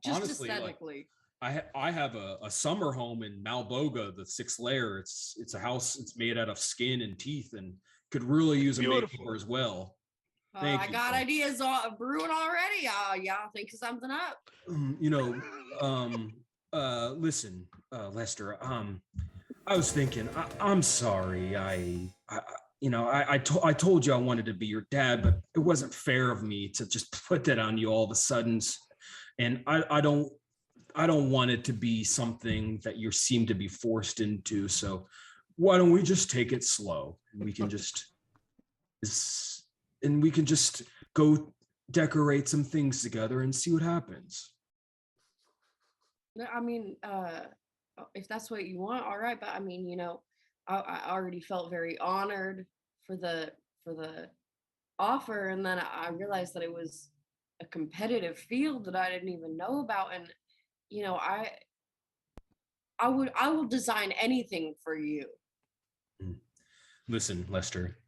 F: Just
B: honestly
F: aesthetically.
B: I have a summer home in Malboga, the 6th layer. It's a house. It's made out of skin and teeth, and could really use a makeover as well.
F: I got ideas brewing already. Y'all think of something up?
B: Listen, Lester. I was thinking. I'm sorry. I told you I wanted to be your dad, but it wasn't fair of me to just put that on you all of a sudden. And I don't want it to be something that you seem to be forced into. So why don't we just take it slow? We can just go decorate some things together and see what happens.
F: I mean, if that's what you want, all right. But I mean, I already felt very honored for the offer, and then I realized that it was a competitive field that I didn't even know about, and I will design anything for you.
B: Listen, Lester,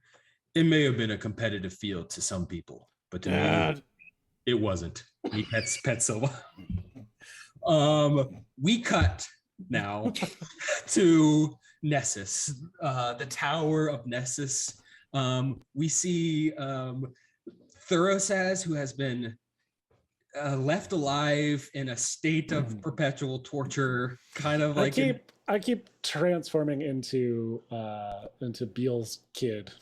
B: it may have been a competitive field to some people, but to me, it wasn't. He pet Silva. We cut now to Nessus, the Tower of Nessus. We see Thurosaz, who has been left alive in a state of perpetual torture, kind of like
E: I keep transforming into Beale's kid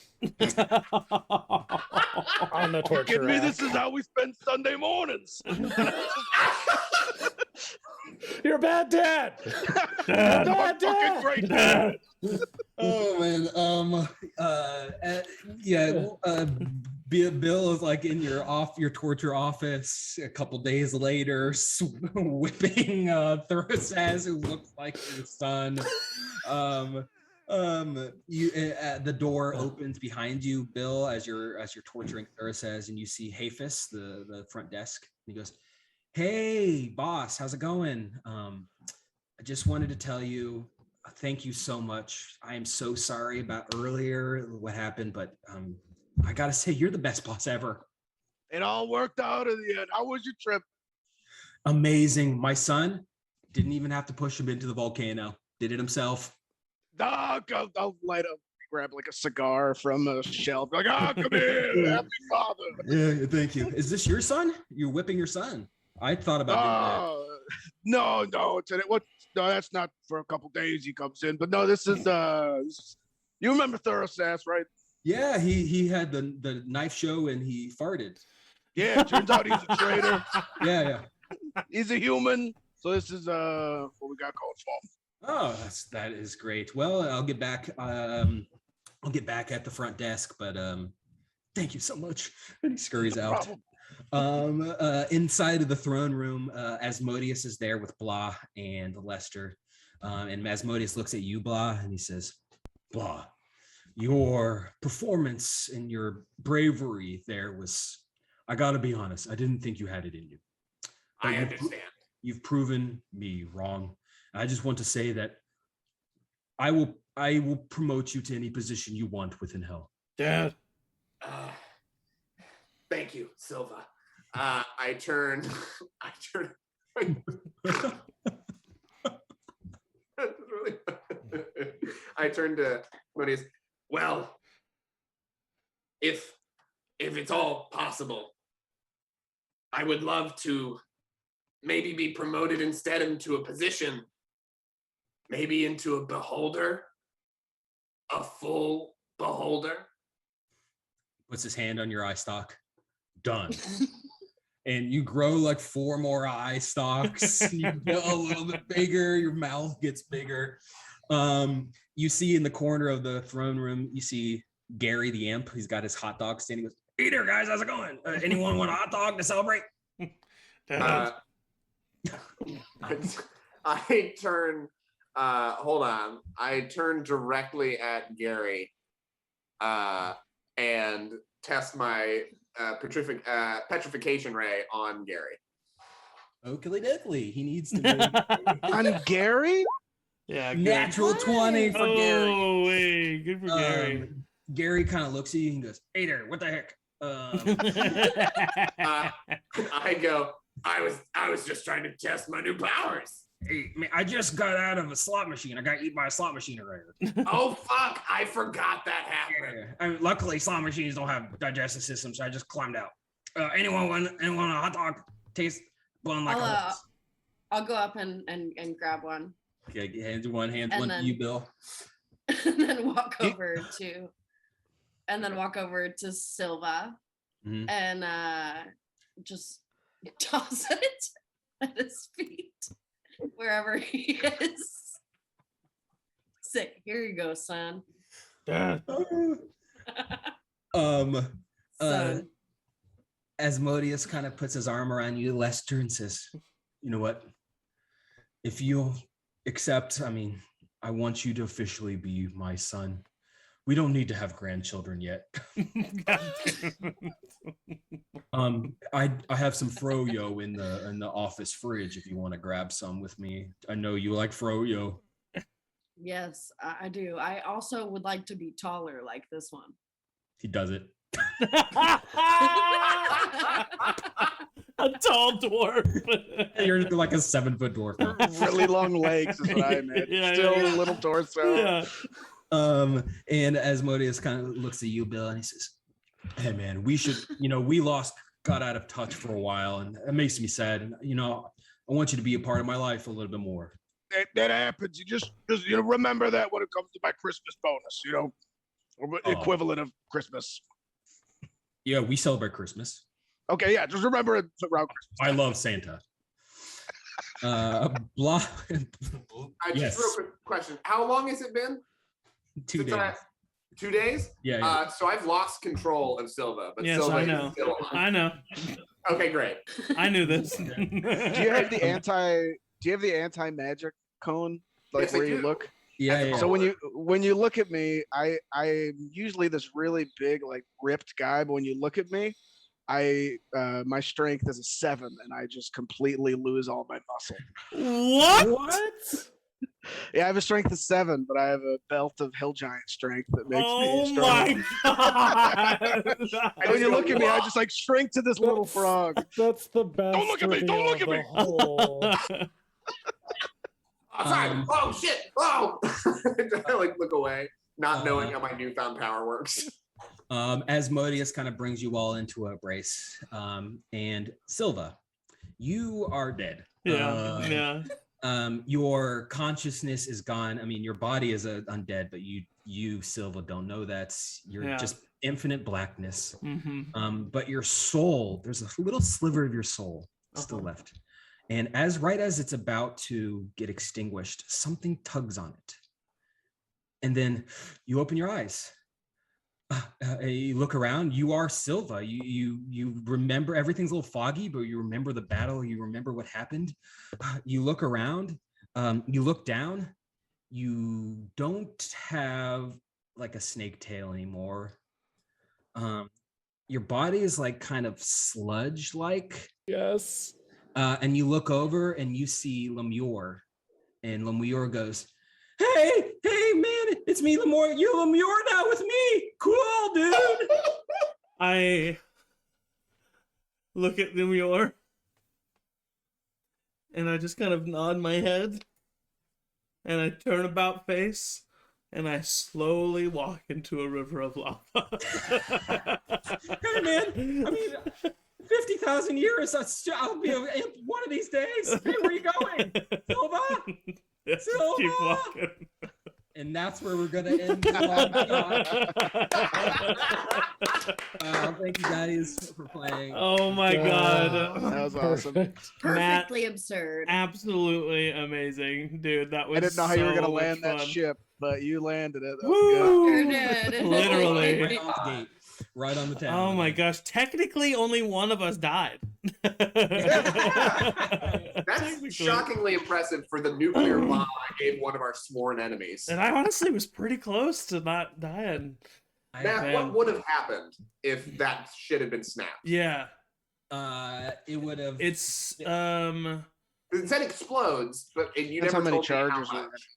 E: on the torture
D: Kidding me?
E: rack.
D: This is how we spend Sunday mornings.
E: You're a bad dad.
D: I'm a
E: Bad
D: fucking
E: dad.
D: great dad.
B: Oh man, Bill is like in your torture office a couple days later, whipping Thurosaz, who looks like your son. The door opens behind you, Bill, as you're torturing Thurosaz, and you see Hafis, the front desk. And he goes, "Hey, boss, how's it going? I just wanted to tell you, thank you so much. I am so sorry about earlier what happened, but I gotta say, you're the best boss ever."
D: It all worked out in the end. How was your trip?
B: Amazing. My son didn't even have to push him into the volcano. Did it himself.
D: Doc, I'll light up, grab like a cigar from a shelf. Like, come here, happy father.
B: Yeah, thank you. Is this your son? You're whipping your son. I thought about doing
D: No, no, that's not for a couple days he comes in. But no, this is you remember Thurosaz, right?
B: Yeah, he had the knife show and he farted.
D: Yeah, it turns out he's a traitor.
B: Yeah.
D: He's a human. So this is what we got going for him.
B: Oh, that is great. Well, I'll get back. I'll get back at the front desk, but thank you so much. And he scurries out. Inside of the throne room, Asmodeus is there with Blah and Lester. And Asmodeus looks at you, Blah, and he says, "Blah, your performance and your bravery there was, I gotta be honest, I didn't think you had it in you. But
C: I understand.
B: You've proven me wrong. I just want to say that I will promote you to any position you want within hell."
A: Dad.
C: Thank you, Silva. I turn. I turn to Monius. Well, if it's all possible, I would love to maybe be promoted instead into a position, maybe into a beholder, a full beholder.
B: Puts his hand on your eye stalk. Done. And you grow like 4 more eye stalks. You get a little bit bigger. Your mouth gets bigger. You see in the corner of the throne room, you see Gary the imp. He's got his hot dog standing. He goes, "Hey there, guys. How's it going? Anyone want a hot dog to celebrate?"
C: I turn. Hold on. I turn directly at Gary, and test my petrification ray on Gary.
B: Oakley diddly. He needs to be
D: On Gary?
A: Yeah, good.
B: natural 20 for Gary.
A: Oh, hey, good for Gary.
B: Gary kind of looks at you and goes, "Hey there, what the heck?"
C: I go, I was just trying to test my new powers.
B: Hey, man, I just got out of a slot machine. I got eaten by a slot machine earlier.
C: Oh fuck! I forgot that happened.
B: I mean, luckily, slot machines don't have digestive systems, so I just climbed out. Anyone want a hot dog? Taste blown like a horse.
F: I'll go up and grab one.
B: Okay, hands one
F: And
B: to
F: then-
B: you, Bill.
F: and then walk over to Silva
B: Mhm.
F: and just toss it at his feet wherever he is. Say, "Here you go, son." Son.
B: Asmodeus kind of puts his arm around you, Lester, and says, "You know what? If you'll accept, I mean, I want you to officially be my son. We don't need to have grandchildren yet. I have some froyo in the office fridge if you want to grab some with me. I know you like froyo."
F: Yes, I do. I also would like to be taller like this one.
B: He does it.
A: A tall dwarf.
B: You're like a 7-foot dwarf now.
D: Really long legs is what I meant.
A: Yeah,
D: Still
A: yeah.
D: a little torso.
A: Yeah.
B: And Asmodeus kind of looks at you, Bill, and he says, "Hey man, we should, we got out of touch for a while, and it makes me sad. And I want you to be a part of my life a little bit more."
D: That happens. You just remember that when it comes to my Christmas bonus, equivalent of Christmas.
B: Yeah, we celebrate Christmas.
D: Okay, yeah, just remember it around Christmas.
B: I love Santa.
C: Just real quick question: how long has it been?
B: 2
C: since
B: days.
C: 2 days?
B: Yeah.
C: So I've lost control of Silva, but
A: Yes,
C: Silva
A: I
C: is
A: know.
C: still on.
A: I know.
C: Okay, great.
A: I knew this.
D: Do you have the anti magic cone? Like
C: Yes, I
D: where you
C: do.
D: look?
B: Yeah.
D: So when you look at me, I'm usually this really big, like ripped guy, but when you look at me, my strength is a 7, and I just completely lose all my muscle.
A: What?
D: Yeah, I have a strength of 7, but I have a belt of hill giant strength that makes me
A: Oh
D: strong.
A: my god!
D: When you look at me, I just like shrink to this little frog.
E: That's the best.
D: Don't look at me, don't
E: reveal
D: look
E: of
D: at
E: the whole.
C: Oh, sorry. Oh shit. Oh. I like look away, not knowing how my newfound power works.
B: Asmodeus kind of brings you all into a brace. And Silva, you are dead.
A: Yeah.
B: Your consciousness is gone. I mean, your body is undead, but you Silva don't know that. You're just infinite blackness.
A: Mm-hmm.
B: But your soul, there's a little sliver of your soul still left. And right as it's about to get extinguished, something tugs on it. And then you open your eyes. You look around. You are Silva. You remember, everything's a little foggy, but you remember the battle. You remember what happened. You look around. You look down. You don't have like a snake tail anymore. Your body is like kind of sludge-like.
E: Yes.
B: And you look over and you see Lemure, and Lemure goes, Hey, man, it's me, Lemure. You Lemure now with me. Cool, dude.
A: I look at the Muir and I just kind of nod my head and I turn about face and I slowly walk into a river of lava.
B: Hey man, I mean, 50,000 years. I'll be one of these days. Hey, where are you going, Silva?
A: Just keep
B: Silva!
A: walking.
B: And that's where we're gonna end the long shot. Thank you guys for playing.
A: Oh my god.
D: That was awesome.
E: Perfect.
A: Matt,
F: Perfectly absurd.
A: Absolutely amazing, dude. That was
D: I didn't know how you were
A: so
D: gonna
A: much
D: land that
A: fun.
D: ship, but you landed it. That was good.
F: Sure
A: Woo!
F: did.
A: Literally.
B: Right on the gate. Right on the town.
A: Oh my gosh. Technically, only one of us died.
C: That's
A: Technically.
C: shockingly impressive for the nuclear bomb I gave one of our sworn enemies.
A: And I honestly was pretty close to not dying.
C: Matt,
A: man.
C: what would have happened if that shit had been snapped?
A: Yeah.
B: It would have.
A: It's
C: It said explodes, but you
D: That's
C: never
D: how many
C: told me how
D: charges were
C: much.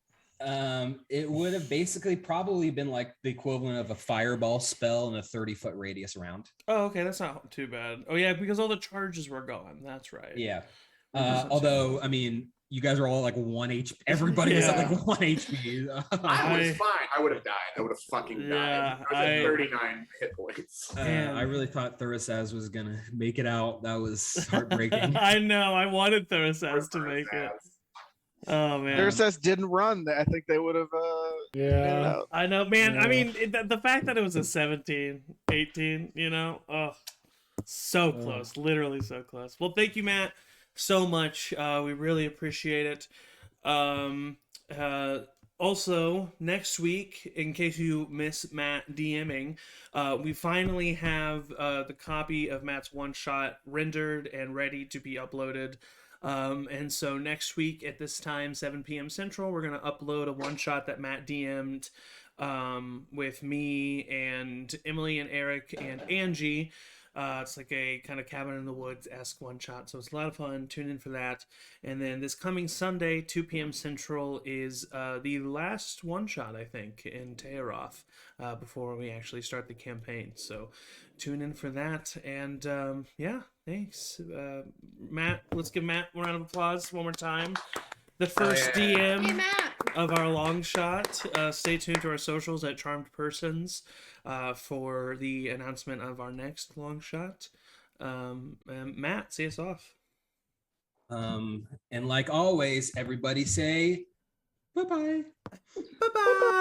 B: It would have basically probably been like the equivalent of a fireball spell in a 30-foot radius around.
A: Oh, okay, that's not too bad. Oh yeah, because all the charges were gone. That's right.
B: Yeah.
A: That's not too
B: Although,
A: bad.
B: I mean, you guys are all like 1 HP. Everybody was at
A: Yeah.
B: like 1 HP.
C: I was
A: I-
C: fine. I would have died. I would have fucking
A: Yeah,
C: died. I was at 39 hit points.
B: I really thought Thurisaz was gonna make it out. That was heartbreaking.
A: I know. I wanted Thurisaz to make it. Oh man.
D: Thurisaz didn't run. I think they would have made it
E: Yeah.
D: out.
A: I know, man. I
E: Yeah.
A: mean, the fact that it was a 17, 18, so
E: Oh.
A: close. Literally so close. Well, thank you, Matt, so much. We really appreciate it. Also, next week, in case you miss Matt DMing, we finally have the copy of Matt's one-shot rendered and ready to be uploaded. And so next week at this time, 7 p.m. Central, we're going to upload a one-shot that Matt DM'd with me and Emily and Eric and Angie. It's like a kind of cabin in the woods-esque one-shot, so it's a lot of fun. Tune in for that. And then this coming Sunday, 2 p.m. Central, is the last one-shot, I think, in Teheroth before we actually start the campaign. So tune in for that. And yeah, thanks. Matt, let's give Matt a round of applause one more time. The first
F: Hey,
A: DM
F: Matt.
A: of our long shot. Stay tuned to our socials at Charmed Persons for the announcement of our next long shot. Matt, see us off.
B: And like always, everybody say bye-bye.
A: Bye-bye.